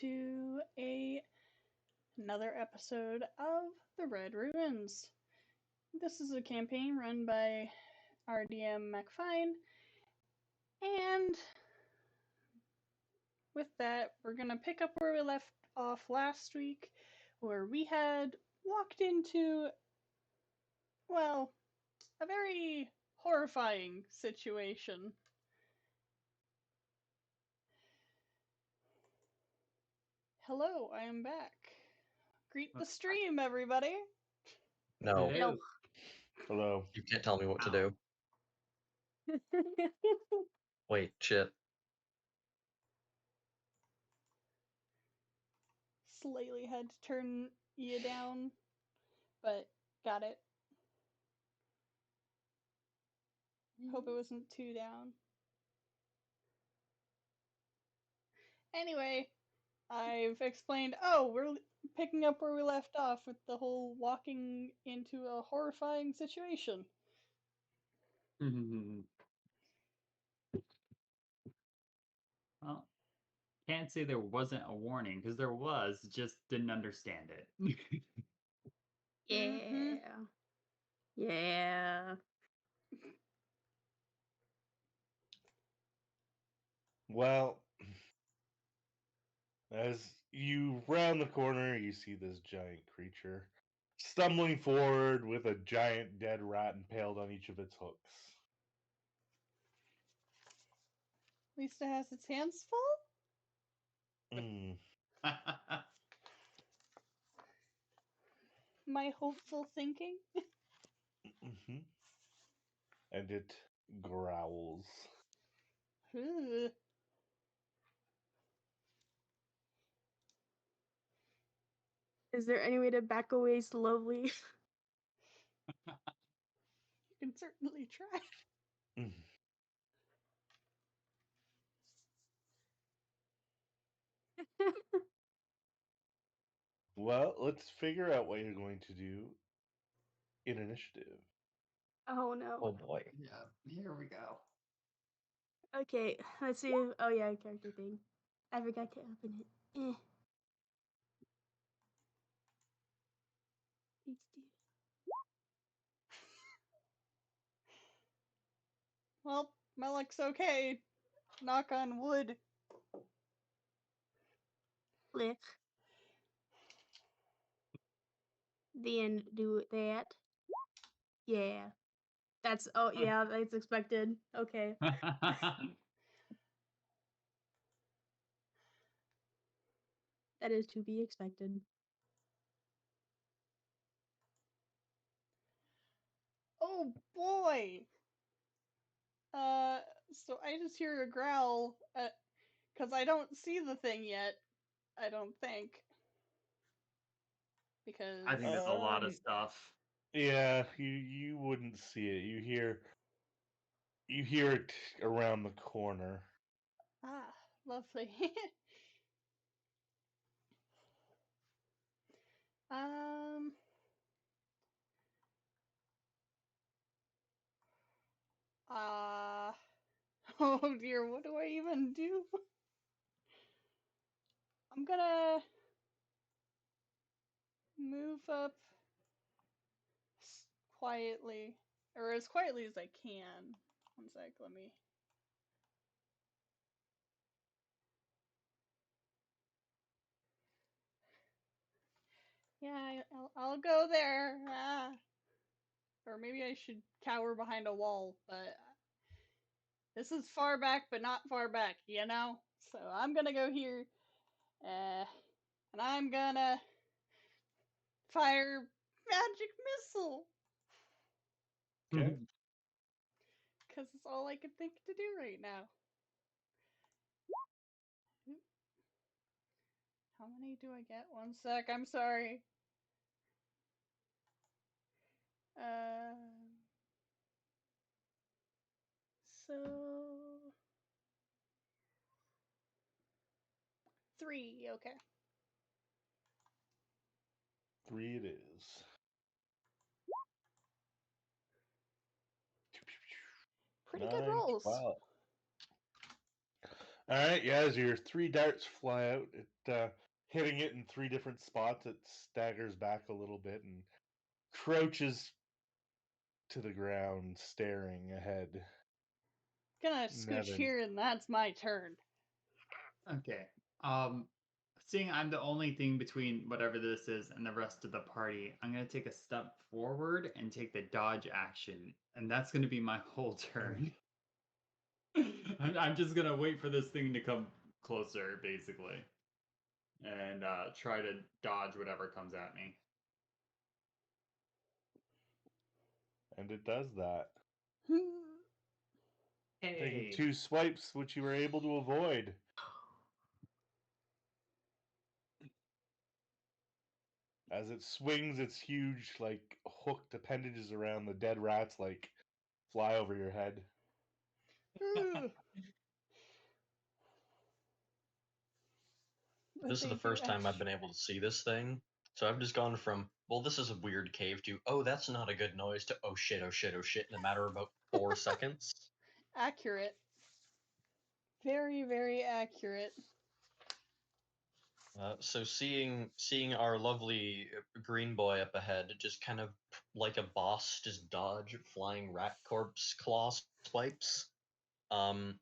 to another episode of The Red Ruins. This is a campaign run by RDM McFine, and with that, we're gonna pick up where we left off last week, where we had walked into, well, a very horrifying situation. Hello, I am back. Greet the stream, everybody. No, Hello. Hello. you can't tell me what to do. Wait, shit. Slightly had to turn you down, but got it. Hope it wasn't too down. Anyway, I've explained, we're picking up where we left off with the whole walking into a horrifying situation. Well, can't say there wasn't a warning, because there was, just didn't understand it. Mhm. Yeah. Well, as you round the corner, you see this giant creature stumbling forward with a giant dead rat impaled on each of its hooks. At least it has its hands full. Mm. My hopeful thinking. hmm And it growls. Ugh. Is there any way to back away slowly? You can certainly try. Mm. Well, let's figure out what you're going to do in initiative. Oh no. Oh boy. Yeah, here we go. Okay, let's see. Oh yeah, character thing. I forgot to open it. Let's do. Well, my luck's okay. Knock on wood. Click. Then do that. Yeah. That's yeah, that's expected. Okay. That is to be expected. Oh boy! So I just hear a growl, because I don't see the thing yet, I don't think. Because... I think that's a lot of stuff. Yeah, you wouldn't see it. You hear it around the corner. Ah, lovely. um... Oh dear, what do I even do? I'm gonna move up quietly, or as quietly as I can. One sec, let me... Yeah, I'll go there. Or maybe I should cower behind a wall, but this is far back, but not far back, you know? So I'm gonna go here, and I'm gonna fire magic missile, Okay. because it's all I can think to do right now. How many do I get? One sec, I'm sorry. So 3, okay. 3 it is. Pretty good rolls. Wow. All right, yeah, as your 3 darts fly out, it hitting it in 3 different spots, it staggers back a little bit and crouches to the ground, staring ahead. Gonna scooch Nevin. here, and that's my turn. Okay. Seeing I'm the only thing between whatever this is and the rest of the party, I'm gonna take a step forward and take the dodge action, and that's gonna be my whole turn. I'm just gonna wait for this thing to come closer, basically, and try to dodge whatever comes at me. And it does that. Taking Hey. 2 swipes, which you were able to avoid. As it swings its huge, like, hooked appendages around the dead rats, like, fly over your head. This is the Thank you, first time I've been Ash. able to see this thing. So I've just gone from, well, this is a weird cave to, oh, that's not a good noise to, oh shit, oh shit, oh shit, in a matter of about 4 seconds. Accurate. Very, very accurate. So seeing our lovely green boy up ahead, just kind of like a boss, just dodge flying rat corpse claw swipes. He's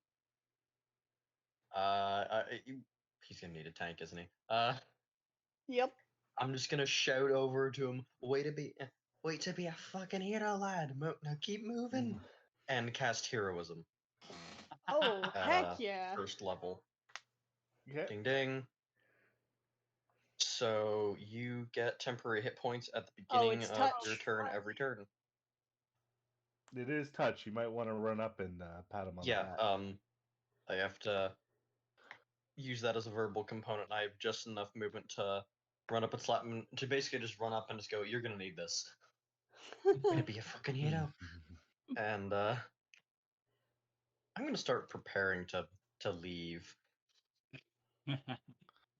gonna need a tank, isn't he? Yep. I'm just gonna shout over to him. Wait to be a fucking hero, lad. Now keep moving, and cast heroism. Oh, heck yeah. First level. Okay. Ding ding. So you get temporary hit points at the beginning it's of touch. your turn every turn. It is touch. You might want to run up and pat him on the Yeah. back. I have to use that as a verbal component. I have just enough movement to run up and slap him, to basically just run up and just go, "You're gonna need this. You're gonna be a fucking hero." And I'm gonna start preparing to leave.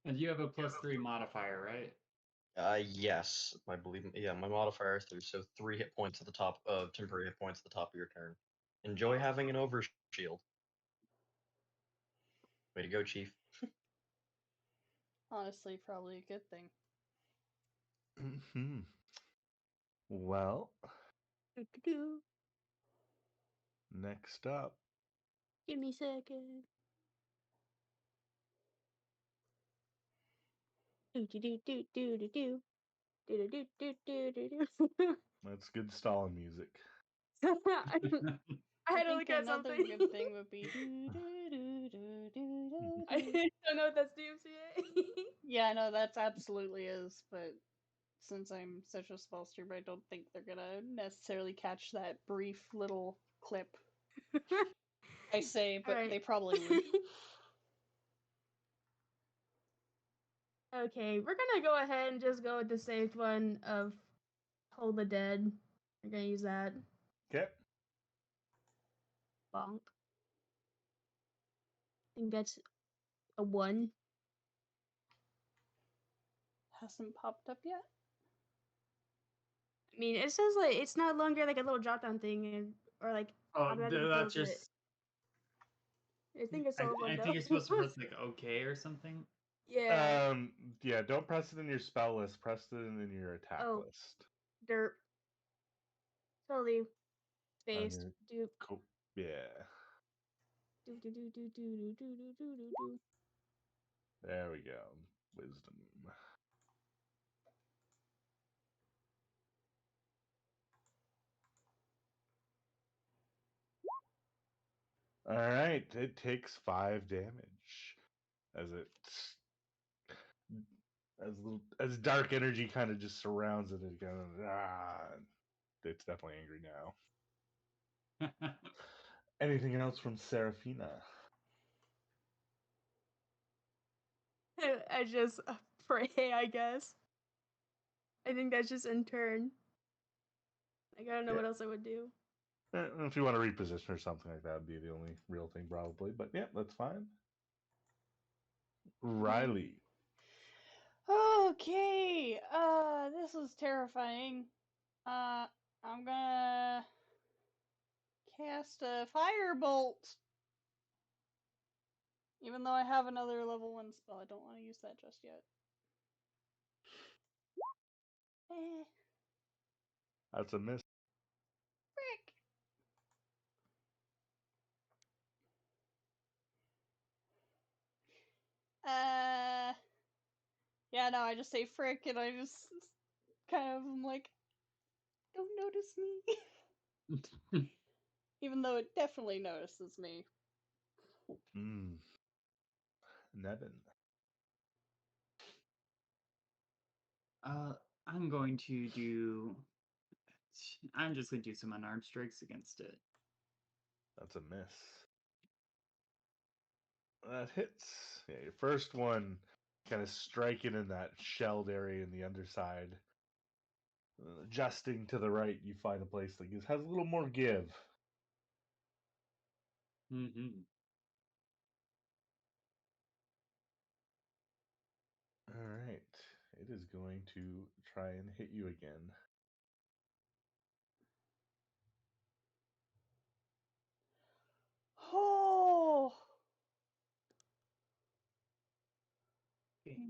And you have a +3 modifier, right? Yes, I believe. Yeah, my modifier is 3, so 3 hit points at the top of temporary hit points at the top of your turn. Enjoy having an overshield. Way to go, Chief. Honestly, probably a good thing. Well, Do-do-do. next up, Give me a second. Do-do-do-do-do-do-do. Do-do-do-do-do-do-do. that's good stalling music. I had to think look at another something. good thing would be. I don't know if that's DMCA. Yeah, I know that's absolutely is, but since I'm such a small streamer, I don't think they're gonna necessarily catch that brief little clip. I say, but Alright. they probably would. Okay, we're gonna go ahead and just go with the safe one of Hold the Dead. We're gonna use that. Okay. Bonk. I think that's a 1. Hasn't popped up yet. I mean, it says like it's not longer like a little drop down thing or like Oh, automatically that's close it. just. I think it's all I logged think up. you're supposed to press like OK or something. Yeah. Yeah, don't press it in your spell list. Press it in your attack Oh. list. Derp. Totally On spaced. your- Do Cool. Yeah. do do do do do do do do do do. There we go. Wisdom. All right, it takes 5 damage as dark energy kind of just surrounds it. It kind of it's definitely angry now. Anything else from Seraphina? I just pray, I guess. I think that's just in turn. Like, I don't know Yeah. what else I would do. If you want to reposition or something like that, would be the only real thing probably. But yeah, that's fine. Riley. Okay. This is terrifying. I'm gonna cast a firebolt. Even though I have another level 1 spell, I don't want to use that just yet. Eh, That's a miss. frick. Yeah, no, I just say frick and I just kind of am like, don't notice me. Even though it definitely notices me. Mm. Nevin. I'm going to do. I'm just going to do some unarmed strikes against it. That's a miss. That hits. Yeah, your first one kind of striking in that shelled area in the underside. Adjusting to the right, you find a place that has a little more give. Mm-hmm. All right. It is going to try and hit you again. Oh,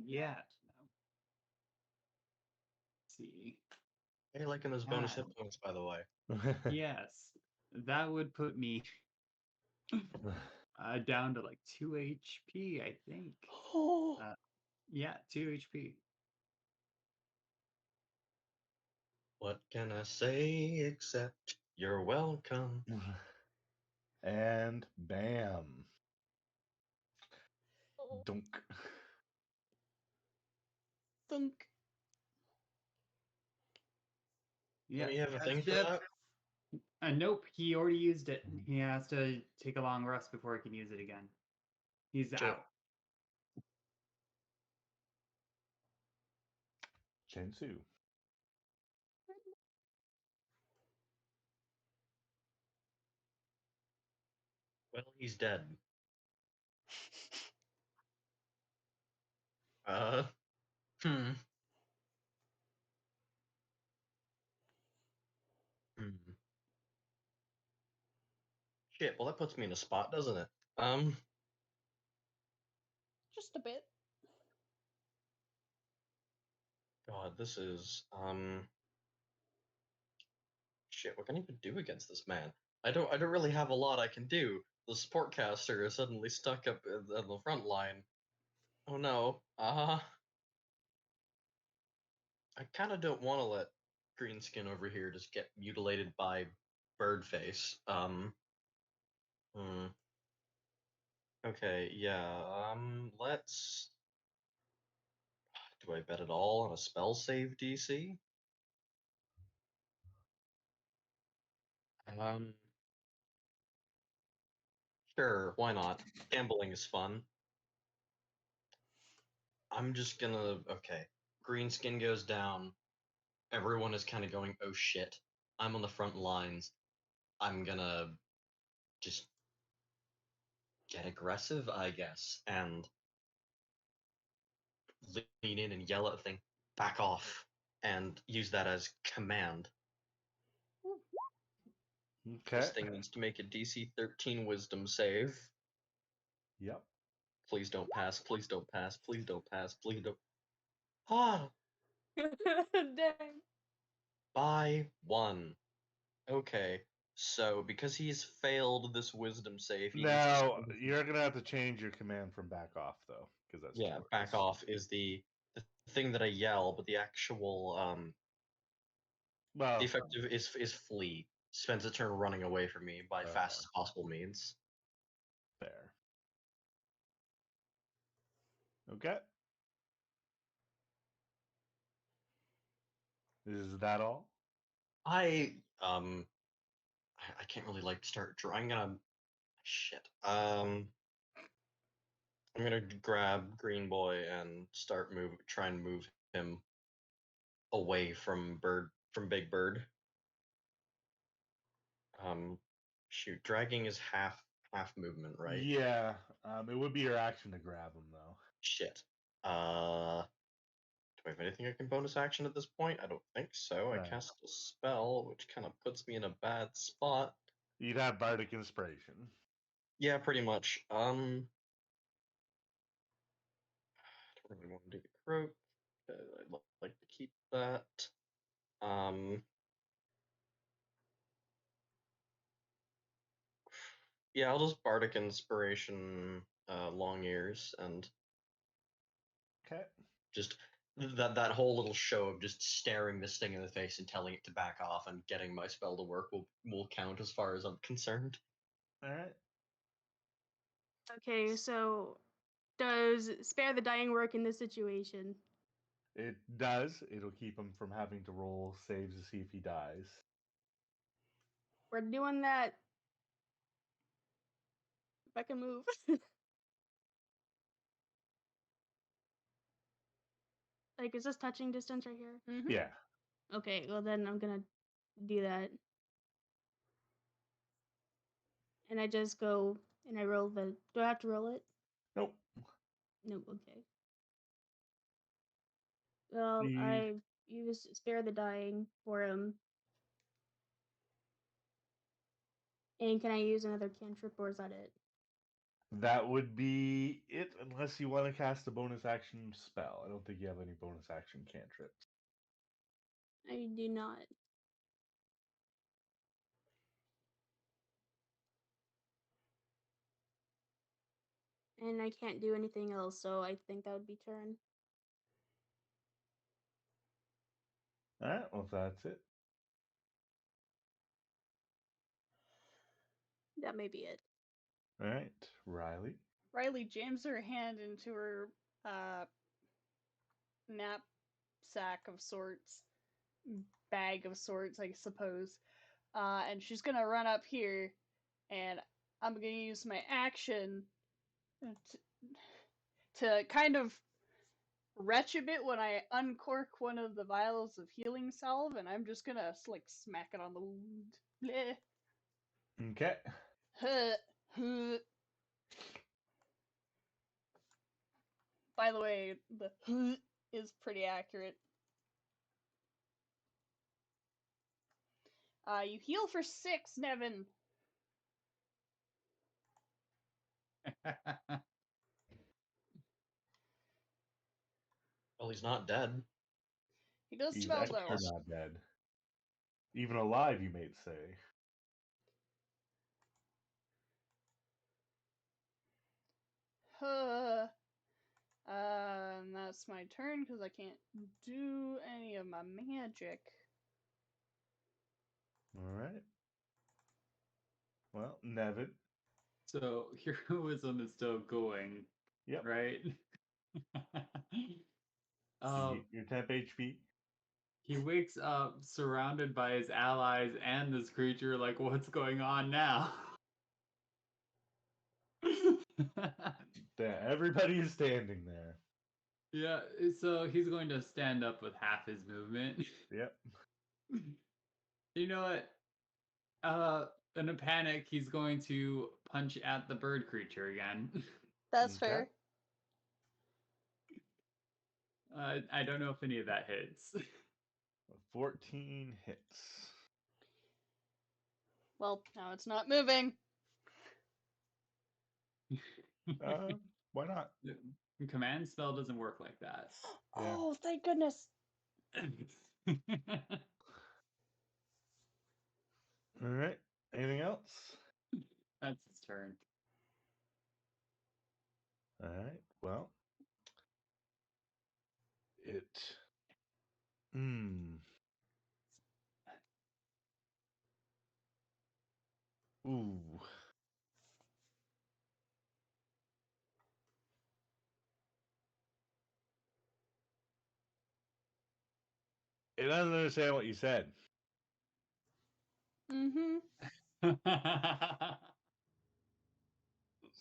Yeah. Let's see. How you liking those bonus hit God. points, by the way? Yes, that would put me down to like 2 HP, I think. oh. Yeah, 2 HP. What can I say except you're welcome? And bam. Dunk. Thunk. Yeah, You have a that's thing for dead. that? Nope, he already used it. He has to take a long rest before he can use it again. He's Shit. out. Chensu. Well, he's dead. Uh, hmm. Hmm. Shit, well that puts me in a spot, doesn't it? Just a bit. God, this is, shit, what can I even do against this man? I don't really have a lot I can do. The support caster is suddenly stuck up on the front line. Oh no. I kinda don't want to let Greenskin over here just get mutilated by Birdface. Hmm. Okay, yeah, let's... Do I bet it all on a spell save DC? Um, sure, why not? Gambling is fun. I'm just gonna... Okay. Greenskin goes down. Everyone is kind of going, oh shit. I'm on the front lines. I'm gonna just get aggressive, I guess, and lean in and yell at the thing, back off, and use that as command. Okay. This thing needs to make a DC 13 wisdom save. Yep. Please don't pass, please don't pass, please don't pass, please don't... Ah! Dang. By 1. Okay, so because he's failed this wisdom save, he needs to Now spend... you're gonna have to change your command from back off though, because that's Yeah, too back early. off is the thing that I yell, but the actual the Well, effective is flee. Spends a turn running away from me by fastest possible means. fair. Okay. Is that all? I can't really like start drawing. Shit. I'm gonna grab Green Boy and try and move him away from Big Bird. Shoot, dragging is half movement, right? Yeah. It would be your action to grab him though. Shit. Do I have anything I can bonus action at this point? I don't think so. I Right. cast a spell, which kind of puts me in a bad spot. You'd have bardic inspiration. Yeah, pretty much. really want to do the croak. I'd like to keep that. Yeah, I'll just Bardic Inspiration Long Ears and Okay. just that whole little show of just staring this thing in the face and telling it to back off and getting my spell to work will count as far as I'm concerned. All right. Okay, so does spare the dying work in this situation? It does. It'll keep him from having to roll saves to see if he dies. We're doing that. If I can move. Like, is this touching distance right here? Mhm. Yeah. Okay, well then I'm gonna do that. And I just go and I roll the. Do I have to roll it? Nope. No, okay. Well, The I use spare the dying for him. And can I use another cantrip or is that it? that would be it, unless you want to cast a bonus action spell. I don't think you have any bonus action cantrips. I do not. And I can't do anything else, so I think that would be turn. All right. Well, if that's it. That may be it. All right, Riley. Riley jams her hand into her uh, knapsack of sorts, bag of sorts, I suppose. And she's gonna run up here, and I'm gonna use my action to kind of retch a bit when I uncork one of the vials of healing salve, and I'm just gonna like smack it on the wound. Bleh. Okay. Huh, huh. By the way, the huh is pretty accurate. You heal for 6, Nevin. Well, he's not dead. He does He's smell extra though. not dead. Even alive, you might say. Huh. And that's my turn because I can't do any of my magic. All right. Well, Nevin. So heroism is still going, Yep. right? Your temp HP. He wakes up surrounded by his allies and this creature, like, what's going on now? There, everybody is standing there. Yeah, so he's going to stand up with half his movement. Yep. You know what? In a panic, he's going to punch at the bird creature again. That's Okay. fair. I don't know if any of that hits. 14 hits. Well, now it's not moving. Why not? The command spell doesn't work like that. Yeah. Oh, thank goodness. All right. Anything else? That's his turn. All right. Well, it. Hmm. Ooh. It doesn't understand what you said. Mm-hmm.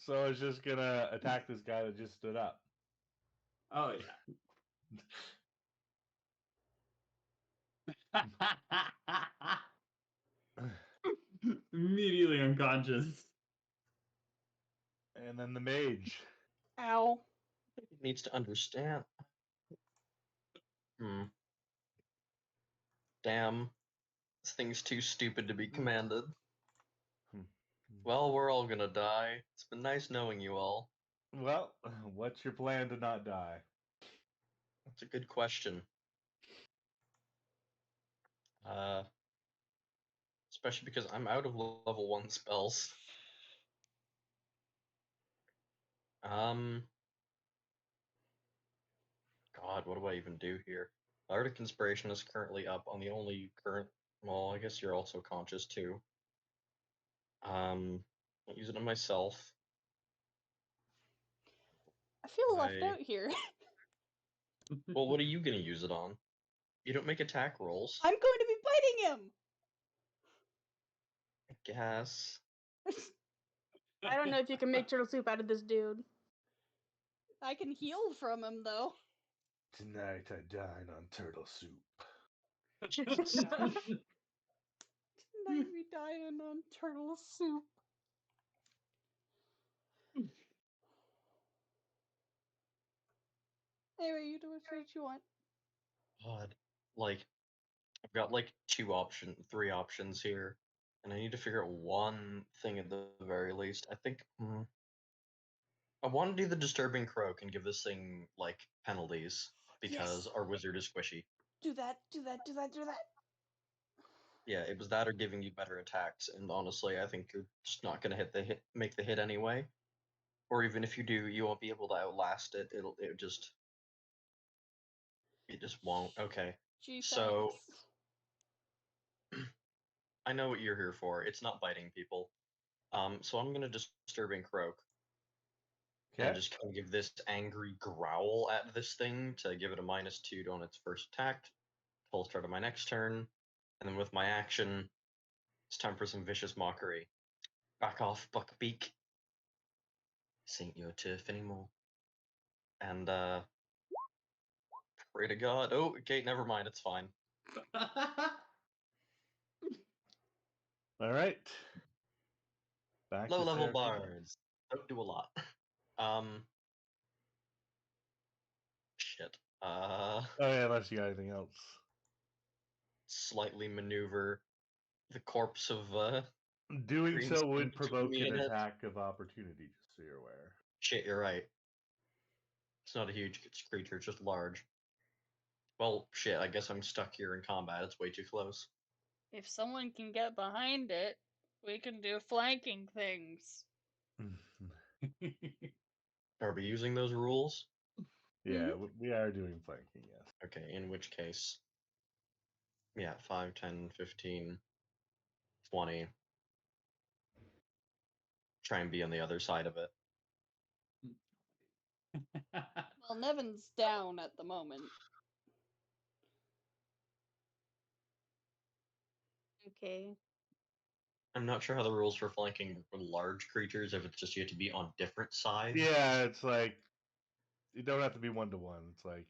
So it's just gonna attack this guy that just stood up. Oh yeah. Immediately unconscious. And then the mage. Ow. He needs to understand. Damn. This thing's too stupid to be commanded. Well, we're all gonna die. It's been nice knowing you all. Well, what's your plan to not die? It's a good question. Especially because I'm out of level 1 spells. God, what do I even do here? Art of Conspiration is currently up on the only current. Well, I guess you're also conscious too. I'll use it on myself. I feel left I- out here. Well, what are you gonna use it on? You don't make attack rolls. I'm going to be biting him. I guess. I don't know if you can make turtle soup out of this dude. I can heal from him though. Tonight I dine on turtle soup. Tonight we dying on turtle soup. Anyway, you do what you want. God, like I've got like 3 options here, and I need to figure out one thing at the very least. I think I want to do the Disturbing Croak and give this thing like penalties because Yes. our wizard is squishy. Do that, do that, do that, do that. Yeah, it was that or giving you better attacks, and honestly, I think you're just not gonna make the hit anyway. Or even if you do, you won't be able to outlast it. It just won't. Okay, Gee, so thanks. I know what you're here for. It's not biting people. So I'm gonna Disturbing Croak and Okay. just kind of give this angry growl at this thing to give it a -2 on its first attack. Full start of my next turn, and then with my action, it's time for some vicious mockery. Back off, Buckbeak. This ain't your turf anymore. And pray to God. Oh, okay, never mind. It's fine. All right. Back Low to level Seraphina. bards don't do a lot. Shit. Oh yeah, unless you got anything else. Slightly maneuver the corpse of Doing so Greenskin would between provoke me an and it. attack of opportunity, just so you're aware. Shit, you're right. It's not a huge creature, it's just large. Well, shit, I guess I'm stuck here in combat. It's way too close. If someone can get behind it, we can do flanking things. Are we using those rules? Yeah, we are doing flanking, yes. Okay, in which case, yeah, 5, 10, 15, 20. Try and be on the other side of it. Well, Nevin's down at the moment. Okay. I'm not sure how the rules for flanking for large creatures, if it's just you have to be on different sides. Yeah, it's like you don't have to be 1-to-1. It's like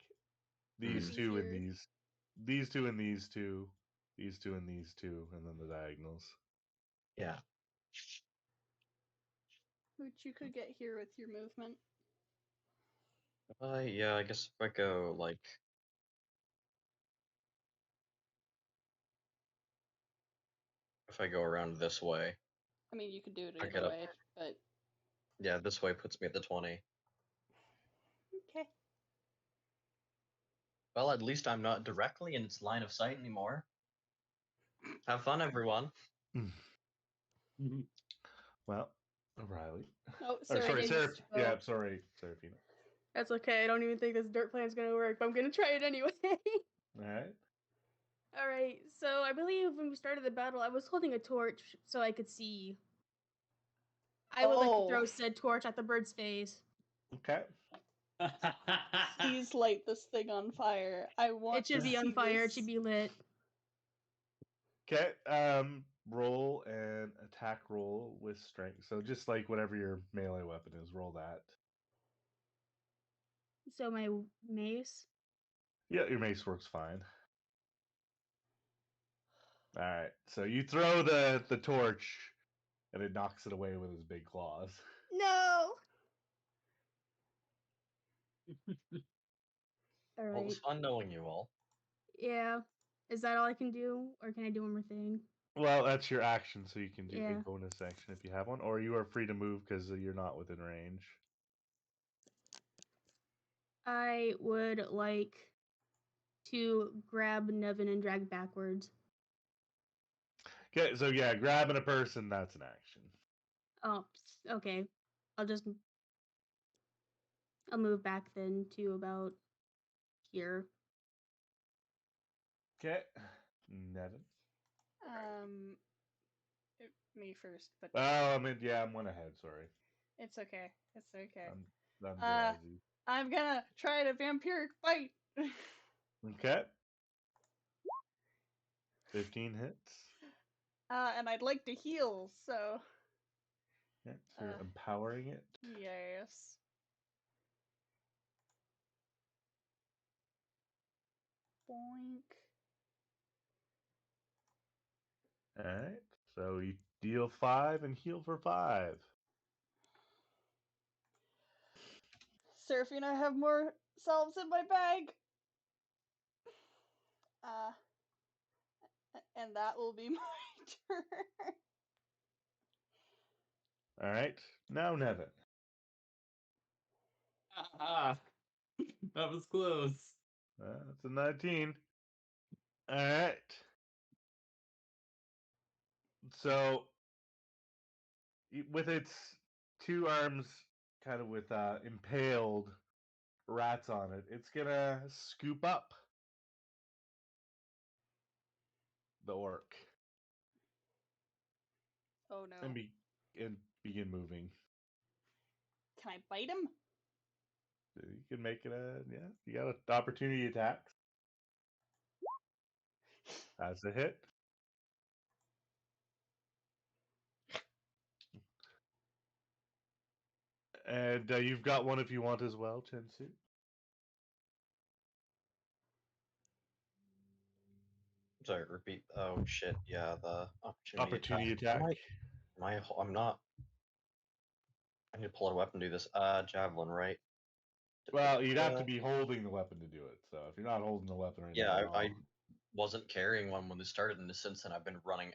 these Hmm. two and Easier. these two and these two, these two and these two, and then the diagonals. Yeah. Which you could get here with your movement. Yeah, I guess if I go like if I go around this way, I mean, you could do it I either get up. way, but Yeah, this way puts me at the 20. okay. Well, at least I'm not directly in its line of sight anymore. Have fun, everyone. Well, O'Reilly. Oh, Or sorry, Seraphina's Yeah, well, I'm sorry, Seraphina. That's okay. I don't even think this dirt plan's gonna work, but I'm gonna try it anyway. All right. Alright, so I believe when we started the battle, I was holding a torch so I could see. I would like to throw Oh. said torch at the bird's face. Okay. Please light this thing on fire. I want It should to be on see fire, it this. should be lit. Okay. Roll an attack roll with strength. So just like whatever your melee weapon is, roll that. So my mace. Yeah, your mace works fine. All right. So you throw the torch, and it knocks it away with his big claws. No! Well, it Alright. was fun knowing you all. Yeah. Is that all I can do? Or can I do one more thing? Well, that's your action, so you can do Yeah. a bonus action if you have one, or you are free to move because you're not within range. I would like to grab Nevin and drag backwards. Okay, so yeah, grabbing a person, that's an action. Oh, okay. I'll move back then to about here. Okay. Nevin. Me first, but Oh, I mean, yeah, I'm one ahead, sorry. it's okay. It's okay. I'm drowsy. I'm gonna try to vampiric fight. Okay. 15 hits. And I'd like to heal, so Yeah, so you're empowering it. yes. Boink. Alright. So you deal 5 and heal for 5. Seraphine, I have more salves in my bag. And that will be my turn. Alright. Now Nevin. Ah, that was close. That's a 19. Alright. So with its 2 arms kind of with impaled rats on it, it's gonna scoop up the orc Oh no. and begin moving. Can I bite him? You can make it you got an opportunity attacks. That's a hit. And you've got one if you want as well, Chensu. Sorry, repeat. Oh shit, yeah, the Opportunity attack. I'm not. I need to pull out a weapon to do this. Javelin, right? Well, you'd have to be holding the weapon to do it. So if you're not holding the weapon right Yeah, now, I wasn't carrying one when this started, and since then I've been running.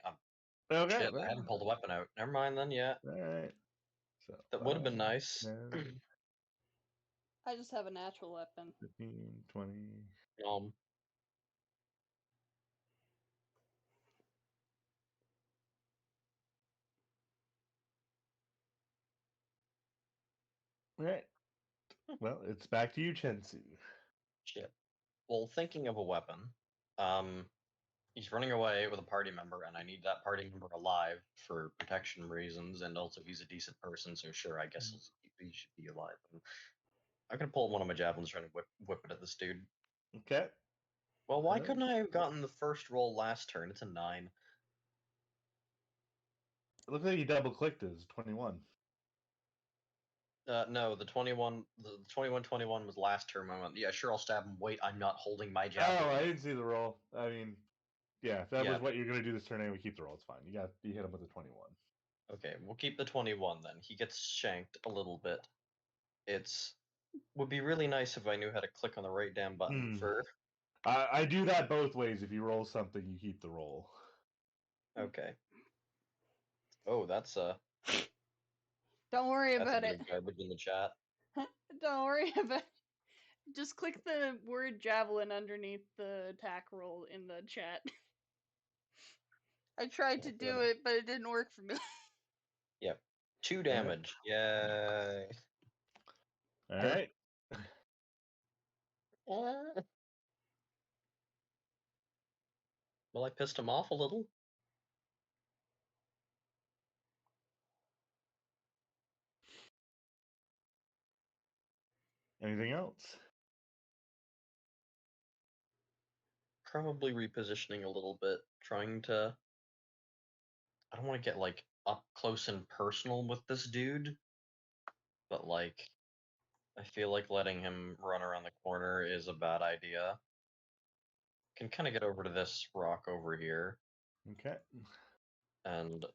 Okay. Shit, I haven't pulled a weapon out. Never mind then. Yeah, All right. So that would have been nice. 10, I just have a natural weapon. 15, 20. All right. Well, it's back to you, Chensu. Shit. Well, thinking of a weapon, he's running away with a party member, and I need that party member alive for protection reasons, and also he's a decent person, so sure, I guess he should be alive. I'm gonna pull one of my javelins, trying to whip it at this dude. Okay. Well, why couldn't I have gotten the first roll last turn? It's a 9. It looks like you double clicked it. It's 21. No, the 21 was last turn. I went, yeah, sure, I'll stab him. Wait, I'm not holding my javelin. Oh, I didn't see the roll. I mean, yeah, if that Yeah. was what you're gonna do this turn anyway, keep the roll. It's fine. You hit him with a 21. Okay, we'll keep the 21 then. He gets shanked a little bit. Would be really nice if I knew how to click on the right damn button for. I do that both ways. If you roll something, you keep the roll. Okay. Oh, that's Don't worry that's a about bit it. of garbage in the chat. Don't worry about it. Just click the word javelin underneath the attack roll in the chat. I tried to do it, but it didn't work for me. Yep. 2 damage. Yay. All right. Well, I pissed him off a little. Anything else? Probably repositioning a little bit, trying to. I don't want to get like up close and personal with this dude, but like, I feel like letting him run around the corner is a bad idea. Can kind of get over to this rock over here. Okay. And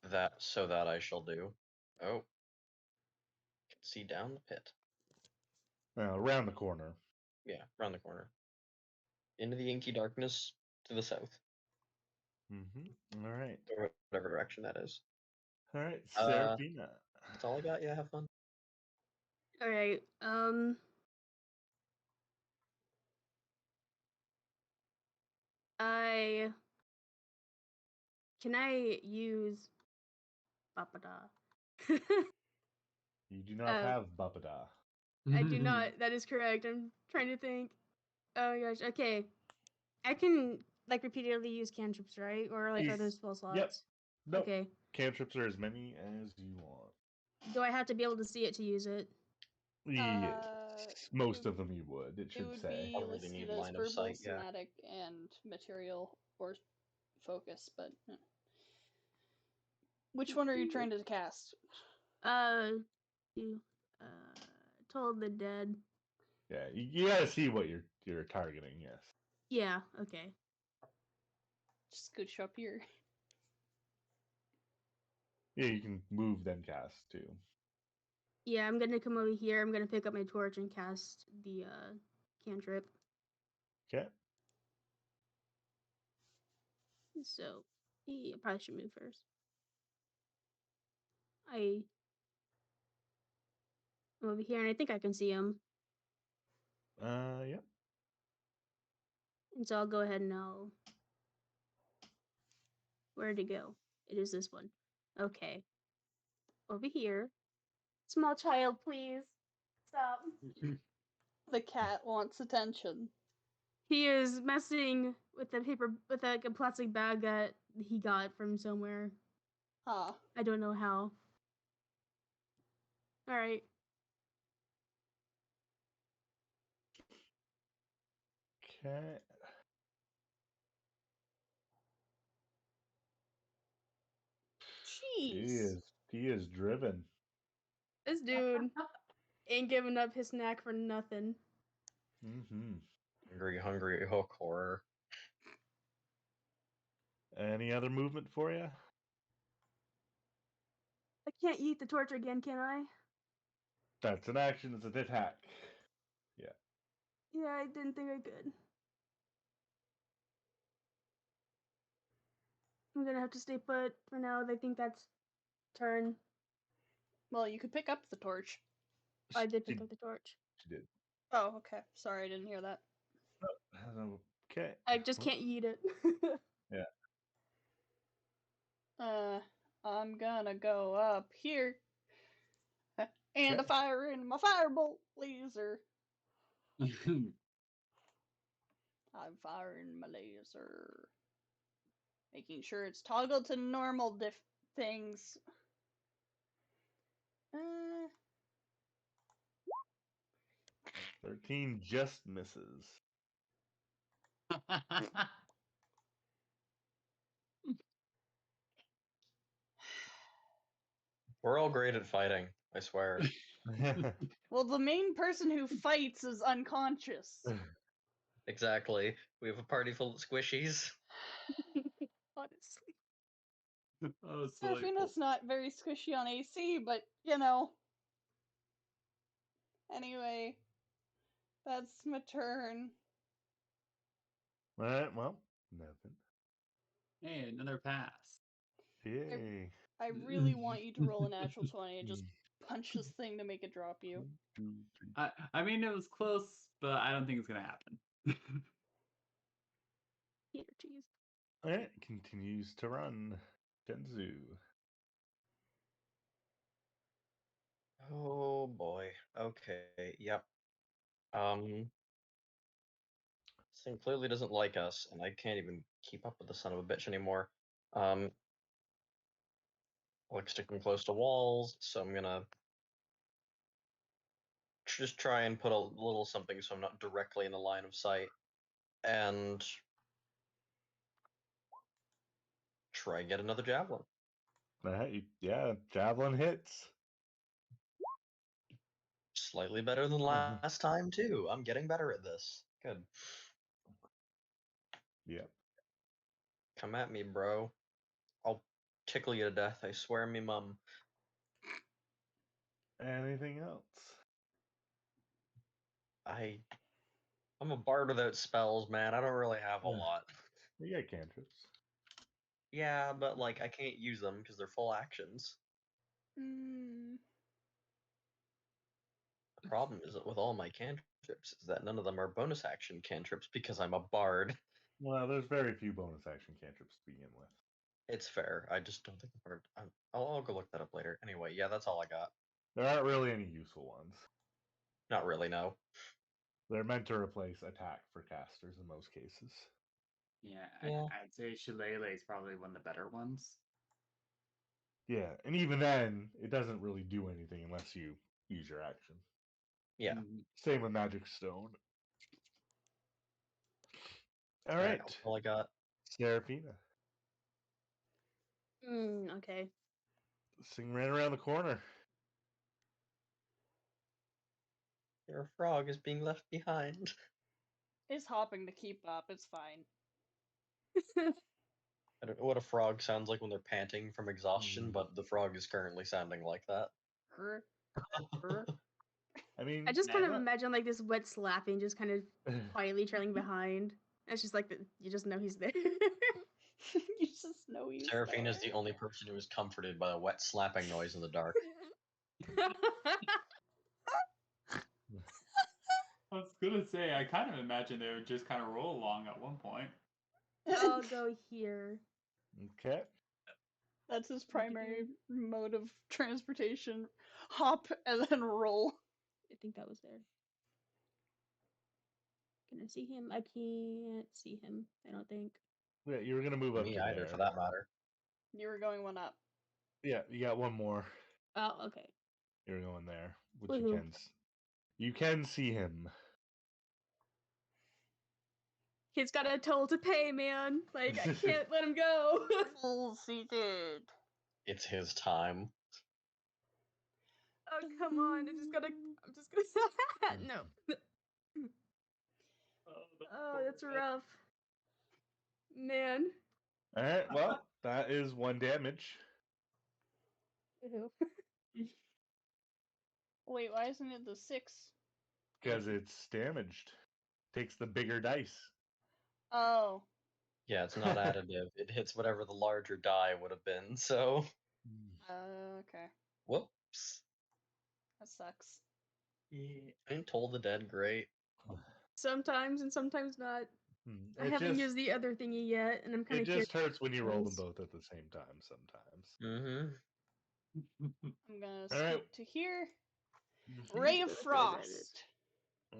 that I shall do. Oh. Can see down the pit. Around the corner. Yeah, around the corner. Into the inky darkness to the south. Mm-hmm. All right. Or whatever direction that is. All right, Seraphina. That's all I got. Yeah, have fun. All right. Can I use Bapada? You do not have Bapada. I do not. That is correct. I'm trying to think. Oh my gosh. Okay. I can like repeatedly use cantrips, right? Or like are Yes. those spell slots? Yep. Nope. Okay. Cantrips are as many as you want. Do I have to be able to see it to use it? Yes. Most it- of them you would, it It should would say. be Probably listed need as line of verbal, sight, yeah. somatic, and material or focus, but which one are you trying to cast? You told the dead. Yeah, you gotta see what you're targeting, yes. Yeah, okay. Just scooch up here. Yeah, you can move then cast too. Yeah, I'm gonna come over here. I'm gonna pick up my torch and cast the cantrip. Okay. So, I probably should move first. I'm over here, and I think I can see him. Yep. And so I'll go ahead and I'll. Where'd it go? It is this one. Okay. Over here. Small child, please. Stop. The cat wants attention. He is messing with a plastic bag that he got from somewhere. Huh. I don't know how. Alright. Okay. Jeez. He is driven. This dude ain't giving up his snack for nothing. Mm-hmm. Hungry hook horror. Any other movement for you? I can't eat the torch again, can I? That's an action. It's an attack. Yeah, I didn't think I could. I'm gonna have to stay put for now. I think that's turn. Well, you could pick up the torch. I did She- pick up the torch. She did. Oh, okay. Sorry, I didn't hear that. Okay. I just can't eat it. Yeah. I'm gonna go up here and Okay. fire in my firebolt laser. I'm firing my laser. Making sure it's toggled to normal things. 13 just misses. We're all great at fighting, I swear. Well, the main person who fights is unconscious. Exactly. We have a party full of squishies. Honestly. Oh, it's delightful. Seraphina's not very squishy on AC, but you know. Anyway, that's my turn. Alright, well, nothing. Hey, another pass. Yay. I really want you to roll a natural 20 and just punch this thing to make it drop you. 1, 2, 3. I mean, it was close, but I don't think it's gonna happen. Peter cheese. Alright, continues to run. Tenzu. Oh boy. Okay. Yep. This thing clearly doesn't like us, and I can't even keep up with the son of a bitch anymore. Like sticking close to walls, so I'm gonna just try and put a little something so I'm not directly in the line of sight, and try and get another javelin. Yeah, javelin hits. Slightly better than last time too. I'm getting better at this. Good. Yep. Come at me, bro. I'll tickle you to death. I swear, me mum. Anything else? I'm a bard without spells, man. I don't really have a Yeah. lot. You got cantrips. Yeah, but like I can't use them because they're full actions. Mm. The problem is that with all my cantrips is that none of them are bonus action cantrips because I'm a bard. Well, there's very few bonus action cantrips to begin with. It's fair. I just don't think I've heard. I'll go look that up later. Anyway, yeah, that's all I got. There aren't really any useful ones. Not really, no. They're meant to replace attack for casters in most cases. Yeah, Yeah. I'd say Shillelagh is probably one of the better ones. Yeah, and even then, it doesn't really do anything unless you use your action. Yeah. Mhm. Same with Magic Stone. All Alright, right, that's all I got. Serafina. Okay. This thing ran around the corner. Your frog is being left behind. It's hopping to keep up. It's fine. I don't know what a frog sounds like when they're panting from exhaustion, but the frog is currently sounding like that. Grr, grr. I mean, I just kind of Never- imagine like this wet slapping just kind of quietly trailing behind. It's just like you just know he's there. You just know he's Seraphine is there. the only person who is comforted by a wet slapping noise in the dark. I was gonna say, I kind of imagine they would just kind of roll along at one point. I'll go here. okay. That's his primary mode of transportation. Hop and then roll. I think that was there. Can I see him? I can't see him. I don't think. Yeah, you were gonna move up Me to either, there. for that matter. You were going one up. Yeah, you got one more. Oh, okay. You're going there, which Woohoo. you can see him. He's got a toll to pay, man. Like I can't let him go. Full seated. It's his time. Oh come on! I'm just gonna. No. Oh, that's rough. Man. All right. Well, that is 1 damage. Ew. Wait, why isn't it the 6? Because it's damaged. Takes the bigger dice. Oh. Yeah, it's not additive. It hits whatever the larger die would have been, so. Okay. Whoops. That sucks. Yeah. Ain't Toll the Dead great? Sometimes and sometimes not. I It haven't just, used the other thingy yet, and I'm kind it of just hurts when you roll them Nice. both at the same time sometimes. Mm-hmm. I'm gonna All scoot right. to here. Mhm. Ray of That's what I read it. Frost.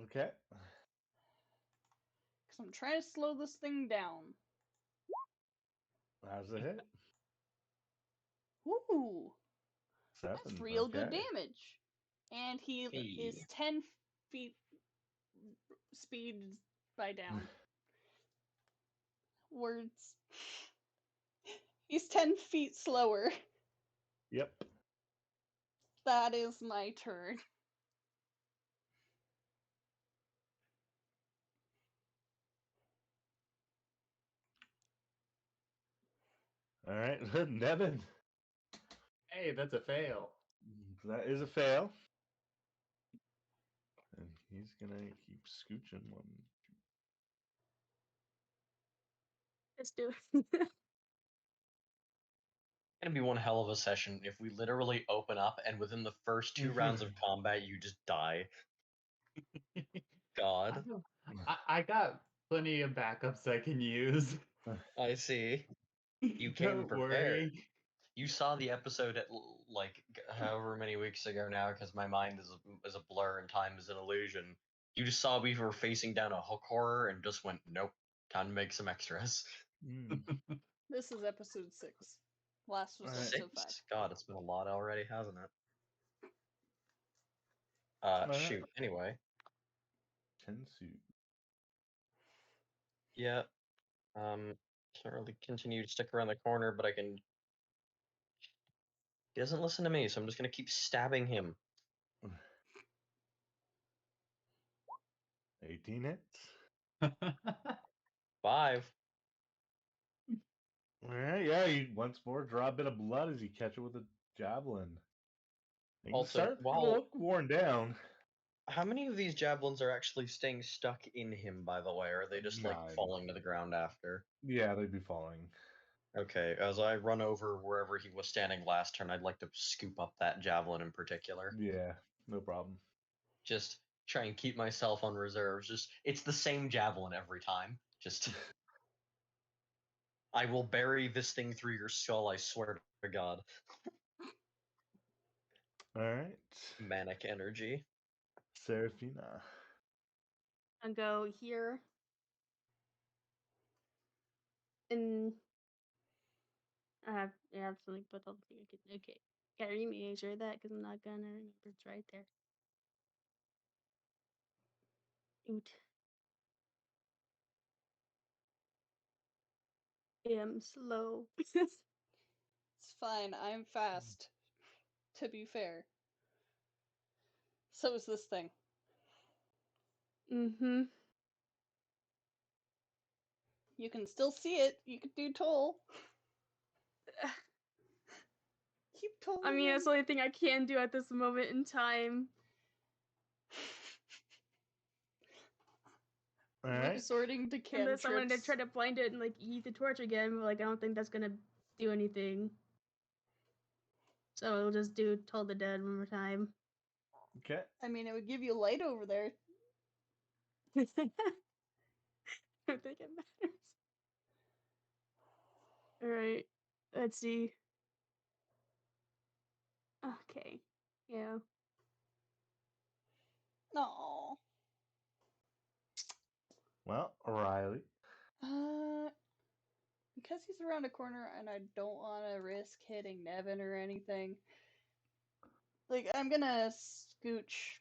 Okay. Because I'm trying to slow this thing down. How's the hit? Ooh. 7. That's real good okay. damage. And he is Hey. 10 feet speed by down. Words. He's 10 feet slower. Yep. That is my turn. All right. Nevin. Hey, that's a fail. That is a fail. And he's gonna keep scooching one. Let's do it. Gonna be one hell of a session if we literally open up and within the first 2 rounds of combat you just die. God. I got plenty of backups I can use. I see. You came Don't prepared. worry. You saw the episode at like however many weeks ago now, because my mind is a blur and time is an illusion. You just saw we were facing down a hook horror and just went, nope, time to make some extras. This is episode 6. Last was Alright. episode 5. 6? God, it's been a lot already, hasn't it? Alright. Shoot. Anyway, Tensu. yeah. Can't really continue to stick around the corner, but I can. He doesn't listen to me, so I'm just gonna keep stabbing him. 18 hits. 5. Alright, yeah, you once more draw a bit of blood as you catch it with a javelin. Things Also, start to while- look worn down. How many of these javelins are actually staying stuck in him, by the way? Or are they just like 9. falling to the ground after? Yeah, they'd be falling. Okay, as I run over wherever he was standing last turn, I'd like to scoop up that javelin in particular. Yeah, no problem. Just try and keep myself on reserves. Just it's the same javelin every time. Just I will bury this thing through your skull, I swear to God. All right, Manic energy. Seraphina. I'll go here. And I have absolutely put all the thing I could. Okay. Gotta make sure of that because I'm not gonna remember. It's right there. Oot. Am slow. It's fine. I'm fast. To be fair. So is this thing. Mm-hmm. You can still see it. You can do toll. Keep tolling. I mean, that's the only thing I can do at this moment in time. All right. Resorting to Unless cantrips. I'm gonna try to blind it and like eat the torch again, but like I don't think that's gonna do anything. So we'll just do Toll the Dead one more time. Okay. I mean, it would give you light over there. I don't think it matters. Alright, let's see. Okay, yeah. No. Well, Riley. Because he's around a corner and I don't want to risk hitting Nevin or anything. Like, I'm gonna scooch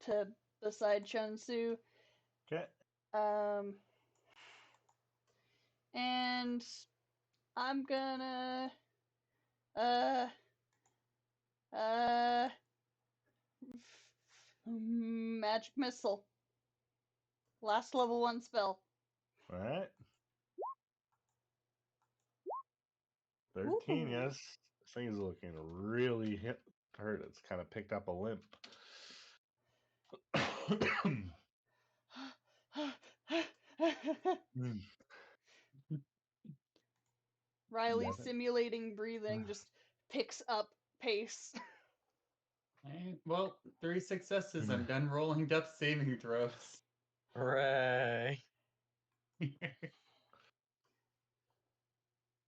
to beside Chunsu. Okay. And I'm gonna magic missile. Last level 1 spell. All right. 13. Ooh. Yes. This thing is looking really hurt. It's kind of picked up a limp. Hmm. Riley Nevin. simulating breathing just picks up pace. Alright, well, 3 successes. I'm done rolling death saving throws. Hooray!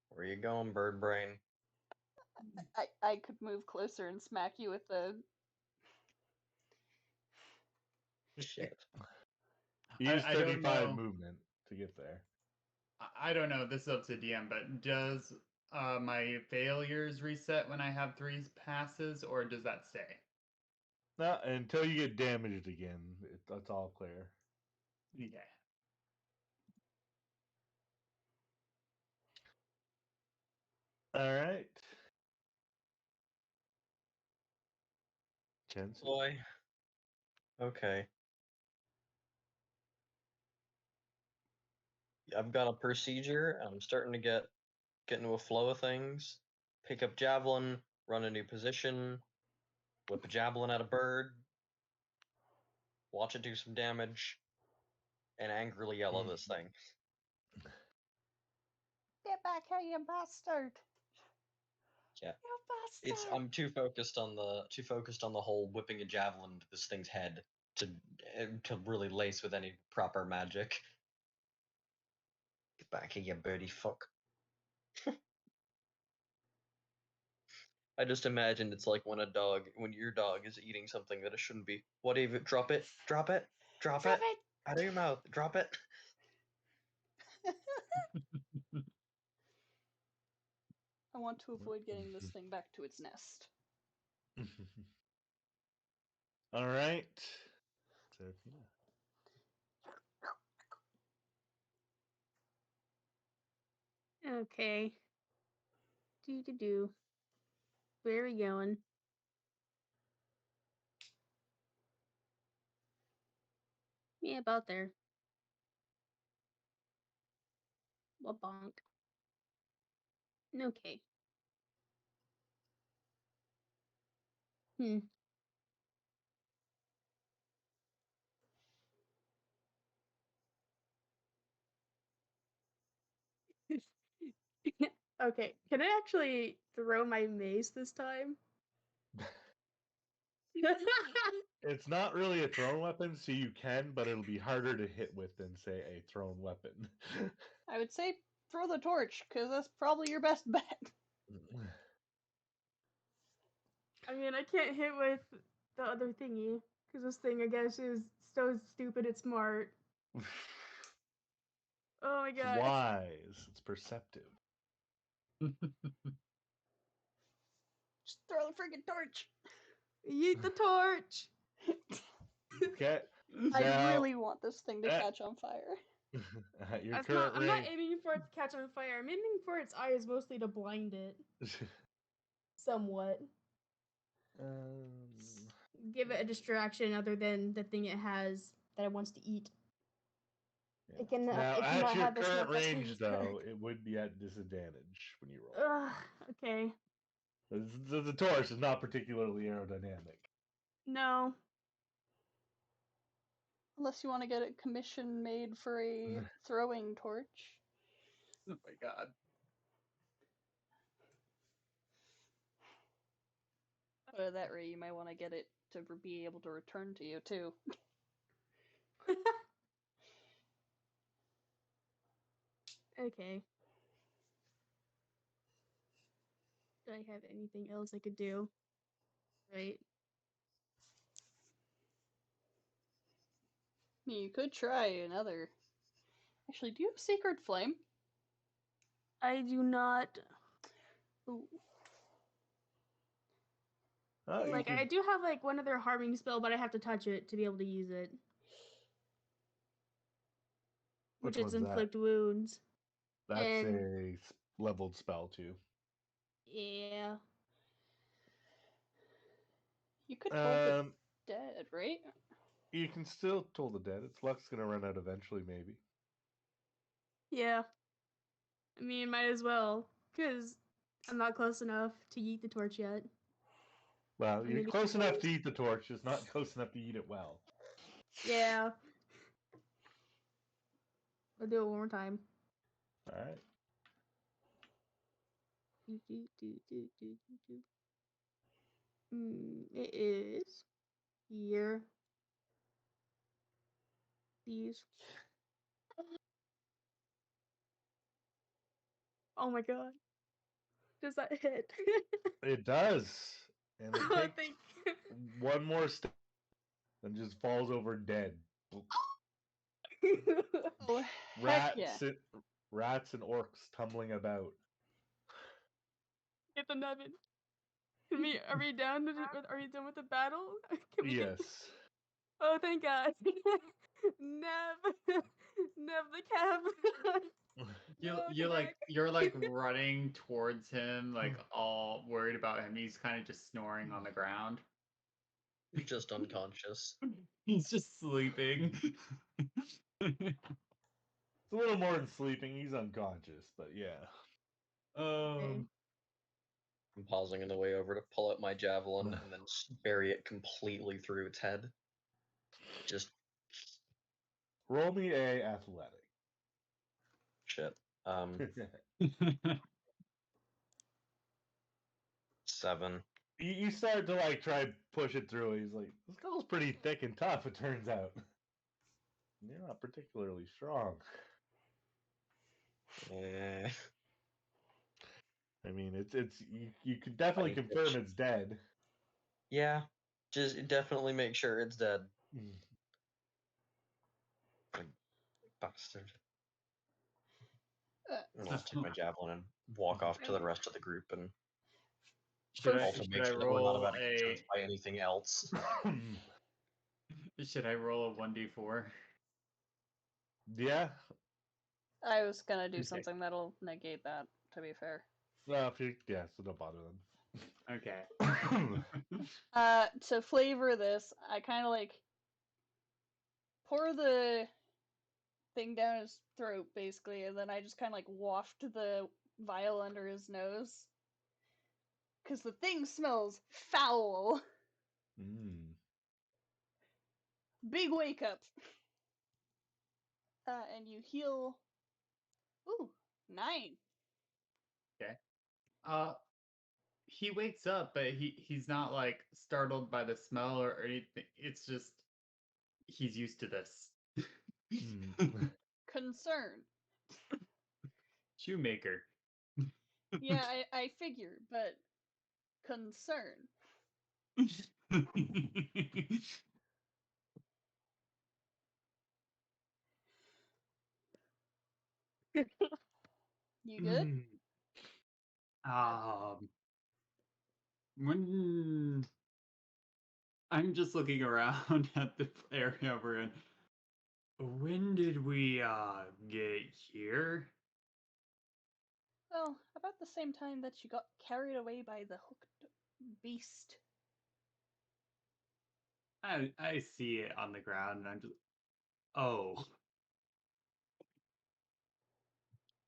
Where you going, bird brain? I could move closer and smack you with the. Shit. You use I don't 35 know. movement to get there. I don't know. This is up to DM, but does my failures reset when I have 3 passes, or does that stay? No, until you get damaged again, that's all clear. Yeah. All right. Chance. Boy. Okay. I've got a procedure, and I'm starting to get into a flow of things. Pick up javelin, run a new position, whip a javelin at a bird, watch it do some damage, and angrily yell at this thing. Get back here, you bastard! Yeah. You bastard! I'm too focused on the whole whipping a javelin to this thing's head to really lace with any proper magic. Get back here, you birdie fuck. I just imagine it's like when your dog is eating something that it shouldn't be. What even? Drop it, drop it, drop Drop it out of your mouth, drop it. I want to avoid getting this thing back to its nest. All right. Seraphina. Okay. Do. Where are we going? Yeah, about there. What bonk? Okay. Okay. Can I actually throw my mace this time? It's not really a thrown weapon, so you can, but it'll be harder to hit with than, say, a thrown weapon. I would say throw the torch, because that's probably your best bet. I mean, I can't hit with the other thingy because this thing, I guess, is so stupid it's smart. Oh my It's god! wise. It's perceptive. Just throw the freaking torch. Yeet the torch. Okay. I Now, really want this thing to eh. catch on fire. At your I'm current not range. aiming for it to catch on fire. I'm aiming for its eyes mostly to blind it somewhat. Give it a distraction other than the thing it has that it wants to eat. Yeah. It can Now, it at cannot your have the current smoke that's range, in its though, it would be at disadvantage when you roll. Ugh, okay. The torch is not particularly aerodynamic. No. Unless you want to get it commission made for a throwing torch. Oh my god. But that way, you might want to get it to be able to return to you too. Okay. Do I have anything else I could do? Right. I mean, you could try another. Actually, do you have Sacred Flame? I do not. Ooh. You Like, I could- do have, like, one other harming spell, but I have to touch it to be able to use it. Which Which is one's that? Inflict Wounds. That's and- a leveled spell, too. Yeah. You could hold the Um, dead, right? you can still toll the dead. Its luck's gonna run out eventually, maybe. Yeah. I mean, might as well. Because I'm not close enough to yeet the torch yet. Well, Or you're maybe close enough close. to eat the torch, just not close enough to eat it well. Yeah. I'll do it one more time. All right. It is here. These. Oh my god. Does that hit? It does, and it Oh, takes thank you. one more step and just falls over dead. Oh, heck Rats, yeah. and, rats and orcs tumbling about. Get the nubbin. Are we done? Are we done with the battle? Can we Yes. Oh, thank God. Nev. Nev the cab. You're like running towards him, like all worried about him. He's kind of just snoring on the ground. You're just unconscious. He's just sleeping. It's a little more than sleeping. He's unconscious, but yeah. Okay. I'm pausing on the way over to pull out my javelin and then bury it completely through its head. Just Roll me a athletic. shit. 7. You start to like try and push it through. He's like, this skull's pretty thick and tough. It turns out. You're not particularly strong. Eh. I mean, it's you could definitely Funny confirm bitch. it's dead. Yeah, just definitely make sure it's dead. Bastard. And I'll take my javelin and walk off to the rest of the group and also make sure that we're not about to get chased by anything else. Should I roll a 1d4? Yeah. I was gonna do Okay. something that'll negate that, to be fair. No, if you yeah, so don't bother Okay. them. To flavor this, I kind of like pour the thing down his throat, basically, and then I just kind of like waft the vial under his nose. Because the thing smells foul. Mm. Big wake up. And you heal. Ooh, 9. He wakes up, but he's not like startled by the smell or anything. It's just he's used to this. Concern. Shoemaker. Yeah, I figured, but concern. You good? Mm, when I'm just looking around at the area we're in. When did we get here? Well, about the same time that you got carried away by the hooked beast. I see it on the ground and I'm just oh.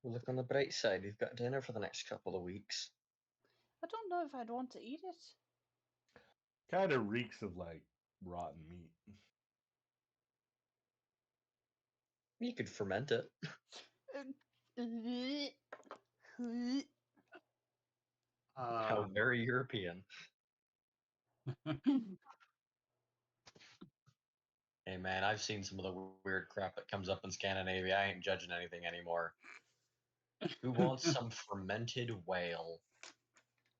Look on the bright side, we've got dinner for the next couple of weeks. I don't know if I'd want to eat it. Kind of reeks of like rotten meat. You could ferment it. How very European. Hey man, I've seen some of the weird crap that comes up in Scandinavia. I ain't judging anything anymore. Who wants some fermented whale?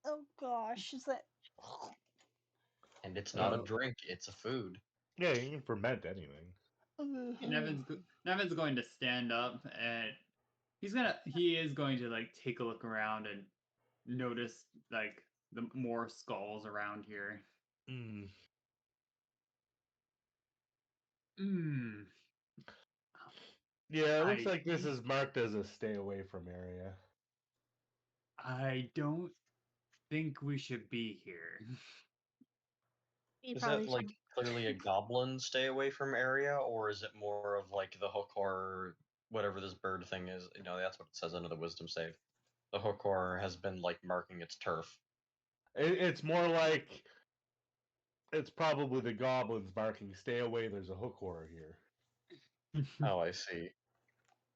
Oh gosh, is that? And it's not a Oh. drink, it's a food. Yeah, you can ferment anything. Nevin's going to stand up and he is going to like take a look around and notice like the more skulls around here. Mm. Hmm. Yeah, it looks I like this think- is marked as a stay away from area. I don't think we should be here. You Is probably that like should. clearly a goblin stay away from area, or is it more of like the hook or whatever this bird thing is? You know, that's what it says under the wisdom save. The hook horror has been like marking its turf. It's more like it's probably the goblins barking, "Stay away! There's a hook horror here." Oh, I see.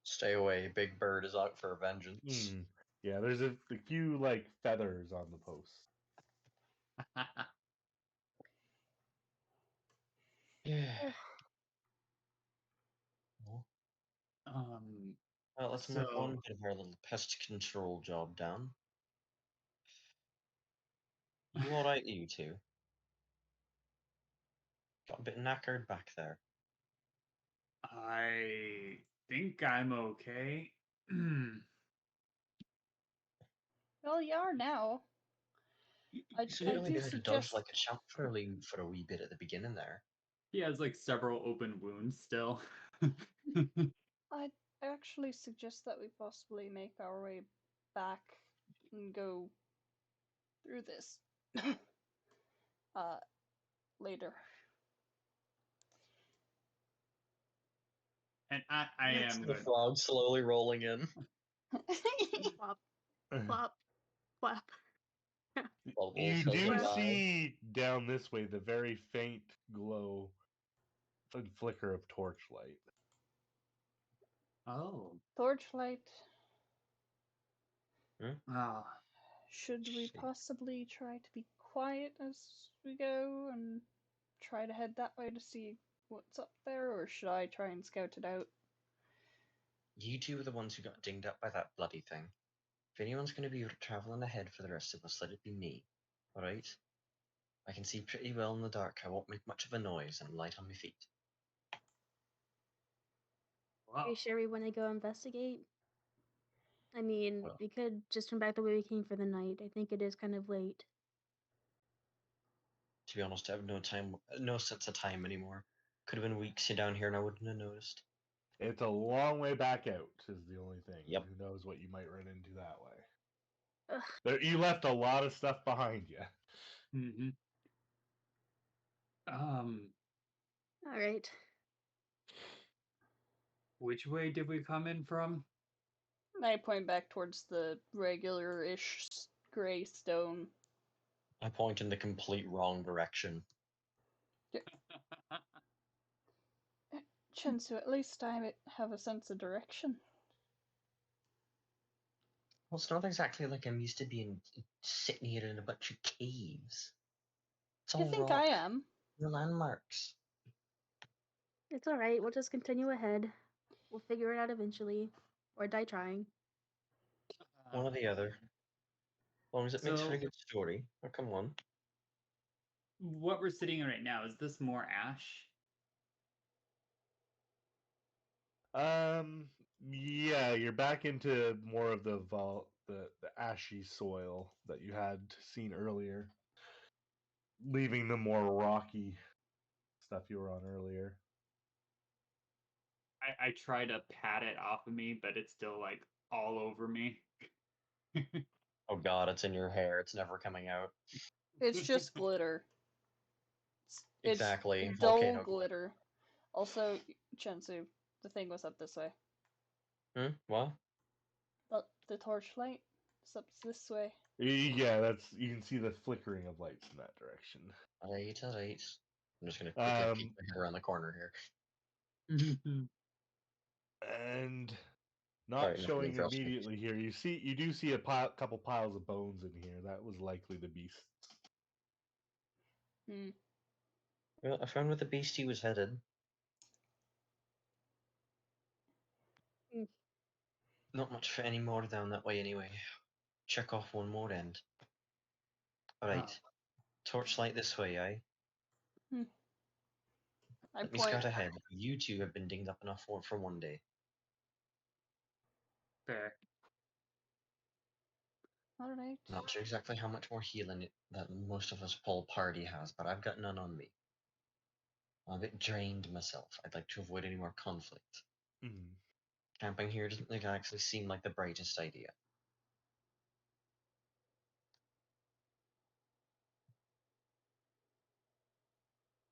Stay away, Big Bird is out for vengeance. Hmm. Yeah, there's a few like feathers on the post. Yeah. Well, um. let's mark So one bit of our little pest control job down. You alright, you two? Got a bit knackered back there. I think I'm okay. Well, you are now. I Certainly do knew how to dodge suggest. like a champ for a wee bit at the beginning there. He has like several open wounds still. I actually suggest that we possibly make our way back and go through this later. And I am The good. frog slowly rolling in. Plop, plop, plop. Bubbles You has do arrived. see down this way the very faint glow and flicker of torchlight. Oh. Torchlight. Ah. Should we See. possibly try to be quiet as we go and try to head that way to see what's up there, or should I try and scout it out? You two were the ones who got dinged up by that bloody thing. If anyone's going to be traveling ahead for the rest of us, let it be me. Alright? I can see pretty well in the dark. I won't make much of a noise, and I'm light on my feet. Are Wow. you sure we want to go investigate? I mean, Well. we could just turn back the way we came for the night. I think it is kind of late. To be honest, I have no sense of time anymore. Could have been weeks down here and I wouldn't have noticed. It's a long way back out, is the only thing. Yep. Who knows what you might run into that way. Ugh. You left a lot of stuff behind you. Mm-hmm. All right. Which way did we come in from? I point back towards the regular-ish gray stone. I point in the complete wrong direction. Chinsu, at least I have a sense of direction. Well, it's not exactly like I'm used to being sitting here in a bunch of caves. It's You all think rock. I am? The landmarks. It's all right. We'll just continue ahead. We'll figure it out eventually, or die trying. One or the other. As long as it makes for a So- good story. Oh, come on. What we're sitting in right now, is this more ash? Yeah, you're back into more of the the ashy soil that you had seen earlier, leaving the more rocky stuff you were on earlier. I try to pat it off of me, but it's still like all over me. Oh god, it's in your hair. It's never coming out. It's just glitter. It's Exactly. dull Volcano glitter. Also, Chensu, the thing was up this way. What? The torchlight is up this way. Yeah, that's you can see the flickering of lights in that direction. Alright, alright. I'm just gonna quickly peek my head around the corner here. And not Sorry, nothing showing interesting. immediately here, you do see a couple piles of bones in here. That was likely the beast. Hmm. Well, I found where the beastie was headed. Mm. Not much for any more down that way anyway. Check off one more end. Alright. Torchlight this way, eh? I Let me point. scout ahead. You two have been dinged up enough for one day. Fair. Alright. Not sure exactly how much more healing that most of us Paul party has, but I've got none on me. I'm a bit drained myself. I'd like to avoid any more conflict. Mhm. Camping here doesn't actually seem like the brightest idea.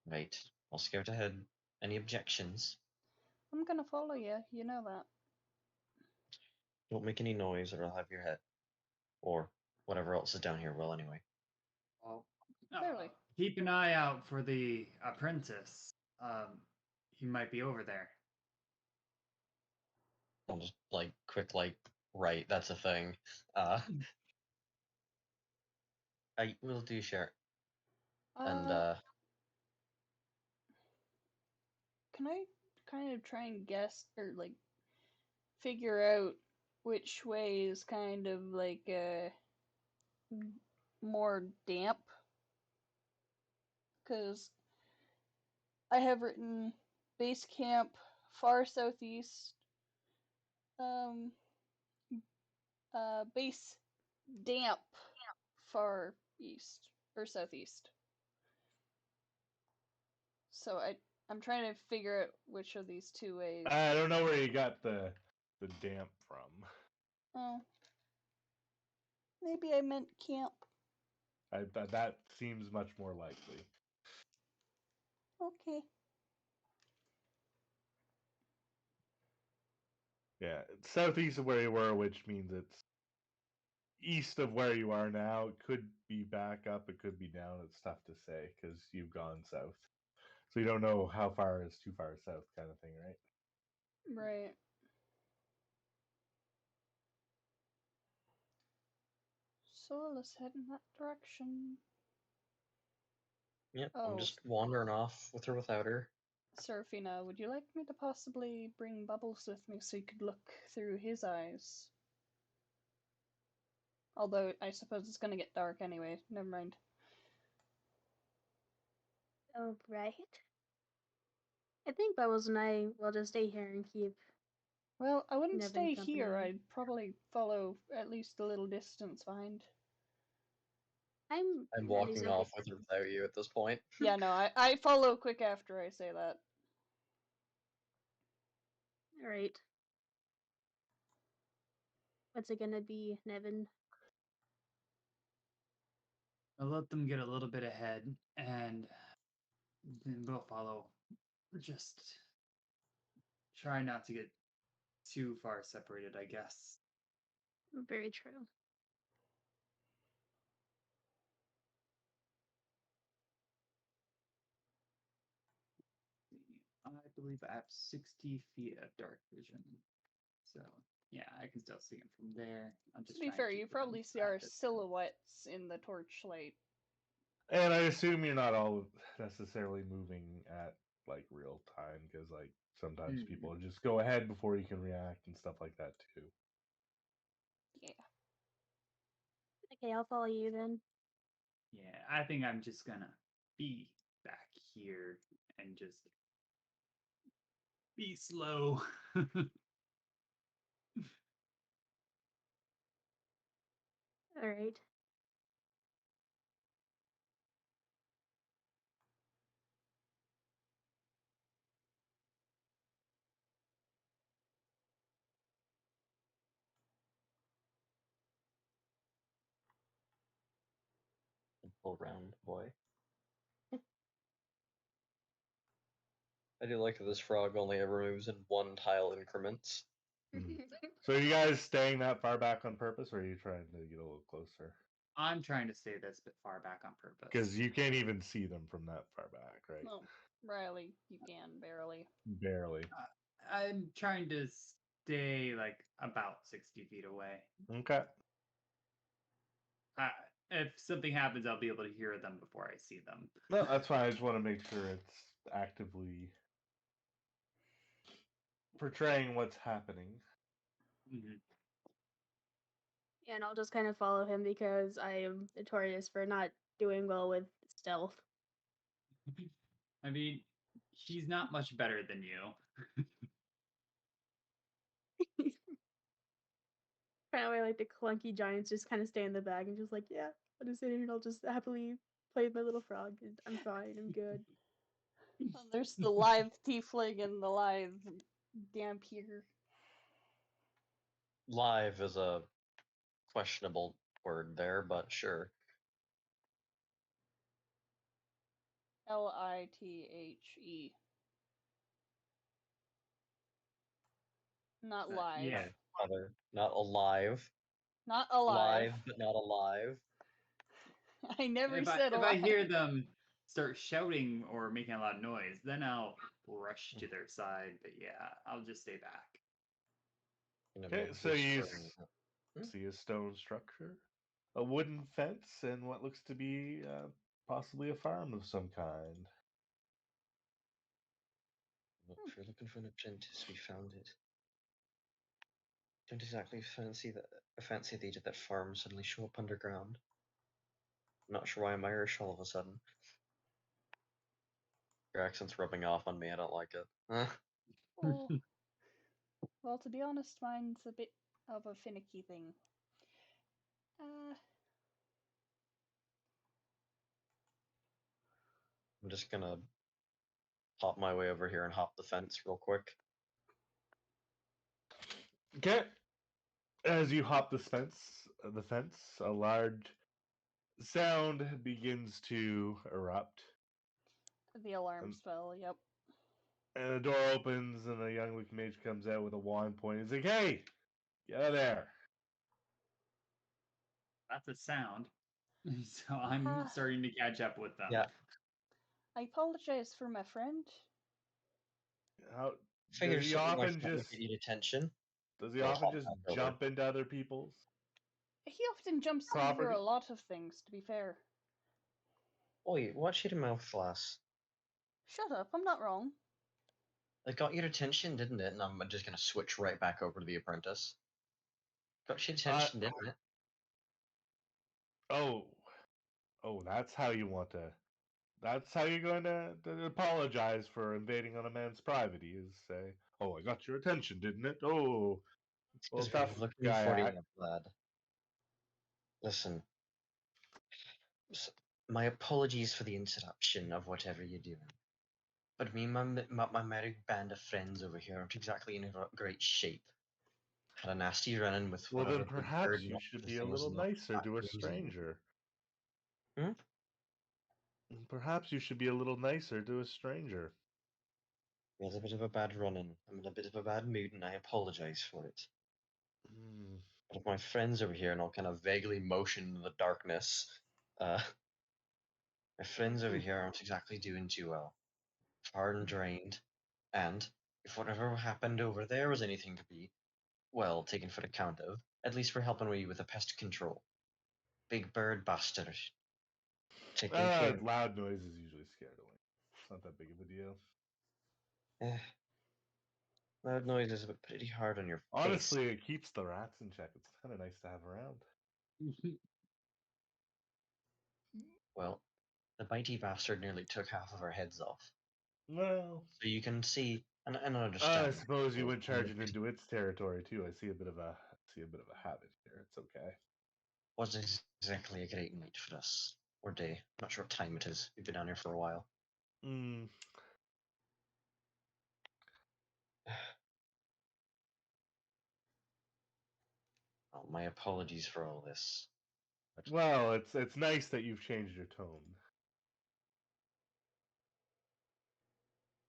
Right. I'll scout ahead. Any objections? I'm gonna follow you. You know that. Don't make any noise or I'll have your head. Or whatever else is down here will anyway. Well, Clearly. keep an eye out for the apprentice. He might be over there. I'll just quick right, that's a thing. I will do share. And Can I kind of try and guess or figure out which way is kind of more damp? Because I have written base camp far southeast, um, base damp far east or southeast. So I'm trying to figure out which of these two ways. I don't know where you got the damp from. Oh, maybe I meant camp. That seems much more likely. Okay. Yeah, it's southeast of where you were, which means it's east of where you are now. It could be back up, it could be down. It's tough to say because you've gone south. So you don't know how far is too far south, kind of thing, right? Right. So let's head in that direction. yep, Oh. I'm just wandering off with or without her. Seraphina, would you like me to possibly bring Bubbles with me so you could look through his eyes? Although I suppose it's gonna get dark anyway. Never mind. Oh, right. I think Bubbles and I will just stay here and keep. Well, I wouldn't Nevin stay company. here. I'd probably follow at least a little distance behind. I'm that is walking okay. off with or without you at this point. Yeah, no, I follow quick after I say that. All right. What's it gonna be, Nevin? I'll let them get a little bit ahead, and then we'll follow. Just try not to get too far separated, I guess. Very true. I believe I have 60 feet of dark vision. So, yeah, I can still see him from there. I'm To just be trying fair, keep you within probably see 5 our distance. silhouettes in the torchlight. And I assume you're not all necessarily moving at real time because sometimes people just go ahead before you can react and stuff like that too. Yeah. Okay, I'll follow you then. Yeah, I think I'm just gonna be back here and just be slow. All right. Simple round boy. I do like that this frog only ever moves in 1 tile increments. Mhm. So are you guys staying that far back on purpose, or are you trying to get a little closer? I'm trying to stay this bit far back on purpose. Because you can't even see them from that far back, right? No, Riley, you can barely. Barely. I'm trying to stay like about 60 feet away. Okay. If something happens, I'll be able to hear them before I see them. No, that's fine. I just want to make sure it's actively portraying what's happening. Mhm. And I'll just kind of follow him because I am notorious for not doing well with stealth. I mean, he's not much better than you. Apparently, like the clunky giants just kind of stay in the bag and just like, yeah, I'll just sit here and I'll just happily play with my little frog. I'm fine. I'm good. There's the live tiefling and the live dampier. Live is a questionable word there, but sure. Lithe. Not live. Yeah. Other, not alive. Not alive. Live, but not alive. I never If said I alive. hear them start shouting or making a loud noise, then I'll rush to their side. But yeah, I'll just stay back. Okay, so you see a stone structure, a wooden fence, and what looks to be possibly a farm of some kind. If you're looking for an apprentice, we found it. Don't exactly fancy the idea that farms suddenly show up underground. I'm not sure why I'm Irish all of a sudden. Your accent's rubbing off on me. I don't like it. Oh. Well, to be honest, mine's a bit of a finicky thing. I'm just gonna hop my way over here and hop the fence real quick. Okay. As you hop the fence, a large sound begins to erupt, The alarm and, spell, yep. and the door opens, and a young looking mage comes out with a wand pointing. He's like, "Hey, get out of there!" That's a sound. So I'm starting to catch up with them. Yeah, I apologize for my friend. How figure does he something like often that would just get you attention. does he I'll often hop just back over. jump into other people's? He often jumps over Property? a lot of things, to be fair. Oi, watch your mouth, lass. Shut up, I'm not wrong. It got your attention, didn't it? And I'm just gonna switch right back over to the apprentice. Got your attention, didn't it? Oh, that's how you want to. That's how you're going to apologize for invading on a man's privacy. Is say, "Oh, I got your attention, didn't it?" Oh, It's well, because we're tough looking guy for you, act. lad. Listen, my apologies for the interruption of whatever you're doing. But me and my merry band of friends over here aren't exactly in great shape. Had a nasty run-in with Well, whatever then big perhaps bird you knocked should the be a thing's little nicer back to a rooms in. stranger. Hmm? Perhaps you should be a little nicer to a stranger. We had a bit of a bad run-in. I'm in a bit of a bad mood, and I apologize for it. Hmm. But if my friends over here, and I'll kind of vaguely motion in the darkness, my friends over here aren't exactly doing too well. Hard and drained, and if whatever happened over there was anything to be, well, taken for account of, at least we're helping you with the pest control. Big bird bastard. Taking care. Loud noises usually scare away. It's not that big of a deal. Eh, loud noises, but pretty hard on your face. Honestly, it keeps the rats in check. It's kind of nice to have around. Well, the bitey bastard nearly took half of our heads off. Well, So you can see and I understand. suppose you how went charging it into its territory too. I see a bit of a habit here. It's okay. wasn't exactly a great night for us. Or day. Not sure what time it is. We've been down here for a while. Mm, Well, my apologies for all this. But well, it's nice that you've changed your tone.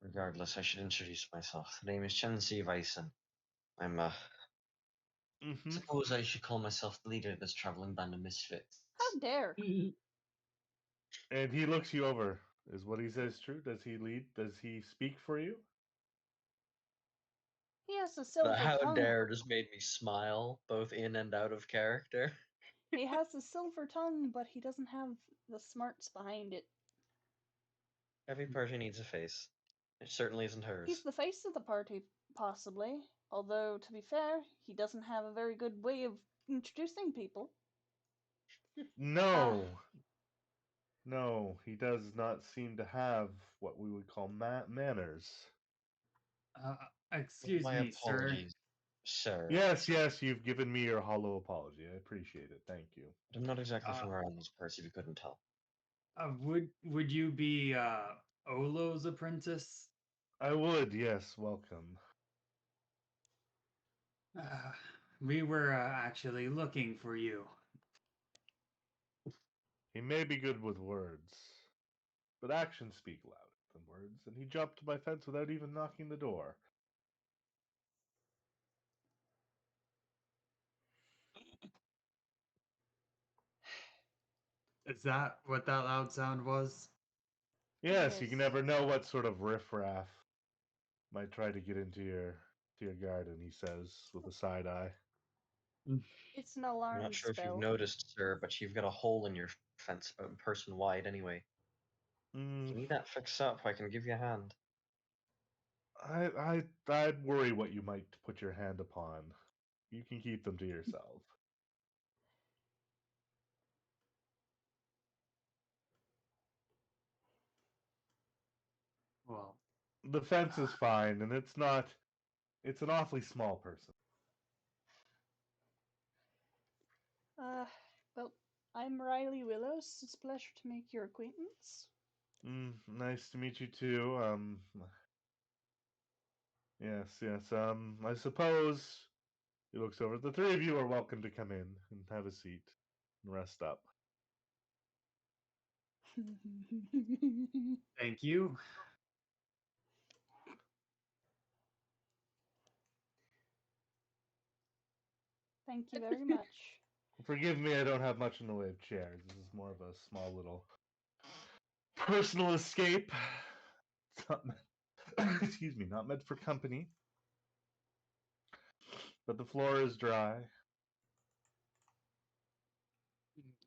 regardless, I should introduce myself. The name is Chen Si Weisen. I'm Mm-hmm. suppose I should call myself the leader of this traveling band of misfits. How dare! And he looks you over. Is what he says true? Does he lead? Does he speak for you? He has a The silver how tongue. dare just made me smile, both in and out of character. He has a silver tongue, but he doesn't have the smarts behind it. Every party needs a face. It certainly isn't hers. He's the face of the party, possibly. Although, to be fair, he doesn't have a very good way of introducing people. No. No, he does not seem to have what we would call manners. Excuse My me, sir. apologies, sir. Yes, yes, you've given me your hollow apology. I appreciate it. Thank you. I'm not exactly Uh, from around these parts, if you couldn't tell. would you be Olo's apprentice? I would, yes, welcome. Uh, we were actually looking for you. He may be good with words, but actions speak louder than words, and he jumped my fence without even knocking the door. Is that what that loud sound was? Yes, you can Yes. never know what sort of riffraff might try to get into your garden, he says, with a side eye. It's an I'm alarm not sure if you've spell. noticed, sir, but you've got a hole in your fence about a person wide anyway. If Mm, you need that fixed up, I can give you a hand. I'd worry what you might put your hand upon. You can keep them to yourself. Well, The fence is fine, and it's not. It's an awfully small person. Well, I'm Riley Willows. It's a pleasure to make your acquaintance. Nice to meet you too. Yes, yes. I suppose he looks over. The three of you are welcome to come in and have a seat and rest up. thank you. Thank you very much. Forgive me, I don't have much in the way of chairs. This is more of a small little personal escape. It's not meant, excuse me, not meant for company. But the floor is dry.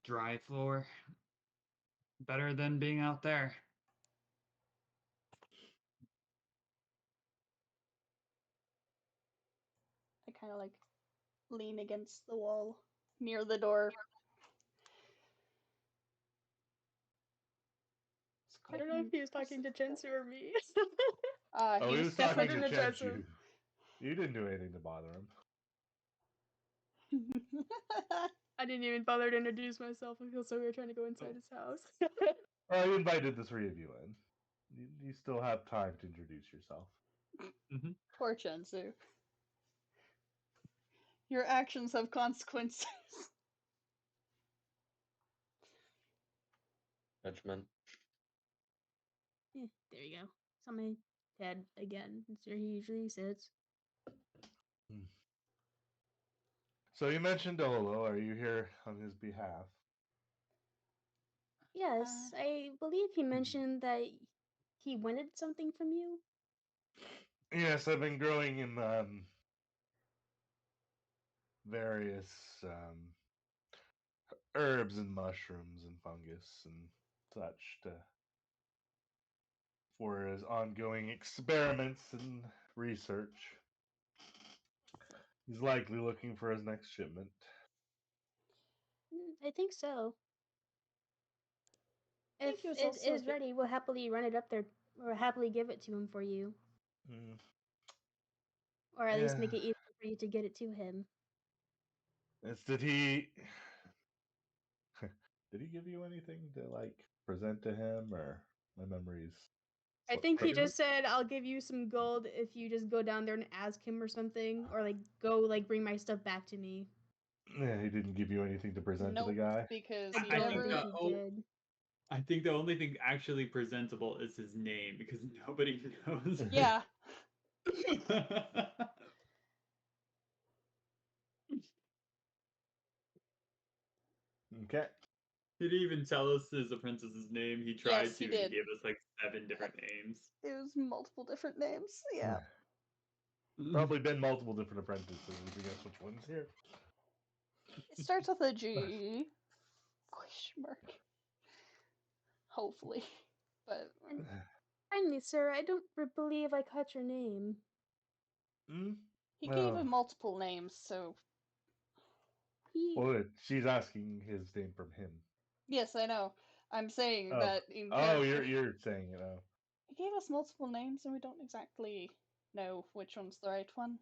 Dry floor. Better than being out there. I kind of like lean against the wall near the door. It's I quite don't know if an he was talking to impressive Jensu or me. Oh, he was definitely talking to didn't address Chenchu. him. You didn't do anything to bother him. I didn't even bother to introduce myself. I feel so weird trying to go inside his house. I invited the three of you in. You still have time to introduce yourself. Poor Chensu. Your actions have consequences. Judgment. There you go. It's on my head again. It's where he usually sits. So you mentioned Olo. Are you here on his behalf? Yes, I believe he mentioned that he wanted something from you. Yes, I've been growing in various herbs and mushrooms and fungus and such for his ongoing experiments and research. He's likely looking for his next shipment. I think so. If Thank you is it also is good. ready, we'll happily run it up there, or happily give it to him for you, Mm, or at least make Yeah. it easier for you to get it to him. Did he did he give you anything to like present to him, or my memories? I slipped think he from me? just said, "I'll give you some gold if you just go down there and ask him or something, or like go like bring my stuff back to me." Yeah, he didn't give you anything to present to the Nope, guy. because I he I don't think never. believe the he did. I think the only thing actually presentable is his name because nobody knows. Yeah, Okay. He didn't even tell us his apprentice's name. He tried Yes, to. he He did. gave us like 7 different names. it was multiple different names. Yeah. Probably been multiple different apprentices. If you guess which one's here. It starts with a G. Question mark. Hopefully. But And finally, sir, I don't believe I caught your name. Mm? he gave Oh. him multiple names, so He Well, she's asking his name from him. yes, I know. I'm saying Oh. that in Oh, character. you're saying it. Oh. He gave us multiple names and we don't exactly know which one's the right one.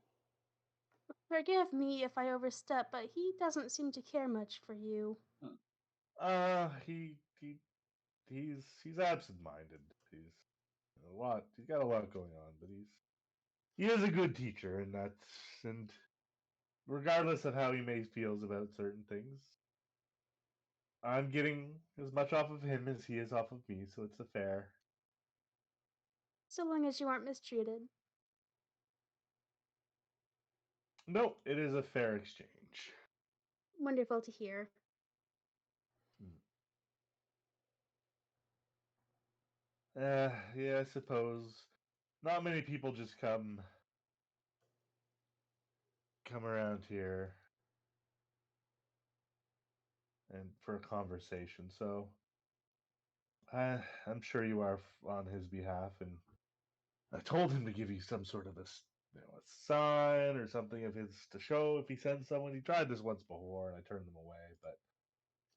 forgive me if I overstep, but he doesn't seem to care much for you. He's absent-minded. He's got a lot going on, but he is a good teacher, and regardless of how he may feels about certain things, I'm getting as much off of him as he is off of me, so it's a fair. So long as you aren't mistreated. No, it is a fair exchange. Wonderful to hear. Yeah, I suppose not many people just come around here and for a conversation. So I'm sure you are on his behalf, and I told him to give you some sort of a sign or something of his to show if he sends someone. He tried this once before, and I turned him away, but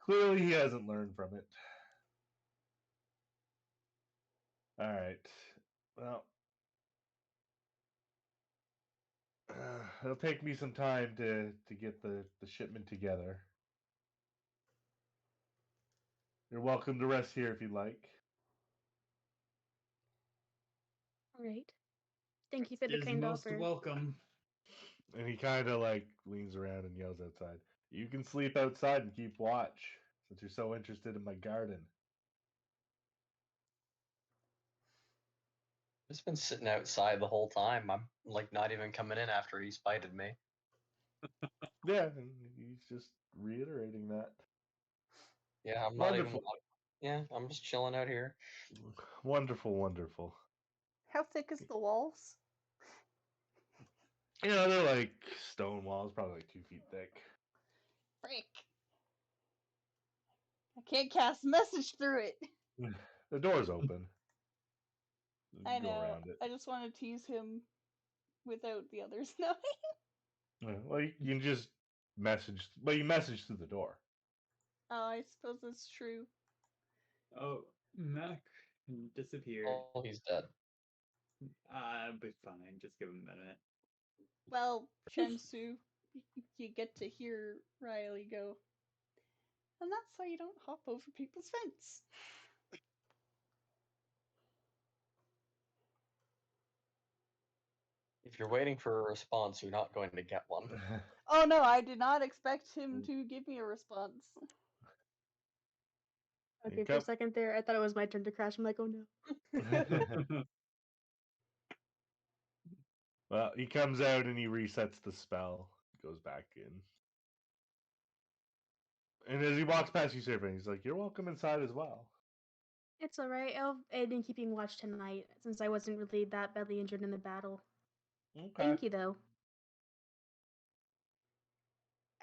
clearly he hasn't learned from it. All right. Well, it'll take me some time to get the shipment together. You're welcome to rest here if you'd like. All right. Thank you for the Is kind most offer. welcome. And he kind of like leans around and yells outside, "You can sleep outside and keep watch since you're so interested in my garden." Just been sitting outside the whole time. I'm like not even coming in after he spited me. Yeah, and he's just reiterating that. Yeah, I'm not even. Wonderful. Yeah, I'm just chilling out here. Wonderful, wonderful. How thick is the walls? You know, they're like stone walls, probably like 2 feet thick. Frick. I can't cast message through it. The door's open. You I can go know. around it. I just want to tease him without the others knowing. Yeah, well, you can just message. Well, you message through the door. Oh, I suppose that's true. Oh, Mac disappeared. Oh, he's dead. But fine. Just give him a minute. Well, Shensu, you get to hear Riley go, and that's why you don't hop over people's fence. If you're waiting for a response, you're not going to get one. Oh no, I did not expect him to give me a response. Okay, for a second there, I thought it was my turn to crash. I'm like, oh no. Well, he comes out and he resets the spell. Goes back in. And as he walks past you, Serpent, he's like, "You're welcome inside as well." It's alright. I'll aid in keeping watch tonight, since I wasn't really that badly injured in the battle. Okay. Thank you, though.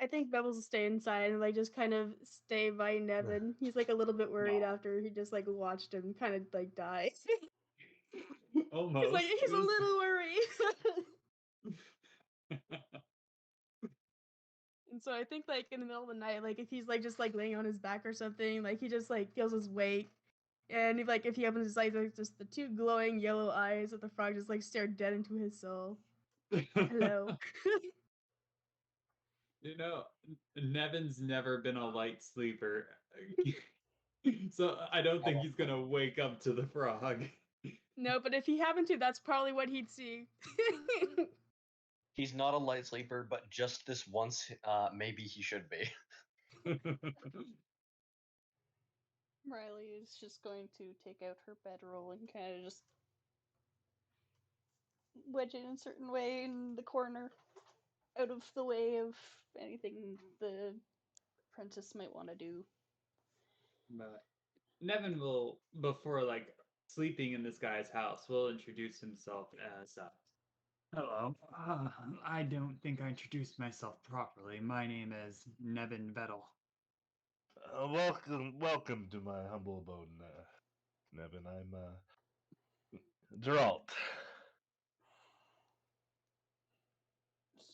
I think Bubbles will stay inside and like just kind of stay by Nevin. He's like a little bit worried Aw. after he just like watched him kind of like die. Almost. He's like he's a little worried. And so I think like in the middle of the night, like if he's like just like laying on his back or something, like he just like feels his weight And if he opens his eyes, like just the two glowing yellow eyes of the frog just like stare dead into his soul. Hello. You know, Nevin's never been a light sleeper. So I don't think he's gonna wake up to the frog. No, but if he happened to, that's probably what he'd see. He's not a light sleeper, but just this once, maybe he should be. Riley is just going to take out her bedroll and kind of just wedge it in a certain way in the corner, out of the way of anything the apprentice might want to do. But Nevin will, before like sleeping in this guy's house, will introduce himself as hello. I don't think I introduced myself properly. My name is Nevin Vettel. Welcome to my humble abode, Nevin. I'm Geralt.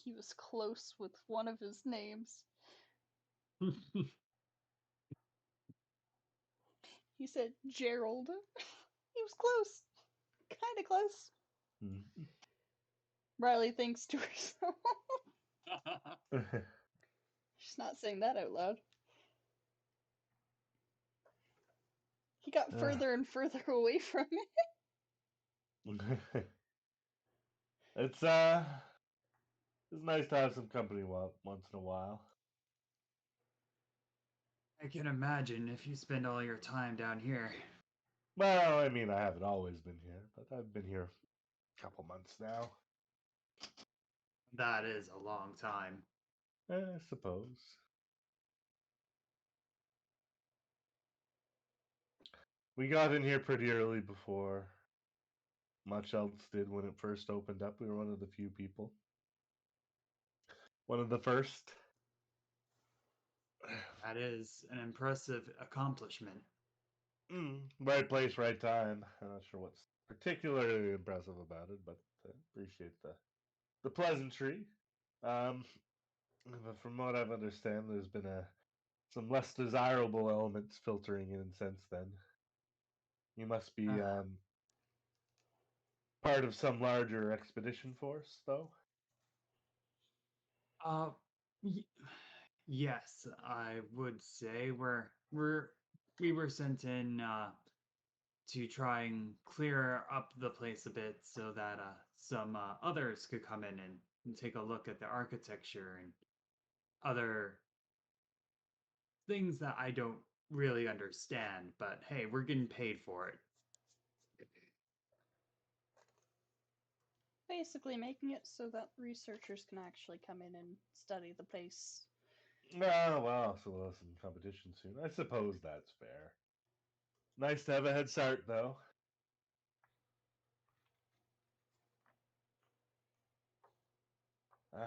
He was close with one of his names. He said Gerald. He was close. Kind of close. Mhm. Riley thinks to herself. She's not saying that out loud. He got further and further away from it. It's nice to have some company once in a while. I can imagine if you spend all your time down here. Well, I mean, I haven't always been here, but I've been here a couple months now. That is a long time. I suppose. We got in here pretty early before much else did when it first opened up. We were one of the few people. One of the first. That is an impressive accomplishment. Right place, right time. I'm not sure what's particularly impressive about it, but I appreciate the pleasantry. But from what I've understand, there's been some less desirable elements filtering in since then. You must be part of some larger expedition force, though. Y- yes, I would say we were sent in to try and clear up the place a bit so that some others could come in and take a look at the architecture and other things that I don't really understand. But hey, we're getting paid for it. Basically making it so that researchers can actually come in and study the place. Well, so we'll have some competition soon. I suppose that's fair. Nice to have a head start, though.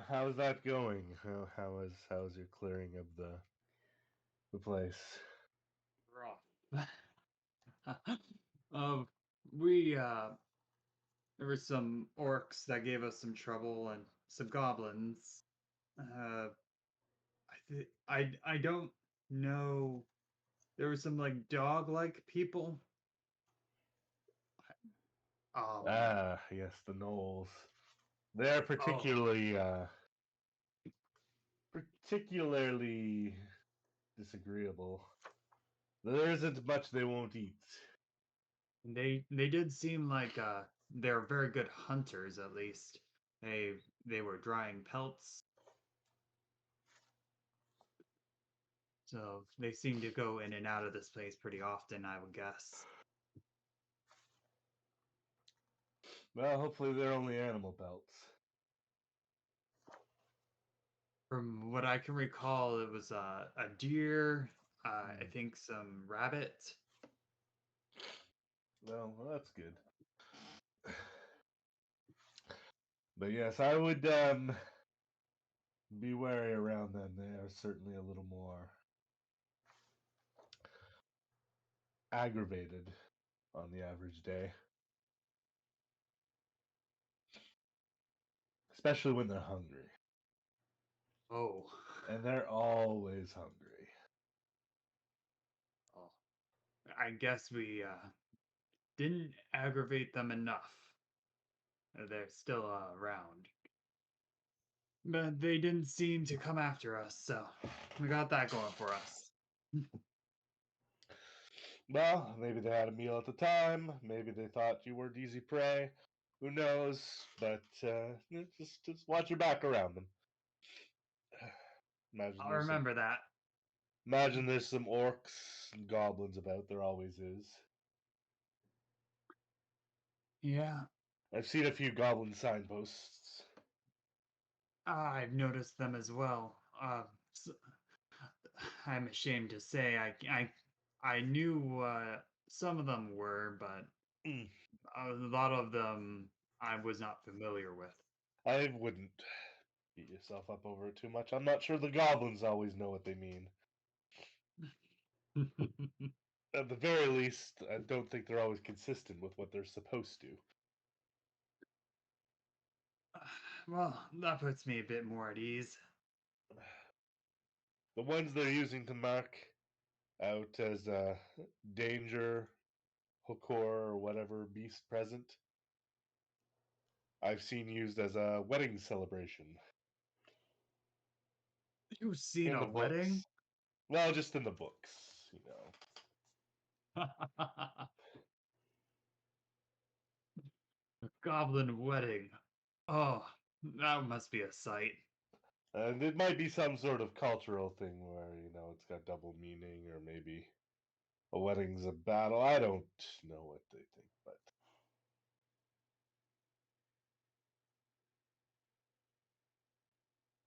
How's that going? How's your clearing of the place? Rough. We there were some orcs that gave us some trouble and some goblins. I don't know. There were some like dog-like people. Yes, the gnolls. They're particularly disagreeable. There isn't much they won't eat. They did seem like they're very good hunters at least. They were drying pelts. So they seem to go in and out of this place pretty often, I would guess. Well, hopefully they're only animal pelts. From what I can recall, it was a deer, I think some rabbit. Well, that's good. But yes, I would be wary around them. They are certainly a little more aggravated on the average day. Especially when they're hungry. Oh. And they're always hungry. Oh. I guess we didn't aggravate them enough. They're still around. But they didn't seem to come after us, so we got that going for us. Well, maybe they had a meal at the time. Maybe they thought you weren't easy prey. Who knows? But just watch your back around them. Imagine I'll there's some, remember that. imagine there's some orcs and goblins about. There always is. Yeah, I've seen a few goblin signposts. I've noticed them as well. S- I'm ashamed to say I knew some of them were, but Mm. a lot of them I was not familiar with. I wouldn't beat yourself up over it too much. I'm not sure the goblins always know what they mean. At the very least, I don't think they're always consistent with what they're supposed to. Well, that puts me a bit more at ease. The ones they're using to mark out as danger, Hokor, or whatever beast present, I've seen used as a wedding celebration. You've seen In a the wedding? books. Well, just in the books, you know. A goblin wedding. Oh, that must be a sight. And it might be some sort of cultural thing where, you know, it's got double meaning, or maybe a wedding's a battle. I don't know what they think, but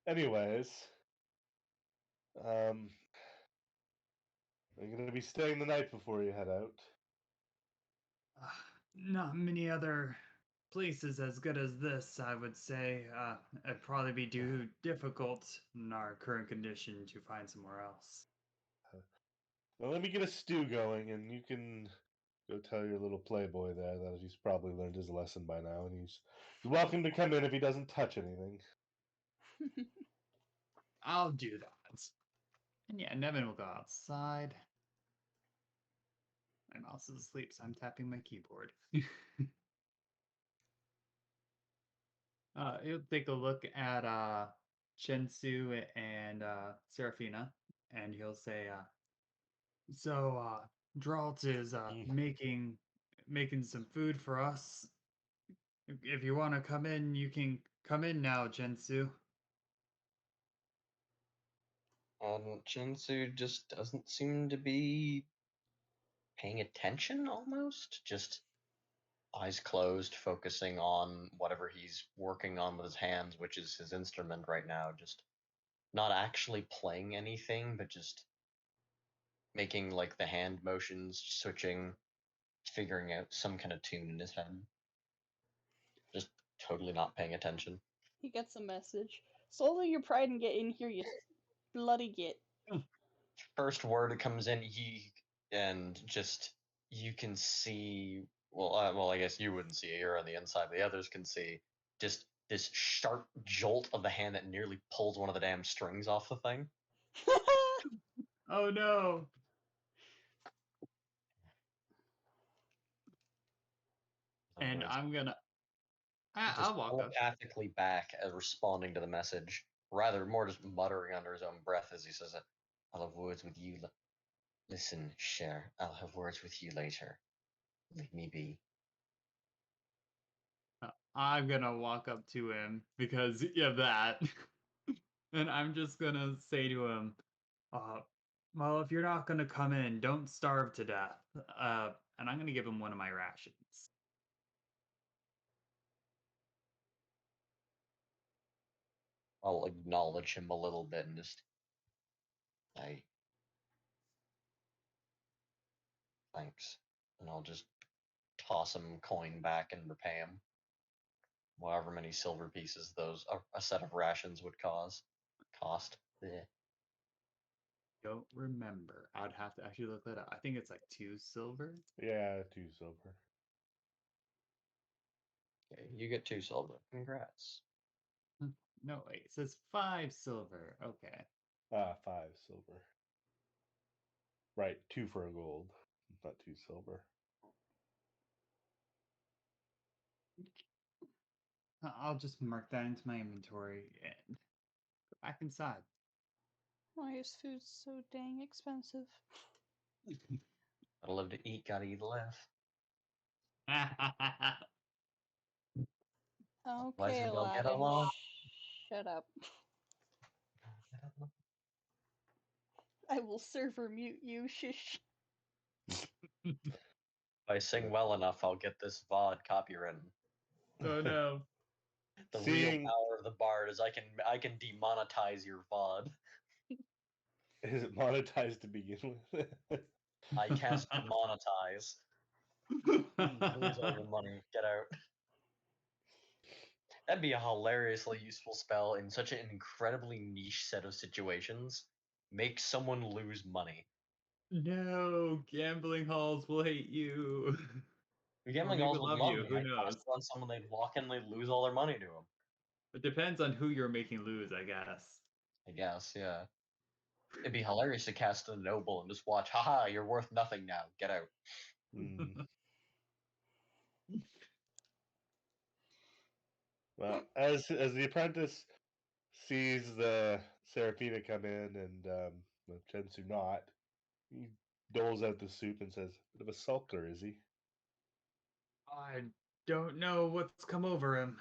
anyways, are you gonna be staying the night before you head out? Not many other places as good as this, I would say. It'd probably be too difficult in our current condition to find somewhere else. Well, let me get a stew going, and you can go tell your little playboy there that he's probably learned his lesson by now, and he's welcome to come in if he doesn't touch anything. I'll do that. And yeah, Nevin will go outside. My mouse is asleep, so I'm tapping my keyboard. He'll take a look at Chensu and Serafina, and he'll say, "So Dralt is making some food for us. If you want to come in, you can come in now, Chensu." Jinsu just doesn't seem to be paying attention almost. Just eyes closed, focusing on whatever he's working on with his hands, which is his instrument right now. Just not actually playing anything, but just making like the hand motions, switching, figuring out some kind of tune in his head. Just totally not paying attention. He gets a message. Swallow your pride and get in here, you bloody git. First word comes in, and just you can see. Well, I guess you wouldn't see it. You're on the inside. The others can see just this sharp jolt of the hand that nearly pulls one of the damn strings off the thing. Oh no! And Otherwise, I'm gonna. just I'll walk up. telepathically back as responding to the message, rather more just muttering under his own breath as he says it. I'll have words with you. Listen, Cher, I'll have words with you later. Leave me be. I'm gonna walk up to him because of that. And I'm just gonna say to him, well, if you're not gonna come in, don't starve to death. And I'm gonna give him one of my rations. I'll acknowledge him a little bit and just, I thanks, and I'll just toss him coin back and repay him. However many silver pieces those a set of rations would cost. Yeah. Don't remember. I'd have to actually look that up. I think it's like 2 silver. Yeah, 2 silver. Okay, you get 2 silver. Congrats. No, wait, it says 5 silver. Okay. 5 silver. Right, 2 for a gold. not too sober. I'll just mark that into my inventory and go back inside. Why is food so dang expensive? Gotta live to eat, gotta eat to live. Otherwise, Okay, we don't get Aladdin, along. shut up. I will server mute you, shush. If I sing well enough, I'll get this VOD copywritten. Oh no. The real Seeing- power of the bard is I can demonetize your VOD. Is it monetized to begin with? I cast demonetize. Lose all your money. Get out. That'd be a hilariously useful spell in such an incredibly niche set of situations. Make someone lose money. No, gambling halls will hate you. The gambling maybe halls would love love you, me. who I cast knows? it on someone, they'd walk in, they'd lose all their money to them. It depends on who you're making lose, I guess. I guess, yeah. It'd be hilarious to cast a noble and just watch. Haha, you're worth nothing now. Get out. Hmm. Well, as the apprentice sees the Serafina come in and well, Chensu not, he doles out the soup and says, "Bit of a sulker, is he?" I don't know what's come over him.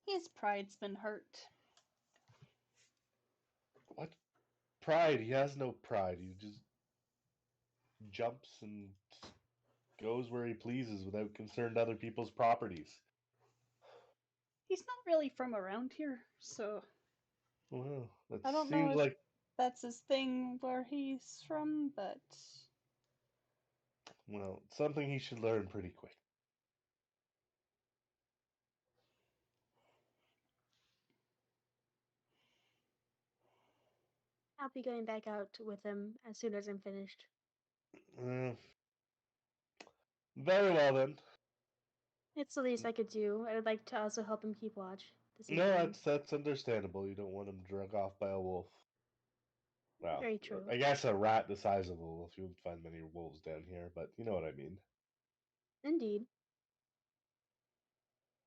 His pride's been hurt. What pride? He has no pride. He just jumps and goes where he pleases without concern to other people's properties. He's not really from around here, so Well, that I don't know seems if like that's his thing where he's from, but something he should learn pretty quick. I'll be going back out with him as soon as I'm finished. Very well then. It's the least I could do. I would like to also help him keep watch this No, evening. that's understandable. You don't want him drug off by a wolf. Well, Very true. I guess a rat the size of a wolf. You won't find many wolves down here, but you know what I mean. Indeed.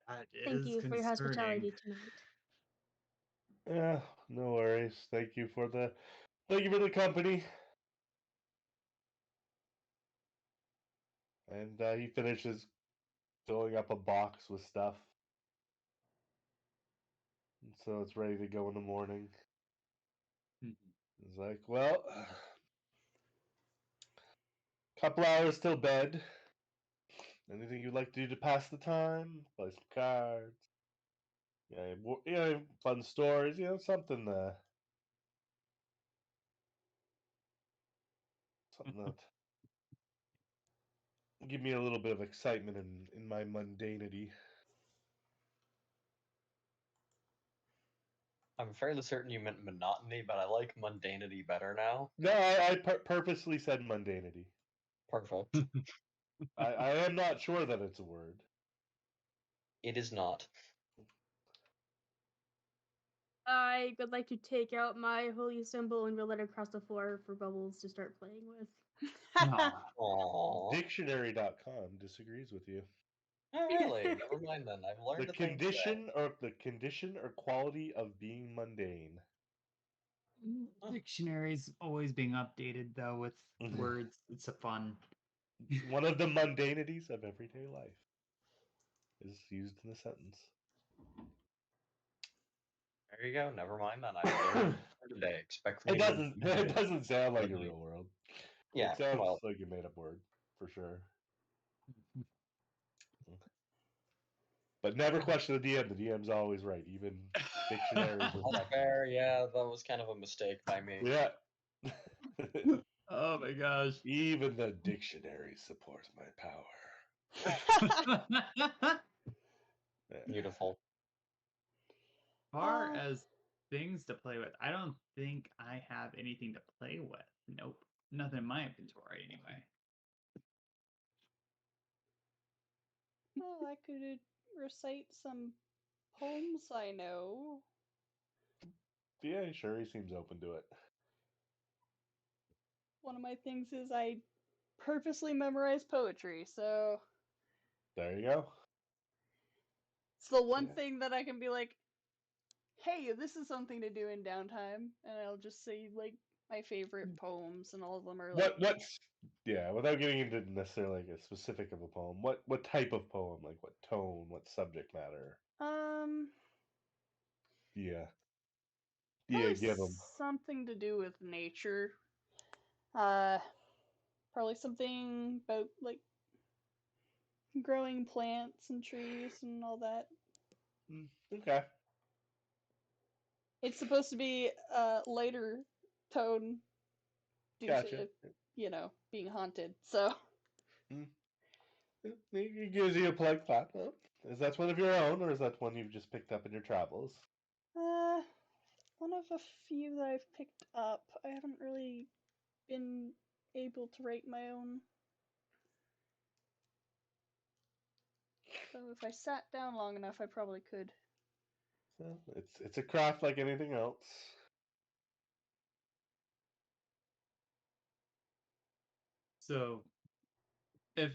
That Thank is you for your concerning. hospitality tonight. Yeah, no worries. Thank you for the company. And he finishes filling up a box with stuff. And so it's ready to go in the morning. Mhm. He's like, well, couple hours till bed. Anything you'd like to do to pass the time? Play some cards. Fun stories. Something something that give me a little bit of excitement in my mundanity. I'm fairly certain you meant monotony, but I like mundanity better now. No, I purposely said mundanity. Perfect. I am not sure that it's a word. It is not. I would like to take out my holy symbol and roll it across the floor for Bubbles to start playing with. Aw. Aww. Dictionary.com disagrees with you. Oh, really? Never mind then. I've learned The a thing today. condition or quality of being mundane. Dictionaries always being updated though with Mhm. words. It's a fun. One of the mundanities of everyday life is used in a sentence. There you go. Never mind then. I've learned today. Expect me It to doesn't. be It doesn't sound like a Mundane. real world. Yeah, It sounds well, like a made up word for sure. But never question the DM. The DM's always right. Even dictionaries that's reflect. fair. Yeah, that was kind of a mistake by me. Yeah. Oh my gosh. Even the dictionary supports my power. Yeah. Beautiful. Far as things to play with, I don't think I have anything to play with. Nope. Nothing in my inventory anyway. Well, I could recite some poems I know. Yeah, sure. He seems open to it. one of my things is I purposely memorize poetry, so There you go. it's the one Yeah. thing that I can be like, hey, this is something to do in downtime, and I'll just say like my favorite poems, and all of them are like, What's yeah, without getting into necessarily like a specific of a poem, what type of poem, like what tone, what subject matter? Yeah. Yeah, probably give them. something to do with nature. Uh, probably something about like growing plants and trees and all that. Okay. It's supposed to be a lighter tone due Gotcha. to, being haunted. So, It gives you a polite clap. Huh? Is that one of your own, or is that one you've just picked up in your travels? one of a few that I've picked up. I haven't really been able to write my own. So if I sat down long enough, I probably could. So it's a craft like anything else. So, if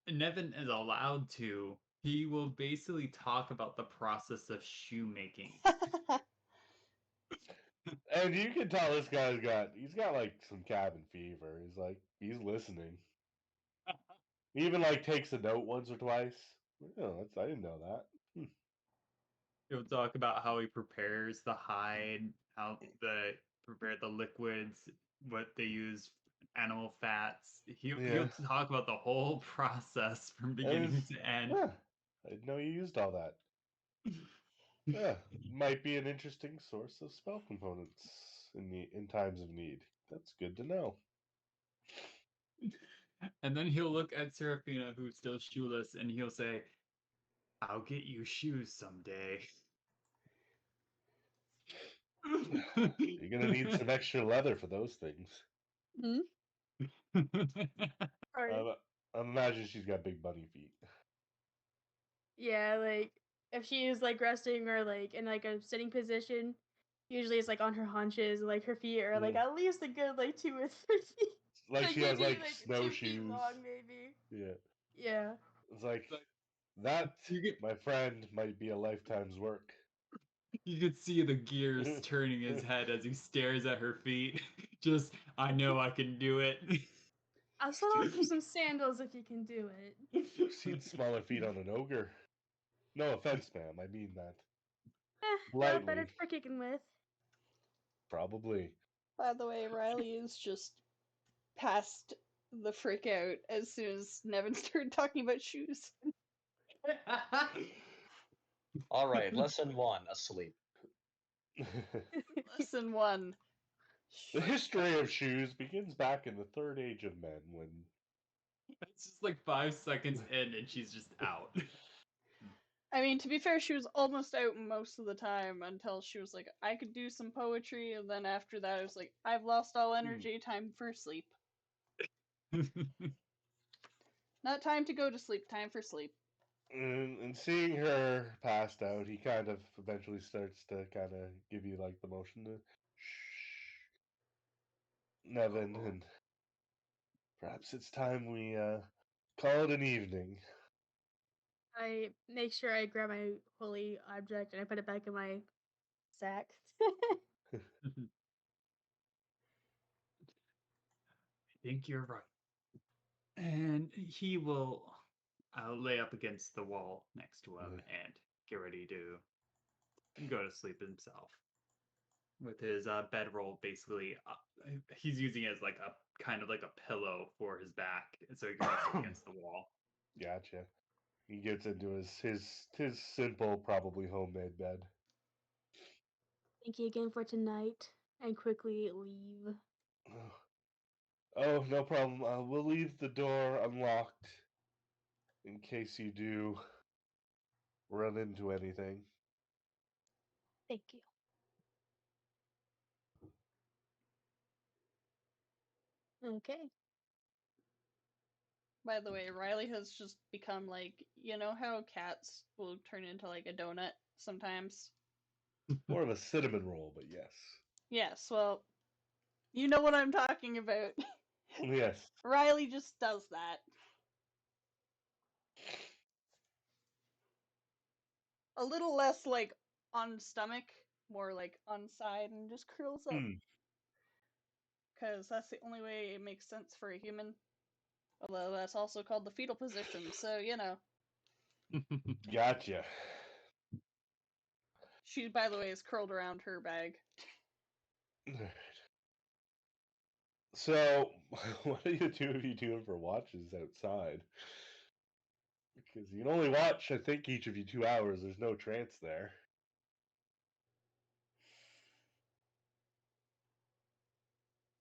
Nevin is allowed to, he will basically talk about the process of shoemaking. And you can tell this he's got like some cabin fever. He's listening. He even like takes a note once or twice. Oh, I didn't know that. He'll talk about how he prepares the hide, how they prepare the liquids, what they use, animal fats. He'll Yeah. talk about the whole process from beginning to end. Yeah, I didn't know you used all that. Yeah, might be an interesting source of spell components in times of need. That's good to know. And then he'll look at Seraphina, who's still shoeless, and he'll say, "I'll get you shoes someday." You're gonna need some extra leather for those things. Or, I imagine she's got big bunny feet. yeah, like if she is like resting or like in like a sitting position, usually it's like on her haunches, like her feet are like at least a good like 2 or 3 feet. Like she has maybe like 2 feet snowshoes. long, maybe. Yeah. Yeah. It's like that, You my friend, might be a lifetime's work. could see the gears turning his head as he stares at her feet. Just, I know I can do it. I'll sell off for some sandals if you can do it. I've seen smaller feet on an ogre. No offense, ma'am. I mean that. Well, better Lightly. for kicking with. Probably. By the way, Riley is just passed the frick out as soon as Nevin started talking about shoes. All right, lesson 1: asleep. Lesson 1. The history of shoes begins back in the Third Age of Men when It's just like 5 seconds in and she's just out. I mean, to be fair, she was almost out most of the time until she was like, I could do some poetry, and then after that, it was like, I've lost all energy, time for sleep. Not time to go to sleep, time for sleep. and seeing her passed out, he kind of eventually starts to kind of give you like the motion to shh, Nevin, and perhaps it's time we call it an evening. I make sure I grab my holy object and I put it back in my sack. I think you're right. And he will lay up against the wall next to him and get ready to go to sleep himself. With his bedroll, basically, he's using it as like a kind of like a pillow for his back, and so he can rest against the wall. Gotcha. He gets into his simple, probably homemade bed. Thank you again for tonight, and quickly leave. Oh, no problem. We'll leave the door unlocked in case you do run into anything. Thank you. Okay. By the way, Riley has just become like, you know how cats will turn into like a donut sometimes? More of a cinnamon roll, but yes. Yes, well, you know what I'm talking about. Yes. Riley just does that. A little less like on stomach, more like on side, and just curls up. Hmm. Because that's the only way it makes sense for a human. Although that's also called the fetal position, so you know. Gotcha. She, by the way, is curled around her bag. So, what are the two of you doing for watches outside? Because you can only watch, I think, each of you 2 hours. There's no trance there.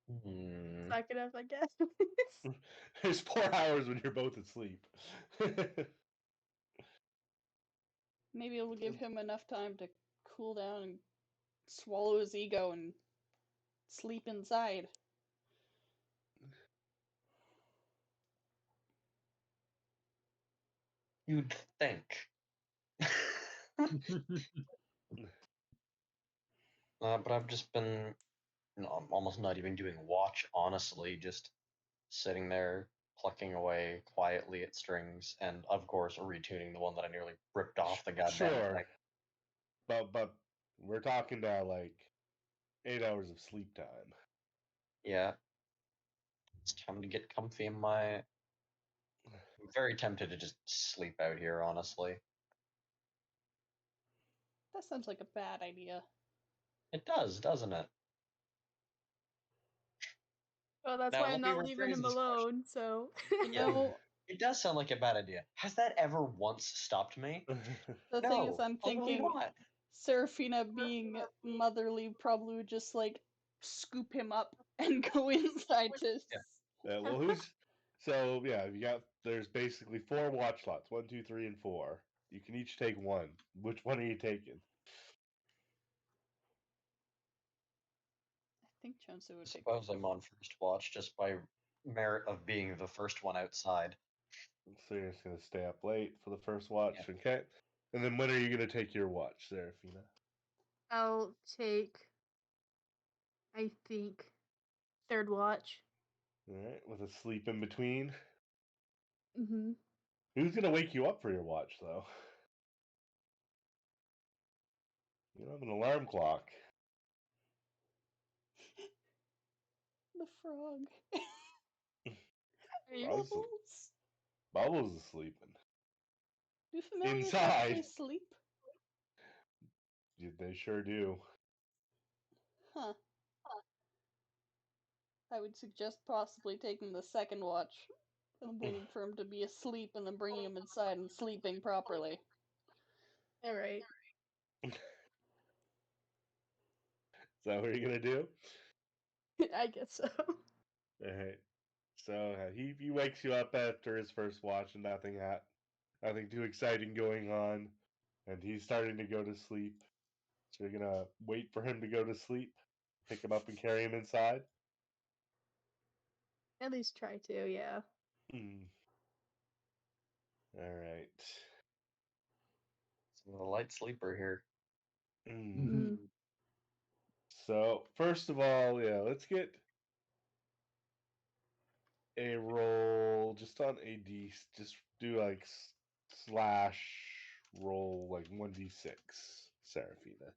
Hmm. Suck it up, I guess. There's 4 hours when you're both asleep. Maybe it'll give him enough time to cool down and swallow his ego and sleep inside. You'd think. But I've just been, I'm almost not even doing watch, honestly, just sitting there plucking away quietly at strings, and of course retuning the one that I nearly ripped off the goddamn Sure. thing. But we're talking now like 8 hours of sleep time. Yeah, it's time to get comfy in my. I'm very tempted to just sleep out here, honestly. That sounds like a bad idea. It does, doesn't it? Well, that's Now, why I'm let me not leaving rephrase him this question. alone, so. You know, It does sound like a bad idea. Has that ever once stopped me? the thing is, No, I'm totally thinking not. Seraphina, being motherly, probably would just like scoop him up and go inside to. Yeah. Well, who's so yeah? You got there's basically 4 watch slots: 1, 2, 3, and 4. You can each take one. Which one are you taking? I think Chunsu I would take. suppose I'm on first watch just by merit of being the first one outside. So you're just gonna stay up late for the first watch, Yeah. okay? And then when are you gonna take your watch, Seraphina? I'll take, I think, third watch. All right, with a sleep in between. Mm-hmm. Who's gonna wake you up for your watch, though? You don't have an alarm clock. The frog. Are you? Frog's- Bubbles. Bubbles is sleeping. Do familiars Inside. actually sleep? They sure do. Huh. I would suggest possibly taking the second watch and waiting for him to be asleep and then bringing him inside and sleeping properly. All right. Is that what you're gonna do? I guess so. All right. So he wakes you up after his first watch and nothing too exciting going on, and he's starting to go to sleep. So you're gonna wait for him to go to sleep, pick him up and carry him inside. At least try to, yeah. All right. I'm a light sleeper here. Mm. So first of all, yeah, let's get a roll just on AD. Just do like slash roll like 1d6, Seraphina.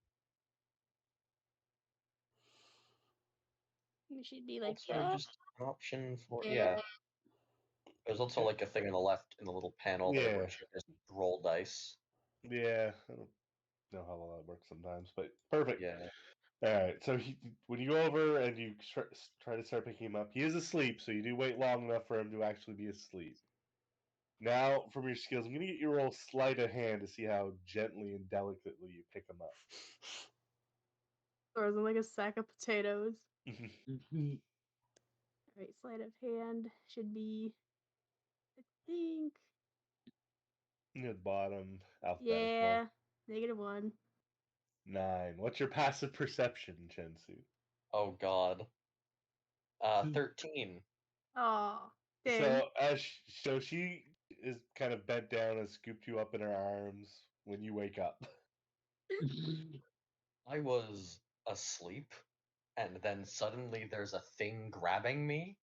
We should be like, Also, yeah. just an option for Yeah. yeah. There's also Okay. like a thing on the left in the little panel there Yeah. where you just roll dice. Yeah, I don't know how well that works sometimes, but perfect. Yeah. All right, so when you go over and you try to start picking him up, he is asleep, so you do wait long enough for him to actually be asleep. Now, from your skills, I'm going to get you to roll sleight of hand to see how gently and delicately you pick him up. Throws in like a sack of potatoes. Mhm. Alright, sleight of hand should be, I think, Near the bottom, alphabetical. yeah, -1. 9. What's your passive perception, Chensu? Oh God. 13. Aw, dang. So she is kind of bent down and scooped you up in her arms when you wake up. I was asleep, and then suddenly there's a thing grabbing me.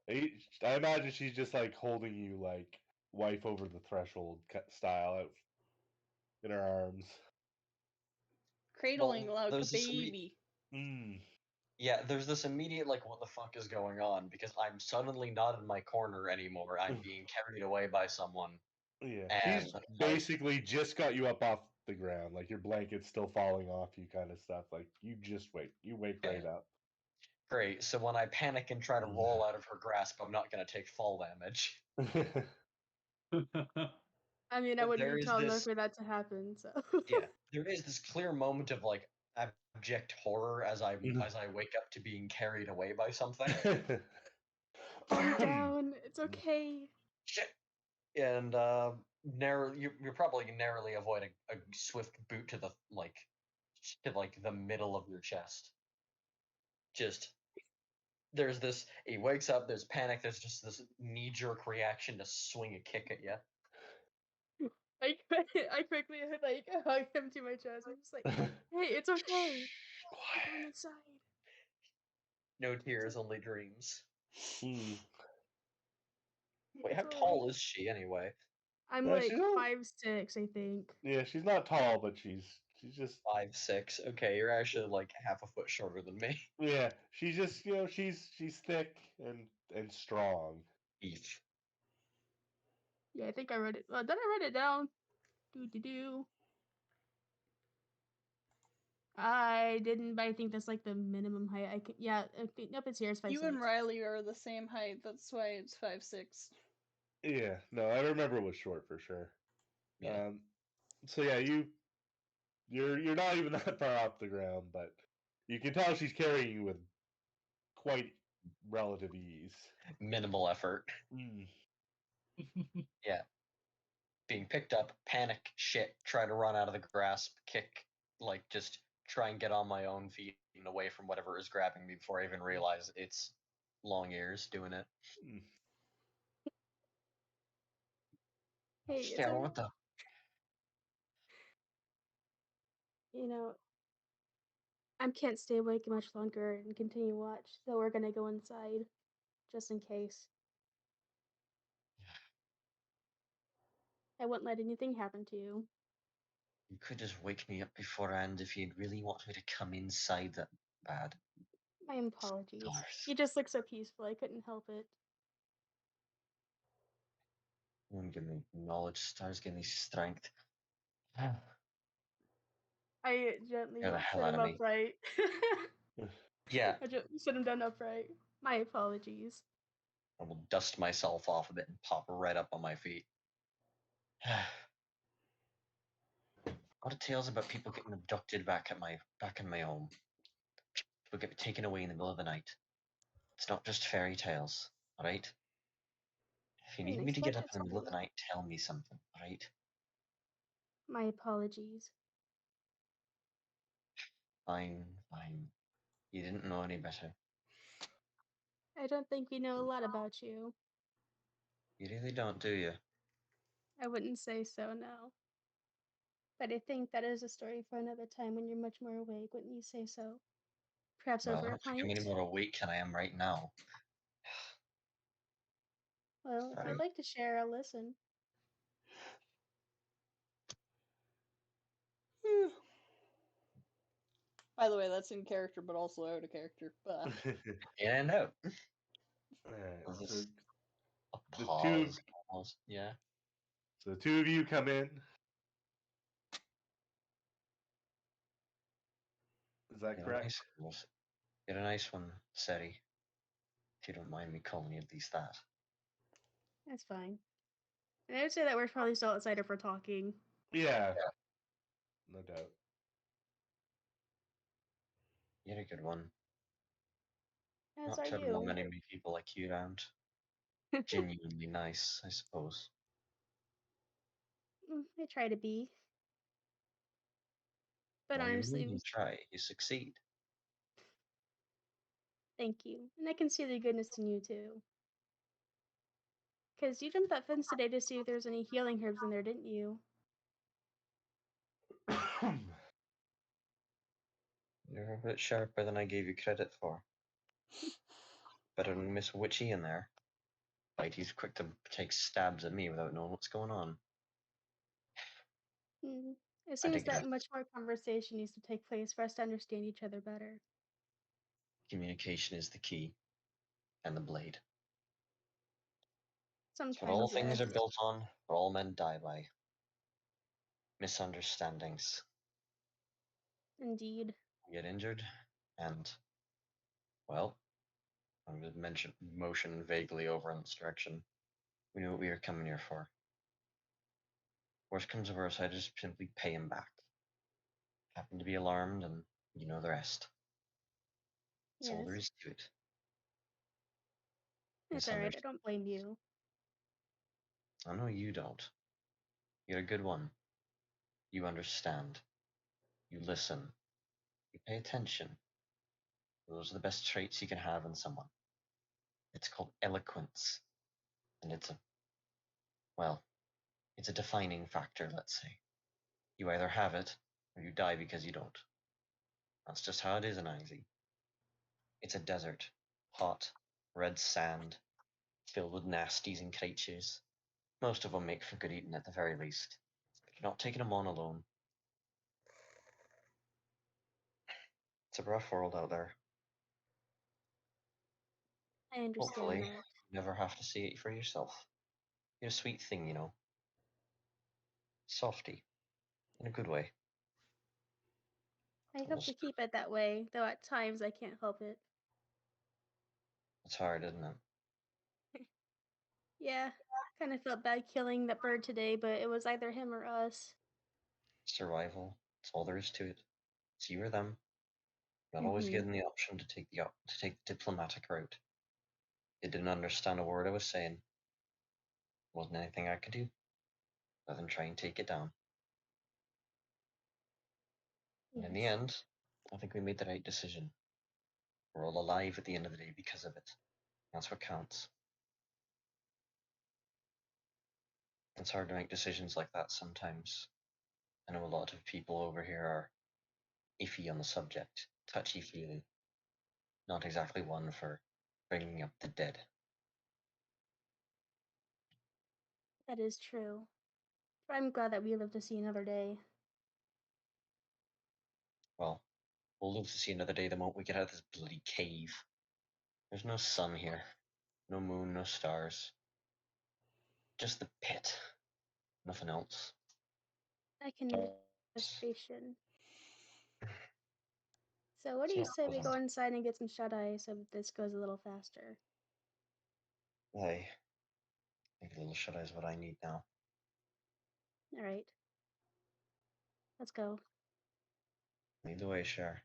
I imagine she's just like holding you like wife over the threshold style out in her arms. Cradling like a there's this baby. Mm. Yeah, there's this immediate like, what the fuck is going on? Because I'm suddenly not in my corner anymore. I'm being carried away by someone. Yeah, And she's like, basically just got you up off the ground, like your blanket's still falling off you, kind of stuff. Like you wake Yeah. right up. great. So when I panic and try to roll out of her grasp, I'm not gonna take fall damage. I mean, I But wouldn't there be is tall enough this, for that to happen, so. yeah, there is this clear moment of like abject horror as I wake up to being carried away by something. Calm down. It's okay. Shit. And you're probably narrowly avoiding a swift boot to the the middle of your chest. Just there's this. He wakes up. There's panic. There's just this knee-jerk reaction to swing a kick at you. I quickly like hug him to my chest. I'm just like, hey, it's okay. We're going inside. No tears, only dreams. Mm. Wait, It's how alright. tall is she anyway? I'm Yeah, like she's not- 5'6", I think. Yeah, she's not tall, but she's just 5'6". Okay, you're actually like half a foot shorter than me. yeah, she's just she's thick and strong. Eef. Yeah, I think I wrote it. Did I write it down? Do. I didn't, but I think that's like the minimum height. I can. Yeah, nope, it's here. It's 5'6". You and Riley are the same height. That's why it's 5'6". Yeah, no, I remember it was short for sure. Yeah. So yeah, you're not even that far off the ground, but you can tell she's carrying you with quite relative ease. Minimal effort. Mm. Yeah. Being picked up, panic, shit, try to run out of the grasp, kick, like just try and get on my own feet and away from whatever is grabbing me before I even realize it's long ears doing it. Mm. Hey, it's Yeah, okay. what the? You know, I can't stay awake much longer and continue watch, so we're gonna go inside, just in case. I wouldn't let anything happen to you. You could just wake me up beforehand if you'd really want me to come inside that bad. My apologies. Darth. You just look so peaceful. I couldn't help it. Won't give me knowledge, stars give me strength. I gently Get the hell sit out him of me. upright. Yeah, I just sit him down upright. My apologies. I will dust myself off a bit and pop right up on my feet. A lot of tales about people getting abducted back in my home. People get taken away in the middle of the night. It's not just fairy tales, alright? If you need Didn't me to get up expect in the it to middle of be the night, tell me something, alright? My apologies. Fine, fine. You didn't know any better. I don't think we know a lot about you. You really don't, do you? I wouldn't say so, no. But I think that is a story for another time when you're much more awake, wouldn't you say so? Perhaps Well, I over a don't think I'm pint? any more awake than I am right now. Well, if Sorry. you'd like to share, I'll listen. By the way, that's in character, but also out of character. In and out. Alright, This so is a the pause, almost. Yeah. so the two of you come in. Is that Get a correct? nice one. Get a nice one, Seri. If you don't mind me calling you at least that. That's fine. And I would say that we're probably still outside if we're talking. Yeah, no doubt. You're a good one. As Not are terribly you. many people like you around. Genuinely nice, I suppose. I try to be. But Well, you honestly, really try. You succeed. thank you. And I can see the goodness in you too. Because you jumped that fence today to see if there's any healing herbs in there, didn't you? You're a bit sharper than I gave you credit for. Better than Miss Witchy in there. Like, he's quick to take stabs at me without knowing what's going on. Mm. It I seems dig that that. much more conversation needs to take place for us to understand each other better. Communication is the key. And the blade. It's what all Sometimes, things yes. are built on, what all men die by. Misunderstandings. Indeed. We get injured, and, well, I'm going to motion vaguely over in this direction. We knew what we were coming here for. Worst comes to worst, I just simply pay him back. Happen to be alarmed, and you know the rest. That's all there Yes. is to it. It's alright. I don't blame you. I know you don't. You're a good one. You understand. You listen. You pay attention. Those are the best traits you can have in someone. It's called eloquence. And it's a defining factor, let's say. You either have it, or you die because you don't. That's just how it is in Anglesey. It's a desert. Hot, red sand, filled with nasties and creatures. Most of them make for good eating at the very least. But you're not taking them on alone. It's a rough world out there. I understand Hopefully, that. you never have to see it for yourself. You're a sweet thing, you know. Softy. In a good way. I hope Almost. to keep it that way, though at times I can't help it. It's hard, isn't it? Yeah, kind of felt bad killing that bird today, but it was either him or us. Survival. That's all there is to it. It's you or them. Not always Mhm. given the option to take the diplomatic route. They didn't understand a word I was saying. Wasn't anything I could do other than try and take it down. And in the Yes. end, I think we made the right decision. We're all alive at the end of the day because of it. That's what counts. It's hard to make decisions like that sometimes. I know a lot of people over here are iffy on the subject, touchy-feely. Not exactly one for bringing up the dead. That is true. But I'm glad that we live to see another day. Well, we'll live to see another day the moment we get out of this bloody cave. There's no sun here. No moon, no stars. Just the pit. Nothing else. I can It's frustration. So what do it's you not say we pleasant. go inside and get some shut-eye so that this goes a little faster? I think a little shut-eye is what I need now. Alright. Let's go. Lead the way, Cher.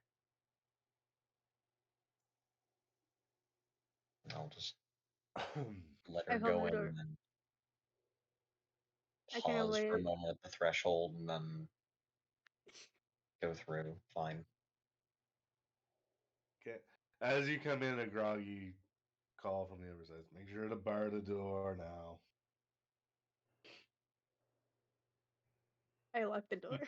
I'll just let her I hold go the in door. and then I kind of pause for a wait. moment at the threshold and then go through. Fine. Okay. As you come in, a groggy call from the other side. Make sure to bar the door now. I lock the door.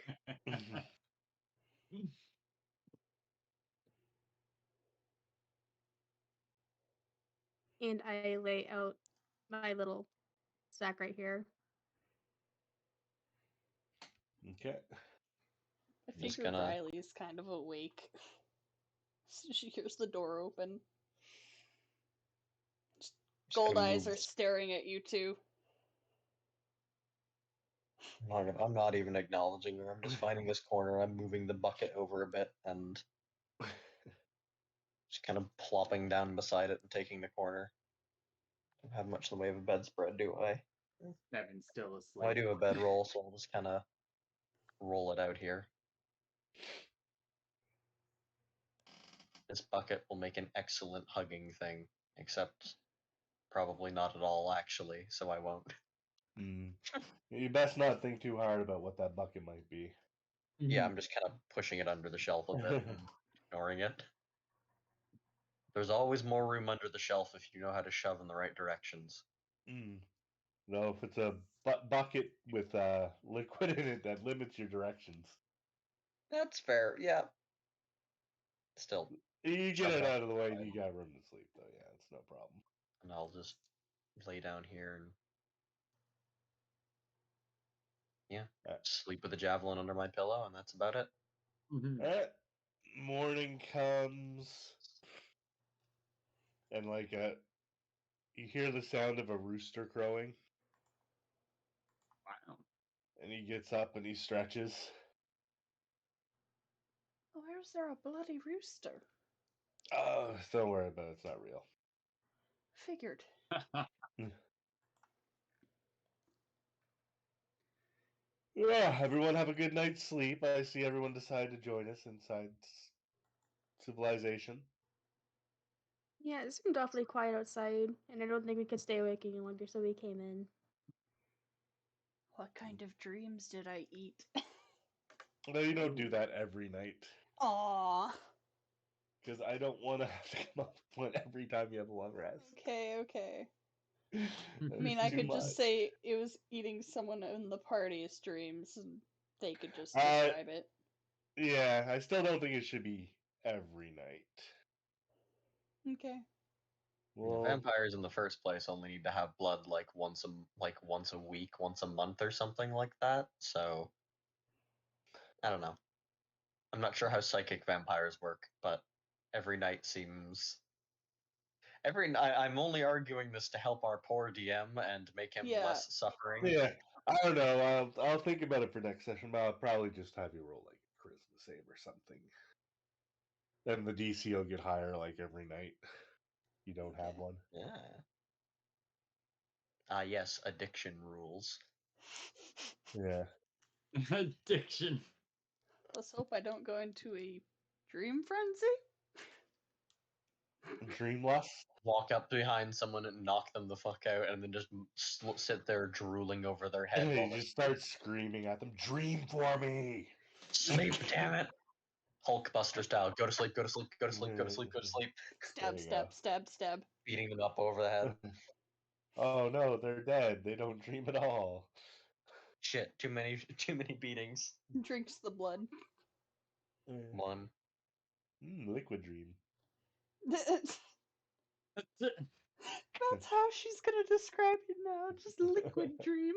And I lay out my little sack right here. Okay. I I'm just figure gonna Riley's kind of awake. So she hears the door open. Gold eyes move. are staring at you two. I'm not even acknowledging her. I'm just finding this corner. I'm moving the bucket over a bit and just kind of plopping down beside it and taking the corner. Don't have much in the way of a bedspread, do I? Evan's still I asleep. do a bedroll, so I'll just kind of roll it out here. This bucket will make an excellent hugging thing, except probably not at all, actually, so I won't. Mm. You best not think too hard about what that bucket might be. Yeah, I'm just kind of pushing it under the shelf a bit and ignoring it. There's always more room under the shelf if you know how to shove in the right directions. Mm. No, if it's a bucket with liquid in it, that limits your directions. That's fair, yeah. Still, You get shove it it out of the way, and fine. you got room to sleep, though. Yeah, it's That's no problem. And I'll just lay down here and sleep with a javelin under my pillow, and that's about it. Mhm. Morning comes, and you hear the sound of a rooster crowing, Wow. and he gets up and he stretches. Where's there a bloody rooster? Oh, don't worry about it. It's not real. Figured. Yeah, everyone have a good night's sleep. I see everyone decided to join us inside civilization. Yeah, it seemed awfully quiet outside, and I don't think we could stay awake any longer, so we came in. What kind of dreams did I eat? No, you don't do that every night. Aw. Because I don't want to have to come up with one every time you have a long rest. Okay. I That's mean, I too could much. just say it was eating someone in the party's dreams, and they could just describe it. Yeah, I still don't think it should be every night. Okay. Well, Vampires in the first place only need to have blood like once a week, once a month, or something like that. So I don't know. I'm not sure how psychic vampires work, but every night seems. I'm only arguing this to help our poor DM and make him Yeah. less suffering. yeah, I don't know. I'll think about it for next session, but I'll probably just have you roll like a charisma save or something. Then the DC will get higher like every night. You don't have Okay. one. Yeah. Yes, addiction rules. Yeah. Addiction. Let's hope I don't go into a dream frenzy. Dream lust. Walk up behind someone and knock them the fuck out, and then just sit there drooling over their head. And while you they just start screaming at them, "Dream for me!" sleep, damn it! Hulkbuster style. Go to sleep. Go to sleep. Go to sleep. Go to sleep. Go to sleep. Stab, you stab, go. stab, stab. Beating them up over the head. Oh no, they're dead. They don't dream at all. Shit. Too many beatings. Drinks the blood. One. Liquid dream. That's how she's gonna describe it now. Just liquid dream.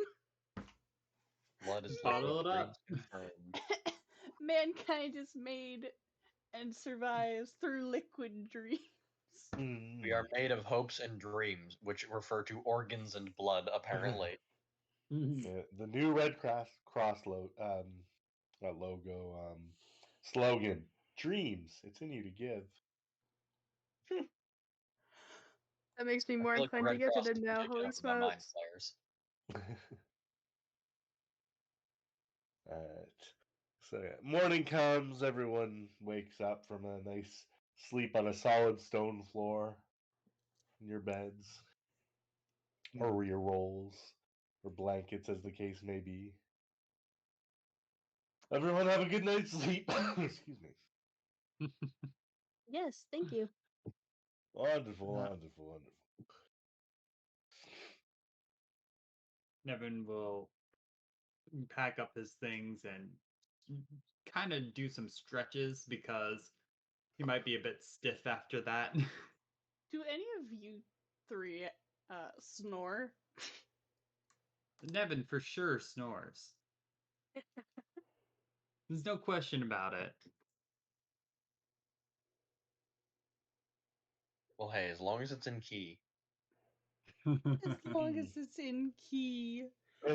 Blood is Bottle liquid. it up. Dreams confirmed. Mankind is made and survives through liquid dreams. We are made of hopes and dreams, which refer to organs and blood, apparently. Yeah, the new Red Cross slogan: "Dreams, it's in you to give." That makes me I more feel like the inclined to Red give to Cross them doesn't now. take Holy enough of my mind smokes. flayers. Alright. So yeah, morning comes, everyone wakes up from a nice sleep on a solid stone floor in your beds, or your rolls, or blankets, as the case may be. Everyone have a good night's sleep. Excuse me. Yes, thank you. Wonderful. Nevin will pack up his things and kind of do some stretches because he might be a bit stiff after that. Do any of you three snore? Nevin for sure snores. There's no question about it. Well, hey, as long as it's in key. As long as it's in key.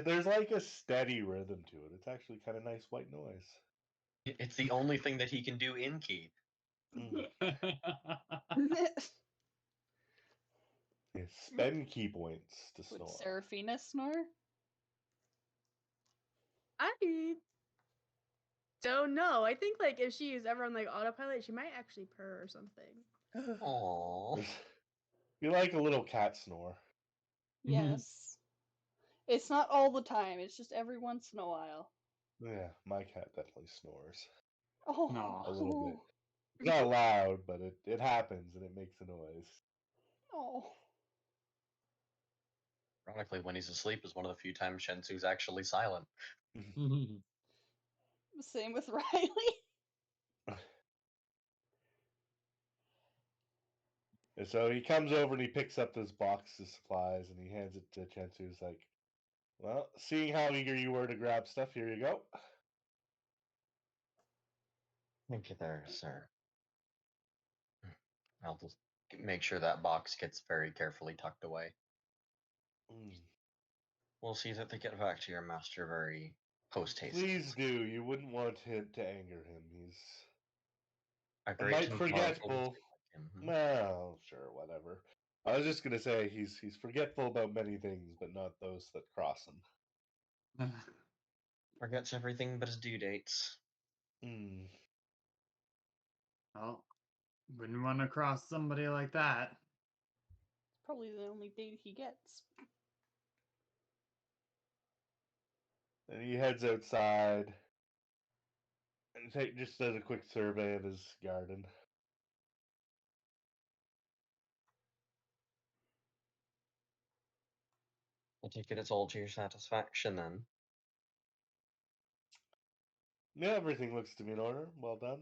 There's like a steady rhythm to it. It's actually kind of nice white noise. It's the only thing that he can do in key. Yeah, spend key points to Would snore. Seraphina snore? I don't know. I think like if she is ever on like autopilot, she might actually purr or something. Aww. You like a little cat snore. Yes. It's not all the time, it's just every once in a while. Yeah, my cat definitely snores. Oh. Aw. A little bit. It's not loud, but it happens and it makes a noise. Oh. Ironically, when he's asleep is one of the few times Shensu's actually silent. Same with Riley. And so he comes over and he picks up this box of supplies and he hands it to Chensu. He's like, "Well, seeing how eager you were to grab stuff, here you go." Thank you there, sir. I'll just make sure that box gets very carefully tucked away. Mm. We'll see that they get back to your master very post haste. Please do. You wouldn't want him to anger him. He's A a great mite and powerful forgetful. like him. Well, sure, whatever. I was just gonna say he's forgetful about many things, but not those that cross him. Forgets everything but his due dates. Hmm. Well, wouldn't want to cross somebody like that. Probably the only date he gets. And he heads outside and just does a quick survey of his garden. I take it it's all to your satisfaction then. Yeah, everything looks to be in order. Well done.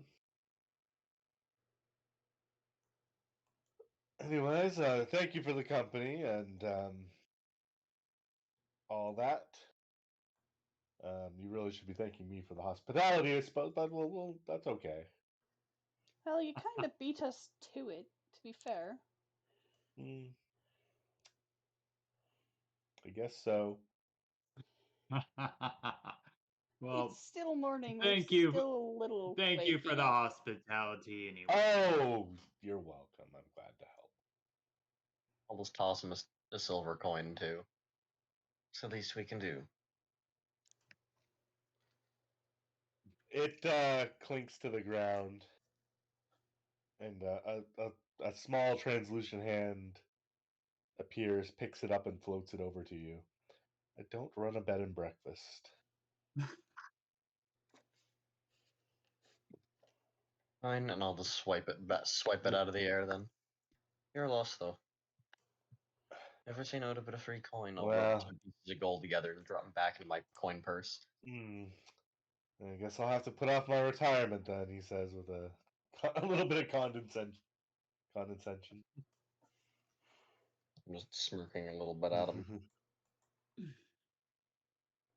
Anyways, thank you for the company and all that. You really should be thanking me for the hospitality, I suppose, but well, that's okay. Well, you kind of beat us to it, to be fair. Mm, I guess so. Well, It's still morning. thank We're you. still a little Thank you for waking the up. hospitality anyway. Oh, you're welcome. I'm glad to help. I'll just toss him a silver coin too. It's the least we can do. It clinks to the ground, and a small translucent hand appears, picks it up, and floats it over to you. I don't run a bed and breakfast. Fine, and I'll just swipe it out of the air then. You're lost though. Never say no to a bit of free coin. I'll rub Well, 2 pieces of gold together and drop them back into my coin purse. I guess I'll have to put off my retirement then, he says with a little bit of condescension. I'm just smirking a little bit at him.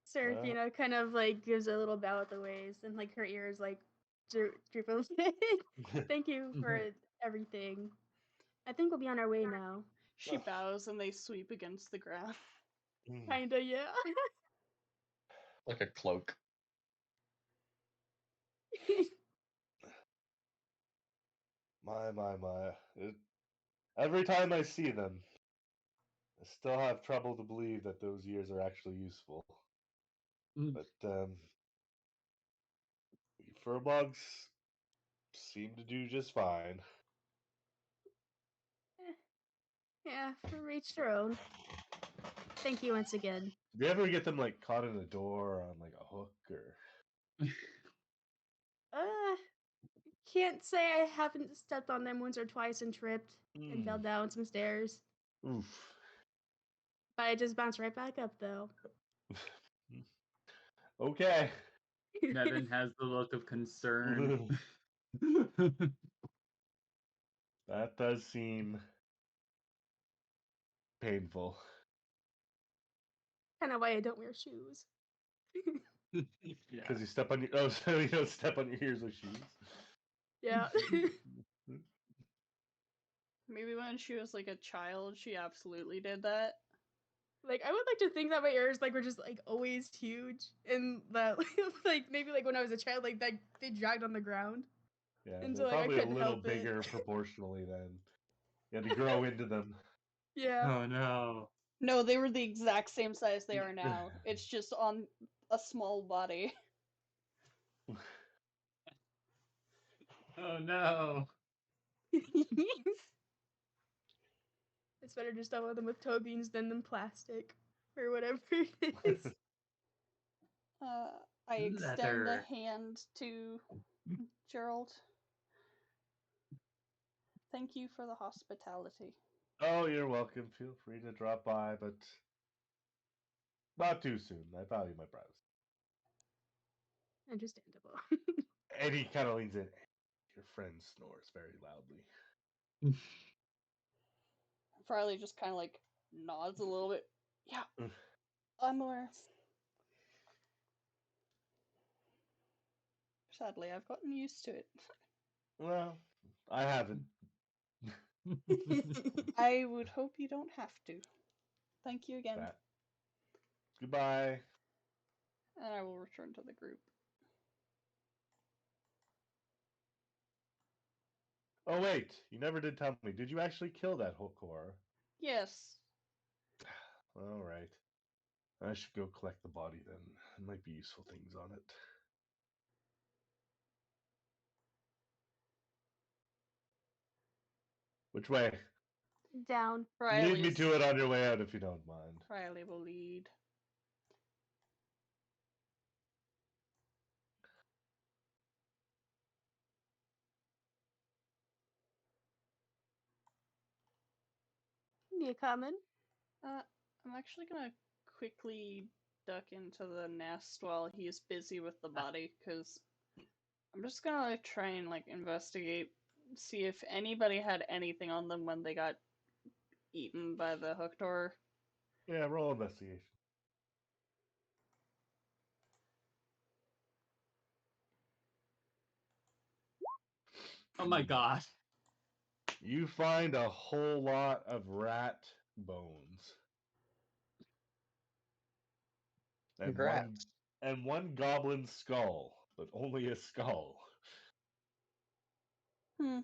Serafina kind of like gives a little bow at the waist, and like her ears like droop a little bit. Thank you for everything. I think we'll be on our way now. She bows and they sweep against the ground. Kinda, yeah. Like a cloak. My. Every time I see them, I still have trouble to believe that those years are actually useful. But furbolgs seem to do just fine. Yeah, for each their own. Thank you once again. Do you ever get them like caught in a door on like a hook or? Can't say I haven't stepped on them once or twice and tripped and fell down some stairs. Oof. But I just bounced right back up though. Okay. Nevin has the look of concern. That does seem painful. Kind of why I don't wear shoes. Because you step on your so you don't step on your ears with shoes. Yeah. Maybe when she was like a child, she absolutely did that. Like I would like to think that my ears like were just like always huge, and that like maybe like when I was a child like that they dragged on the ground. Yeah, And they're so, like, I probably a couldn't little help it. bigger proportionally then. You had to grow into them. Yeah. Oh no. No, they were the exact same size they are now. It's just on a small body. Oh no. It's better just to wear them with toe beans than plastic or whatever it is. I extend the Leather. hand to Gerald. Thank you for the hospitality. Oh, you're welcome. Feel free to drop by, but not too soon. I value my privacy. Understandable. And he kind of leans in. Your friend snores very loudly. Riley just kind of like nods a little bit. Yeah, Mm. I'm aware. Sadly, I've gotten used to it. Well, I haven't. I would hope you don't have to. Thank you again. That. Goodbye. And I will return to the group. Oh wait, you never did tell me. Did you actually kill that Hokor? Yes. All right. I should go collect the body then. There might be useful things on it. Which way? Down. Lead me Riley's- to it on your way out if you don't mind. Riley will lead. You coming? I'm actually gonna quickly duck into the nest while he's busy with the body, because I'm just gonna like, try and like investigate, see if anybody had anything on them when they got eaten by the Hooktor. Yeah, roll investigation. Oh my god. You find a whole lot of rat bones. Congrats. And one goblin skull, but only a skull. Hmm.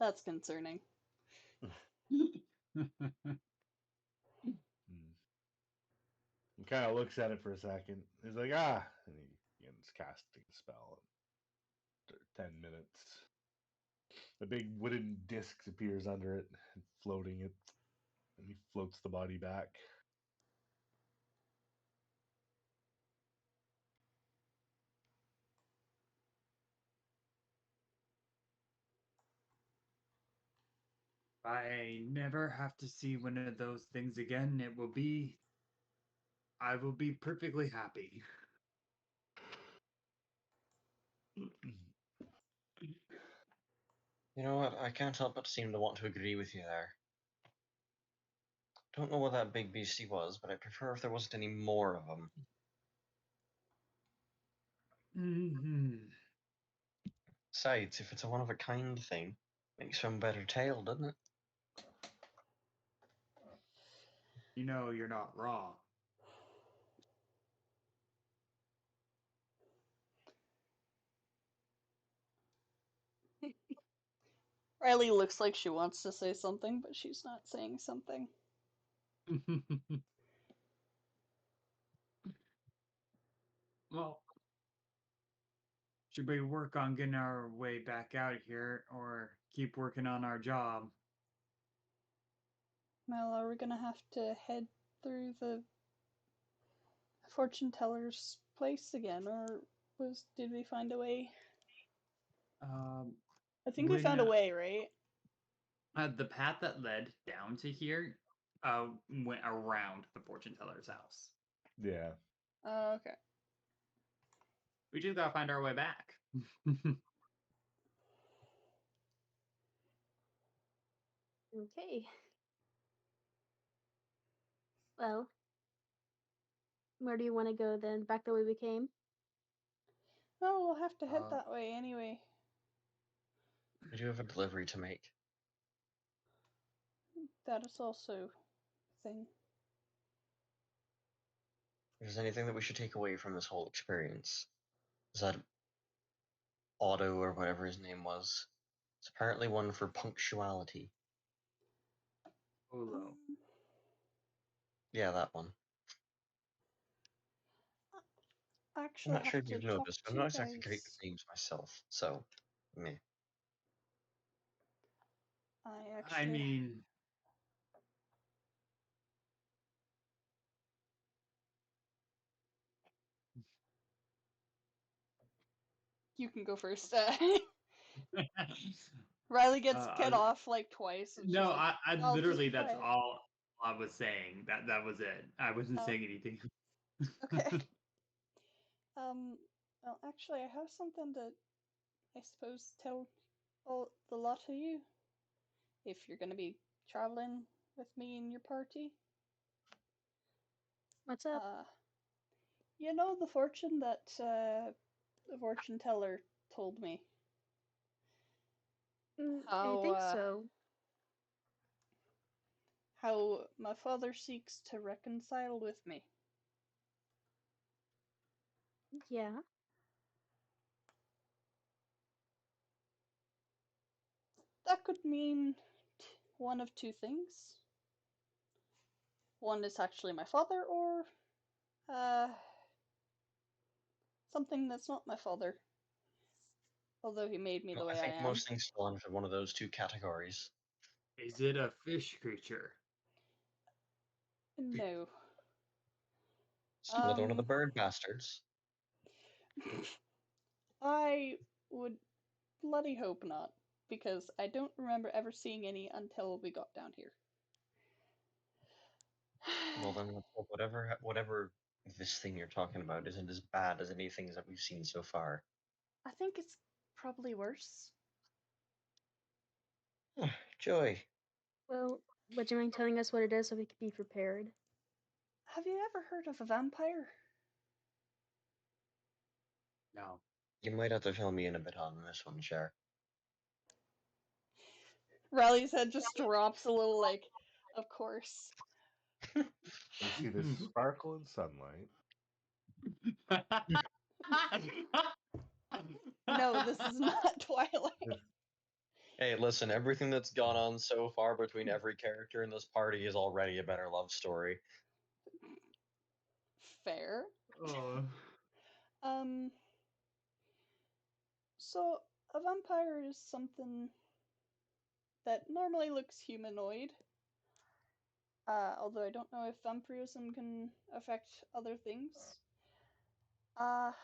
That's concerning. He kind of looks at it for a second. He's like, ah, and he begins casting a spell. After 10 minutes, a big wooden disc appears under it, floating it, and he floats the body back. If I never have to see one of those things again, I will be perfectly happy. You know what? I can't help but seem to want to agree with you there. Don't know what that big beastie was, but I prefer if there wasn't any more of them. Mm-hmm. Besides, if it's a one-of-a-kind thing, makes for a better tale, doesn't it? You know you're not wrong. Riley looks like she wants to say something, but she's not saying something. Well, should we work on getting our way back out of here or keep working on our job? Well, are we gonna have to head through the fortune teller's place again, or did we find a way? I think we found a way, right? The path that led down to here went around the fortune teller's house. Yeah. Okay. We just gotta find our way back. Okay. Well, where do you want to go then? Back the way we came? Well, we'll have to head Uh, that way anyway. We do have a delivery to make. That is also a thing. If there's anything that we should take away from this whole experience, is that Otto, or whatever his name was, it's apparently one for punctuality. Olo. Yeah, that one. I'm Actually, not I sure have if to you've talk noticed, but to I'm you not exactly great guys. with names myself, so meh. I I actually mean, you can go first. Riley gets cut off like twice. And no, she's like, I "I'll just literally be that's quiet." all I was saying. That was it. I wasn't Oh. saying anything. Okay. Well, actually, I have something to, I suppose, tell Oh, the lot of you. If you're gonna be traveling with me in your party. What's up? You know the fortune that the fortune teller told me. I think How so. how my father seeks to reconcile with me. Yeah. That could mean one of two things. One is actually my father, or something that's not my father. Although he made me the Well, I way think I am. most things fall into one of those two categories. Is it a fish creature? No. It's another one of the bird bastards. I would bloody hope not, because I don't remember ever seeing any until we got down here. Well, then let's hope whatever this thing you're talking about isn't as bad as anything that we've seen so far. I think it's probably worse. Joy. Well, would you mind telling us what it is so we could be prepared? Have you ever heard of a vampire? No. You might have to fill me in a bit on this one, Cher. Riley's head just drops a little, like, of course. You see this sparkle in sunlight. No, this is not Twilight. Hey, listen, everything that's gone on so far between every character in this party is already a better love story. Fair. Oh. So a vampire is something that normally looks humanoid. Although I don't know if vampirism can affect other things. How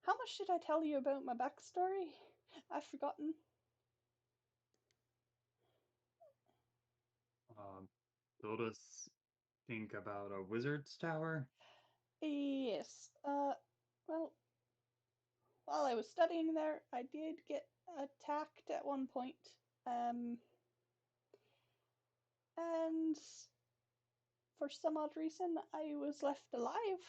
much did I tell you about my backstory? I've forgotten. Told us think about a wizard's tower. Yes. Well, while I was studying there, I did get attacked at one point. And for some odd reason, I was left alive.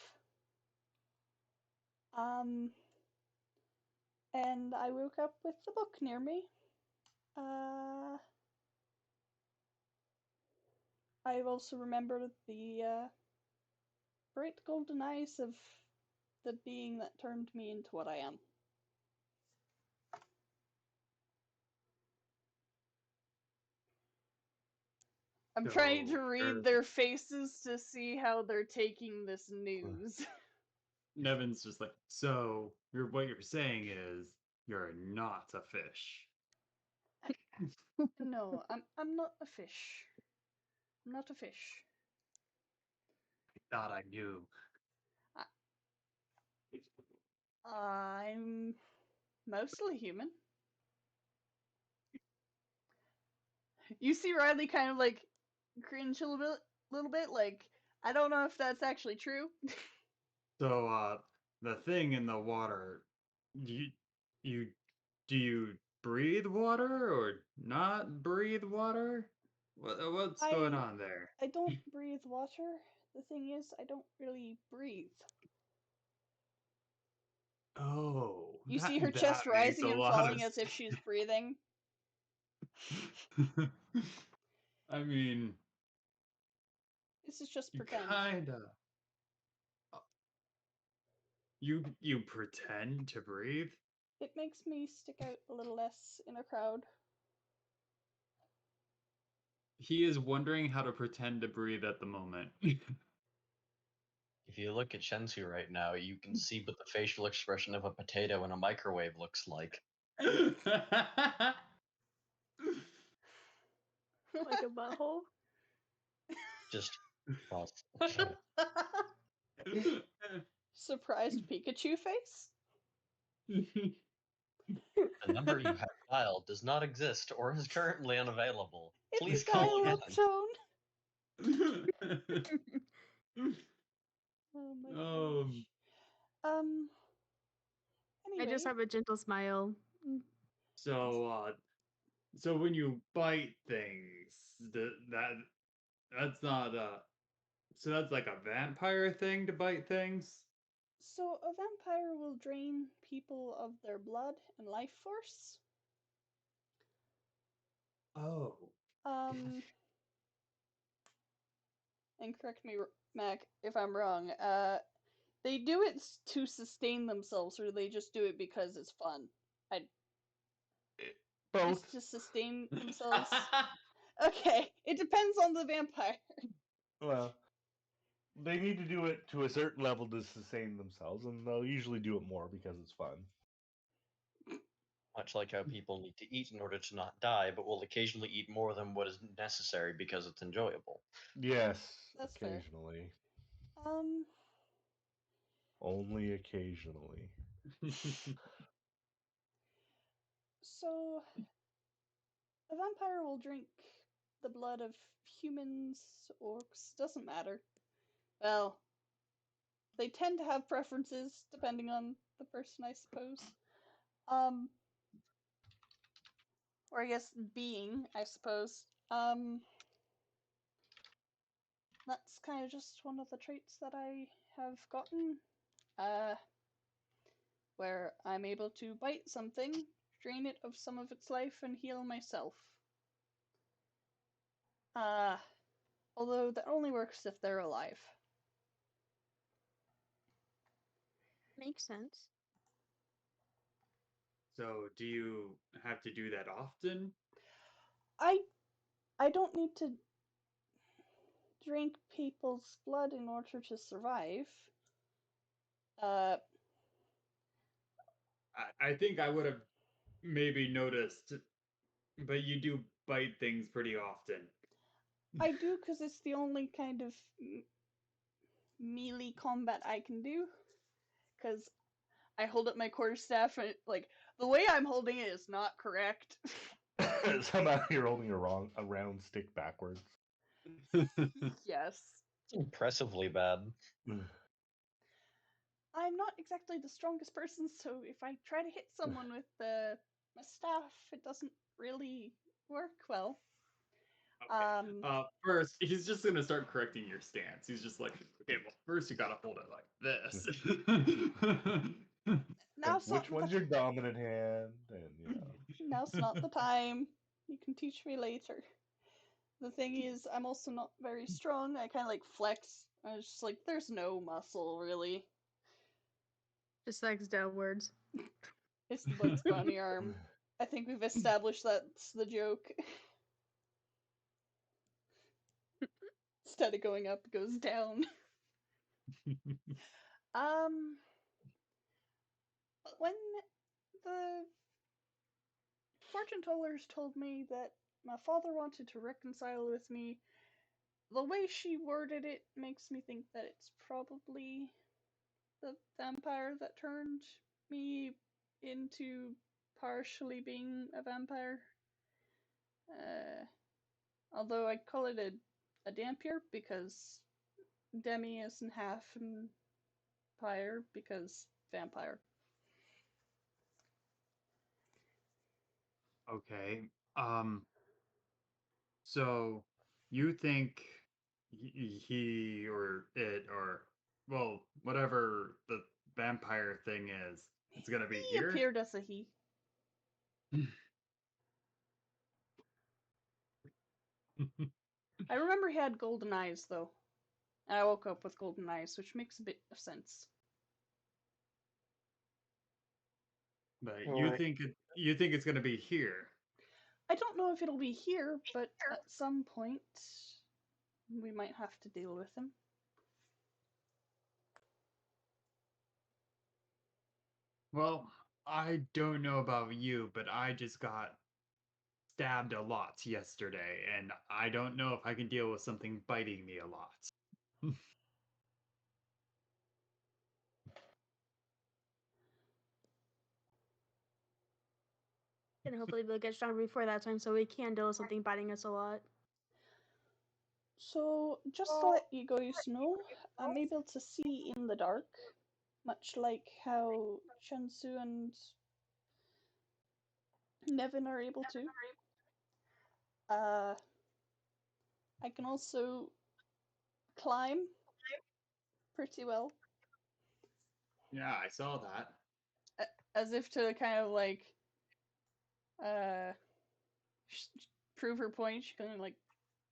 And I woke up with the book near me. I also remember the bright golden eyes of the being that turned me into what I am. I'm trying to So, read their faces to see how they're taking this news. Nevin's just like, so what you're saying is you're not a fish. No, I'm not a fish. I'm not a fish. Thought I knew. I'm mostly human. You see Riley kind of like cringe a little bit, like, I don't know if that's actually true. So, the thing in the water, you do you breathe water or not breathe water? What's going on there? I don't breathe water. The thing is, I don't really breathe. Oh, You see her chest that makes rising a and lot falling of as if she's breathing. I mean, This is just you pretend. kinda. You pretend to breathe? It makes me stick out a little less in a crowd. He is wondering how to pretend to breathe at the moment. If you look at Shensu right now, you can see what the facial expression of a potato in a microwave looks like. Like a butthole? Just cross. Surprised Pikachu face? The number you have dialed does not exist or is currently unavailable. Please It's call dial-up again. tone. Oh my gosh. I just Anyway, have a gentle smile. So when you bite things, that's not so that's like a vampire thing to bite things? so a vampire will drain people of their blood and life force. Oh. Um, and correct me, Mac, if I'm wrong. They do it to sustain themselves, or they just do it because it's fun. I Both. Just to sustain themselves. Okay, it depends on the vampire. Well, they need to do it to a certain level to sustain themselves, and they'll usually do it more because it's fun. Much like how people need to eat in order to not die, but will occasionally eat more than what is necessary because it's enjoyable. Yes, That's fair. occasionally. Um, Only occasionally. so a vampire will drink the blood of humans, orcs, doesn't matter. Well, they tend to have preferences depending on the person, I suppose. Or I guess being, I suppose. That's kind of just one of the traits that I have gotten. Where I'm able to bite something, drain it of some of its life, and heal myself. Although that only works if they're alive. Makes sense. So do you have to do that often? I don't need to drink people's blood in order to survive. I think I would have maybe noticed, but you do bite things pretty often. I do because it's the only kind of melee combat I can do. Because I hold up my quarterstaff and like the way I'm holding it is not correct. Somehow you're holding a round stick backwards. Yes. It's impressively bad. I'm not exactly the strongest person, so if I try to hit someone with my staff, it doesn't really work well. Okay. First, he's just gonna start correcting your stance. He's just like, okay, well, first you gotta hold it like this. Now it's Which not one's the your dominant hand? And now's not the time. You can teach me later. The thing is, I'm also not very strong. I kind of like flex. I was just like, there's no muscle really. Just legs downwards. It's the Bugs Bunny arm. I think we've established that's the joke. Instead of going up, it goes down. When the fortune tellers told me that my father wanted to reconcile with me, the way she worded it makes me think that it's probably the vampire that turned me into partially being a vampire. Although I call it a Dampier because Demi isn't half vampire because vampire. Okay. So you think he or it or well, whatever the vampire thing is, it's gonna be He here? appeared as a he. I remember he had golden eyes though. And I woke up with golden eyes, which makes a bit of sense. But Alright. you think it's gonna be here? I don't know if it'll be here, but at some point we might have to deal with him. Well, I don't know about you, but I just got stabbed a lot yesterday, and I don't know if I can deal with something biting me a lot. And hopefully we'll get stronger before that time so we can deal with something biting us a lot. So, just to let you guys know, I'm able to see in the dark. much like how Shensu and Nevin are able to. I can also climb pretty well, Yeah, I saw that. as if to kind of like uh prove her point. She kind of like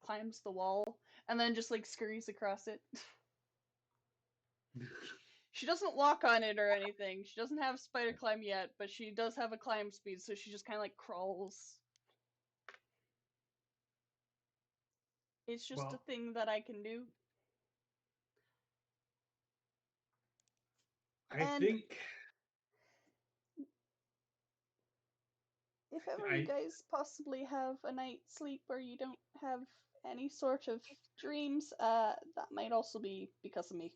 climbs the wall and then just like scurries across it. She doesn't walk on it or anything. She doesn't have spider climb yet, but she does have a climb speed, so she just kind of like crawls. It's just a Well, thing that I can do. I And think if ever you guys possibly have a night's sleep where you don't have any sort of dreams, that might also be because of me.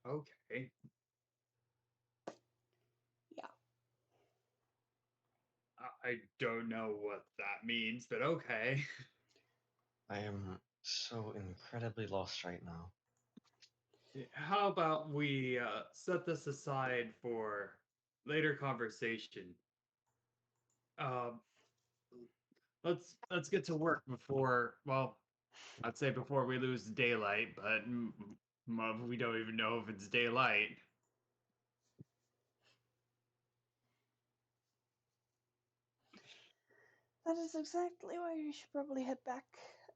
okay. Yeah. I don't know what that means, but okay. I am so incredibly lost right now. How about we set this aside for later conversation? Um, let's get to work before. Well, I'd say before we lose daylight, but we don't even know if it's daylight. That is exactly why we should probably head back,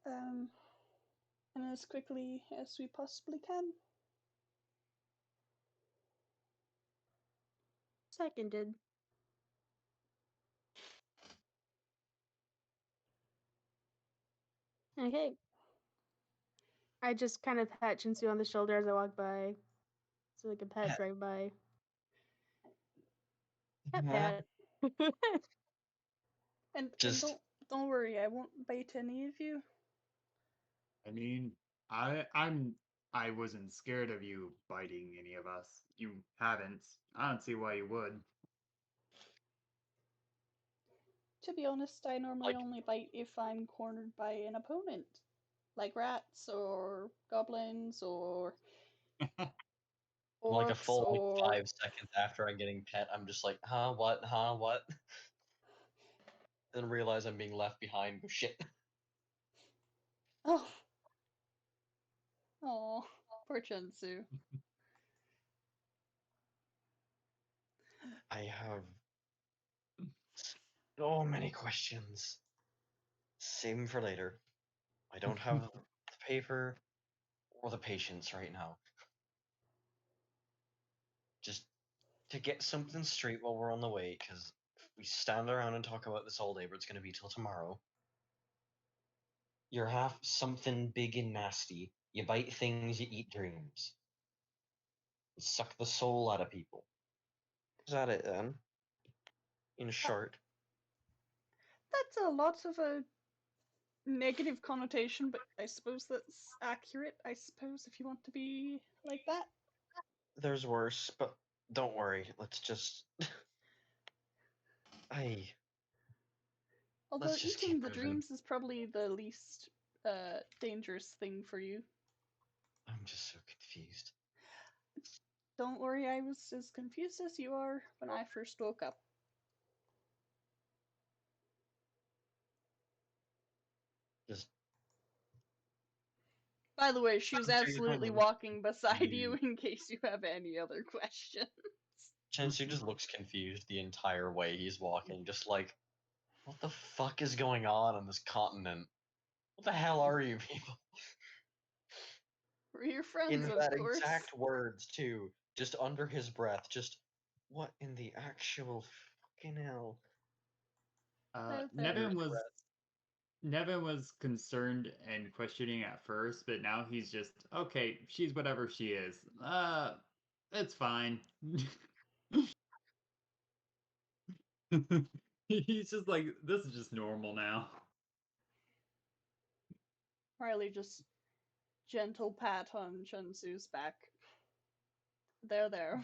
and as quickly as we possibly can. Seconded. Okay. I just kind of pat Shinsu on the shoulder as I walk by. So like a pet Pet. drive by. Pet Yeah. pat. And Just don't worry, I won't bite any of you. I mean, I wasn't scared of you biting any of us. You haven't. I don't see why you would. To be honest, I normally like only bite if I'm cornered by an opponent, like rats or goblins or like a orcs full like or 5 seconds after I'm getting pet, I'm just like, huh, what? Then realize I'm being left behind. Go shit. oh, oh, poor Chensu. I have so many questions. Save them for later. I don't have the paper or the patience right now. Just to get something straight while we're on the way, because if we stand around and talk about this all day, but it's going to be till tomorrow. You're half something big and nasty. You bite things, you eat dreams. You suck the soul out of people. Is that it then? In short. That's a lot of a negative connotation, but I suppose that's accurate. I suppose if you want to be like that. There's worse, but don't worry. Let's just. Although Let's just eating keep the moving. dreams is probably the least dangerous thing for you. I'm just so confused. Don't worry, I was as confused as you are when I first woke up. Just. By the way, she was absolutely walking beside you You- in case you have any other questions. Chensu just looks confused the entire way he's walking, just like, what the fuck is going on this continent? What the hell are you people? We're your friends, In of that course. exact words, too. Just under his breath, just, what in the actual fucking hell? There. Nevin was concerned and questioning at first, but now he's just okay. She's whatever she is. It's fine. He's just like, this is just normal now. Riley just gentle pat on Chunsu's back. There.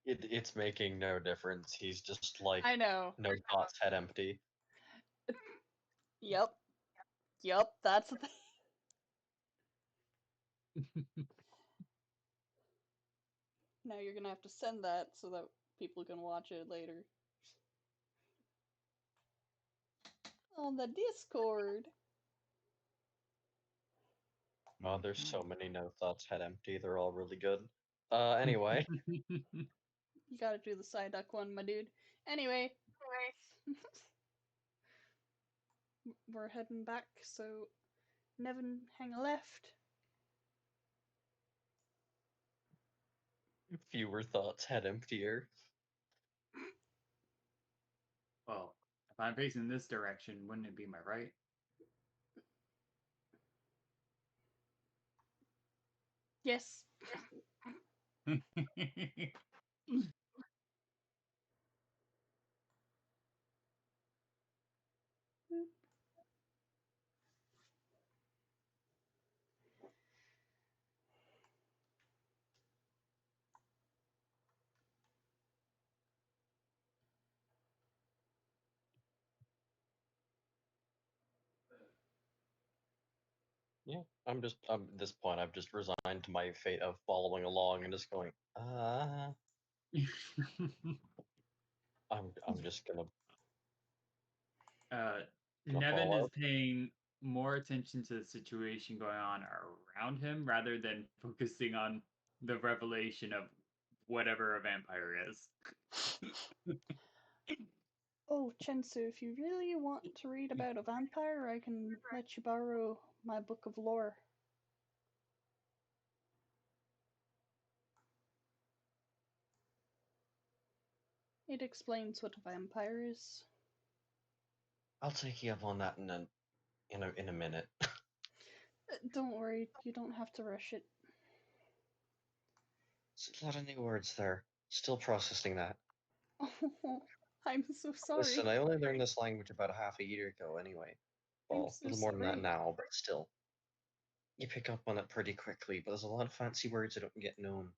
It's making no difference. He's just like, I know. no thoughts, head empty. Yep, that's the thing. Now you're gonna have to send that so that people can watch it later. On the Discord. Oh, there's so many no thoughts head empty. They're all really good. Anyway, You gotta do the Psyduck one, my dude. Anyway. We're heading back, so Nevin hang a left. fewer thoughts head emptier. Well, if I'm facing this direction, wouldn't it be my right? Yes. Yeah, I'm at this point, I've just resigned to my fate of following along and just going, I'm just gonna Nevin follow. is paying more attention to the situation going on around him rather than focusing on the revelation of whatever a vampire is. Oh, Chensu, if you really want to read about a vampire, I can let you borrow my book of lore. It explains what a vampire is. I'll take you up on that in a minute. Don't worry, you don't have to rush it. It's a lot of new words there. Still processing that. Oh, I'm so sorry. Listen, I only learned this language about a half a year ago anyway. I'm Well, so a little more than that sorry. now, but still. You pick up on it pretty quickly, but there's a lot of fancy words that don't get known.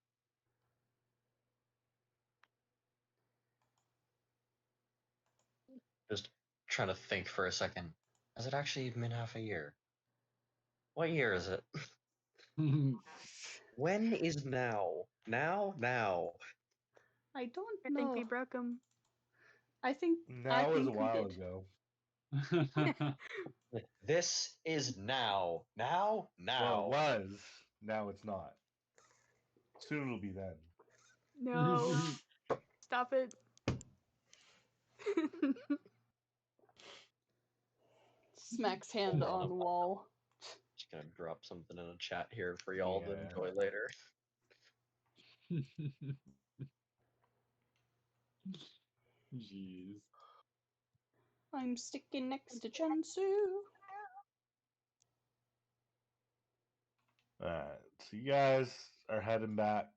Just trying to think for a second. Has it actually been half a year? What year is it? When is now? Now. I don't I know. think we broke him. I think Now was a we while did. ago. This is now. Now. Well, it was. Now it's not. Soon it'll be then. No. Stop it. Smacks hand on wall. Just gonna drop something in a chat here for y'all to Yeah. enjoy later. Jeez. I'm sticking next to Chensu. Alright, so you guys are heading back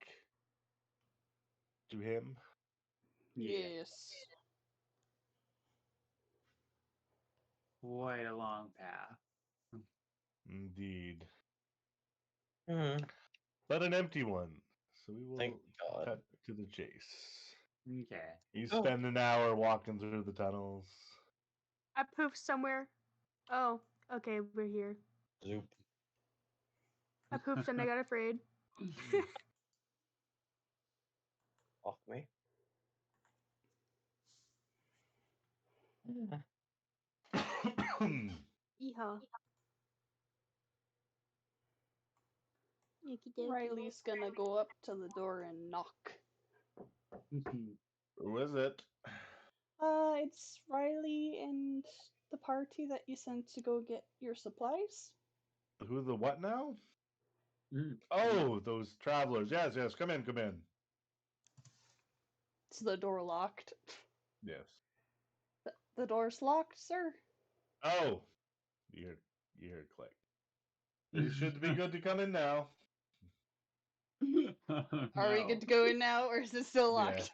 to him. Yeah. Yes. Quite a long path. Indeed. Mm-hmm. But an empty one. So we will Thank God. cut to the chase. Okay. You Oh. spend an hour walking through the tunnels. I poofed somewhere. Oh, okay, we're here. Zoop. I poofed and I got afraid. Off me. Yeehaw. Riley's gonna go up to the door and knock. Who is it? It's Riley and the party that you sent to go get your supplies. Who the what now? Mm. Oh, those travelers. Yes, yes. Come in, come in. Is the door locked? Yes. The door's locked, sir. Oh, you heard click. You should be good to come in now. Are we good to go in now, or is it still locked?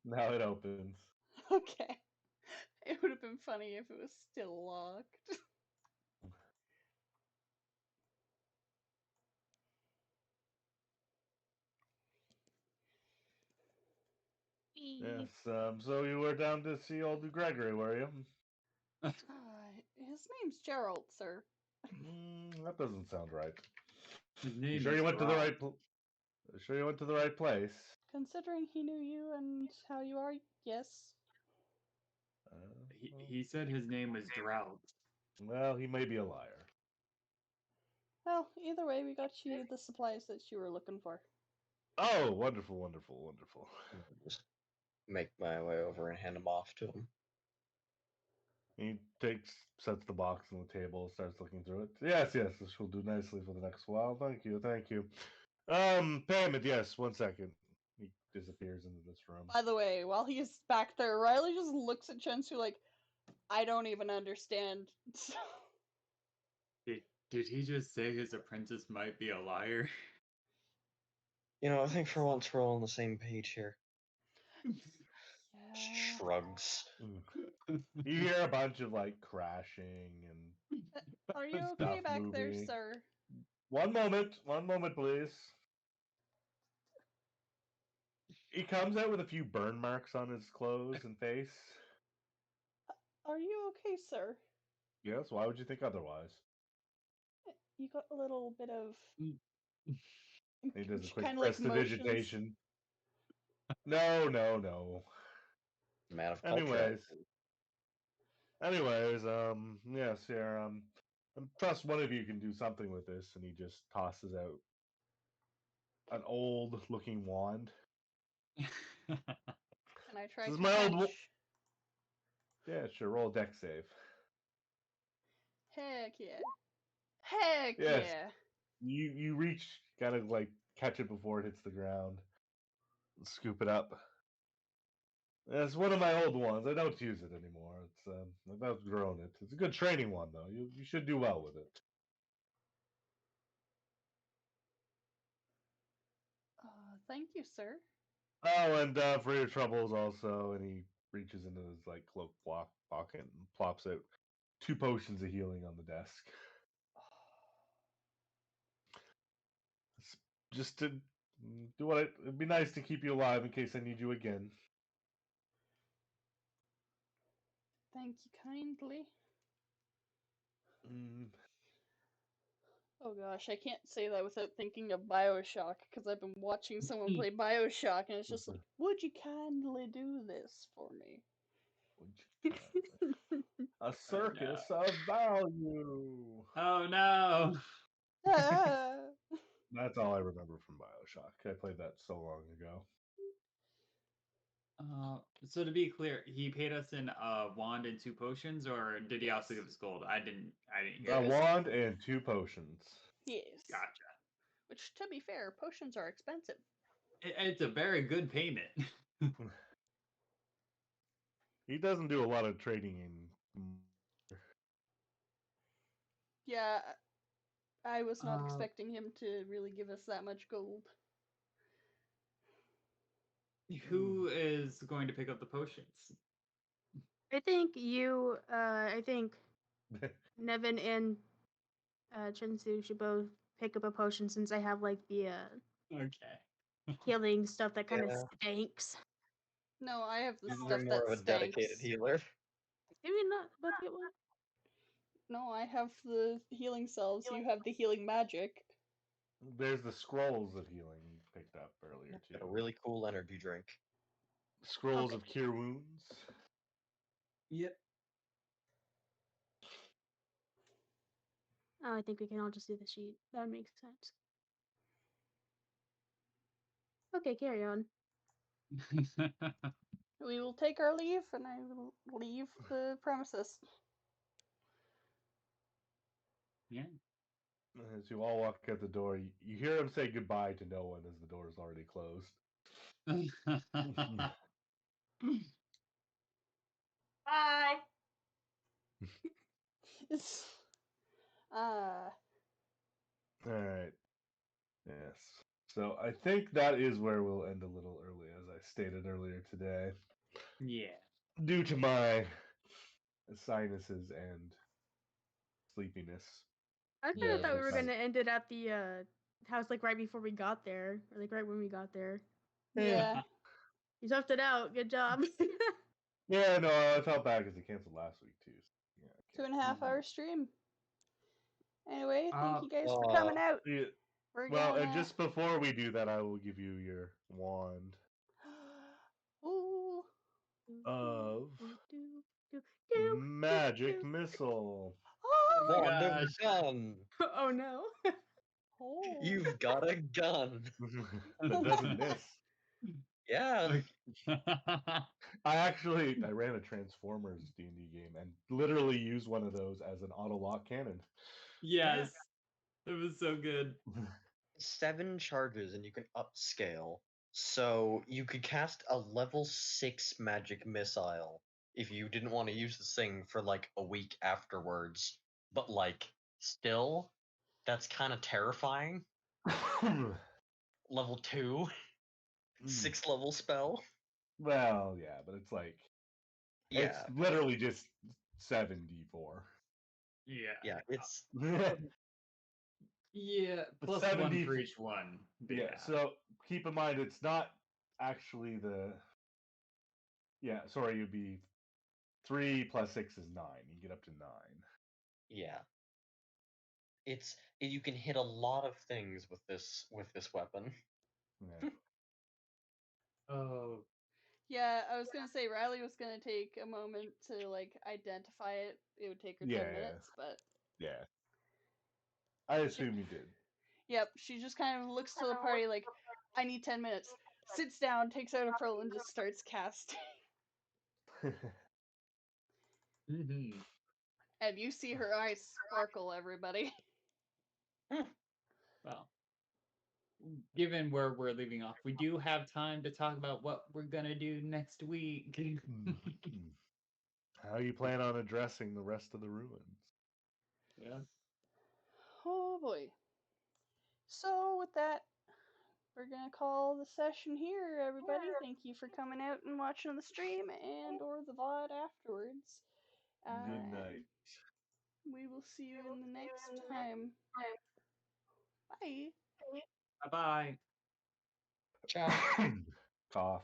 Yeah. Now it opens. Okay. It would have been funny if it was still locked. Yes. So you were down to see old Gregory, were you? His name's Gerald, sir. That doesn't sound right. His You name sure is you went to the Geralt. right? Sure you went to the right place? Considering he knew you and how you are, yes. He said his name was Drought. Well, he may be a liar. Well, either way, we got you the supplies that you were looking for. Oh, wonderful, wonderful, wonderful. Just make my way over and hand them off to him. He sets the box on the table, starts looking through it. Yes, yes, this will do nicely for the next while. Thank you, thank you. Payment, yes, 1 second. He disappears into this room. By the way, while he's back there, Riley just looks at Chensu like, I don't even understand. Did he just say his apprentice might be a liar? You know, I think for once we're all on the same page here. Yeah. Shrugs. You hear a bunch of like crashing and Are you stuff okay back there, moving. sir? One moment, please. He comes out with a few burn marks on his clothes and face. Are you okay, sir? Yes, why would you think otherwise? You got a little bit of He does a quick kind of like motions. prestidigitation. No. Man of culture. Anyways, yes, here, I trust one of you can do something with this, and he just tosses out an old-looking wand. Can I try This is to my old catch? Yeah, sure. Roll a deck save. Heck yeah! Heck Yes. yeah! You reach, kind of like catch it before it hits the ground, scoop it up. It's one of my old ones. I don't use it anymore. I've outgrown it. It's a good training one though. You should do well with it. Thank you, sir. Oh, and for your troubles also, and he reaches into his like cloak pocket and plops out 2 potions of healing on the desk. It's just to do what it'd be nice to keep you alive in case I need you again. Thank you kindly. Oh gosh, I can't say that without thinking of BioShock, because I've been watching someone play BioShock, and it's just like, would you kindly do this for me? A circus of value. Oh no! Ah. That's all I remember from BioShock. I played that so long ago. So to be clear, he paid us in a wand and 2 potions, or did he also give us gold? I didn't hear A this. wand and 2 potions. Yes. Gotcha. Which, to be fair, potions are expensive. It's a very good payment. He doesn't do a lot of trading in. Yeah, I was not Uh, expecting him to really give us that much gold. Who is going to pick up the potions? I think Nevin and Chinsu should both pick up a potion since I have like the Okay. healing stuff that kind Yeah. of stinks. No, I have the You're stuff more that of a dedicated stinks. healer. Did we not both get one? No, I have the healing salves. You have the healing magic. There's the scrolls of healing you picked up earlier too. A really cool energy drink. Scrolls Okay. of cure wounds. Yep. Oh, I think we can all just do the sheet. That makes sense. Okay, carry on. We will take our leave, and I will leave the premises. Yeah. As you all walk out the door, you hear him say goodbye to no one as the door is already closed. Bye. Ah, Alright. Yes. So I think that is where we'll end a little early, as I stated earlier today. Yeah. Due to my sinuses and sleepiness. I kind Yeah, of thought we were that's- gonna end it at the house like right before we got there, or like right when we got there. yeah. You toughed it out. Good job. Yeah, no, I felt bad because they canceled last week too. So, yeah, 2.5 hour stream. Anyway, thank you guys for Uh, coming out. yeah. We're Well, and gonna. just before we do that, I will give you your wand Ooh. of Do, magic do. missile. Oh, my Wand of gosh. gun. Oh no. oh. You've got a gun. It doesn't miss. Yeah. I ran a Transformers D&D game and literally used one of those as an auto lock cannon. Yes. It was so good. 7 charges and you can upscale. So you could cast a level 6 magic missile if you didn't want to use this thing for like a week afterwards. But like, still, that's kind of terrifying. Level 2, 6 level spell. Well, yeah, but it's like Yeah, it's literally just 7d4. yeah, it's Yeah, The plus 1 70 for each one. But Yeah, so keep in mind it's not actually the. Yeah, sorry, it'd be 3 plus 6 is 9. You get up to 9. yeah. You can hit a lot of things with this weapon. Yeah. Oh, Yeah, I was gonna say Riley was gonna take a moment to like identify it. It would take her 10 Yeah. minutes, but Yeah. I assume you did. yep, she just kind of looks to the party like, I need 10 minutes. Sits down, takes out a pearl, and just starts casting. mhm. And you see her eyes sparkle, everybody. Well, given where we're leaving off, we do have time to talk about what we're gonna do next week. How you plan on addressing the rest of the ruins? Yeah. Oh boy. So with that, we're gonna call the session here, everybody. Thank you for coming out and watching the stream and or the VOD afterwards. Good night. We will see you in the next time. Bye. Bye bye. Ciao. Cough.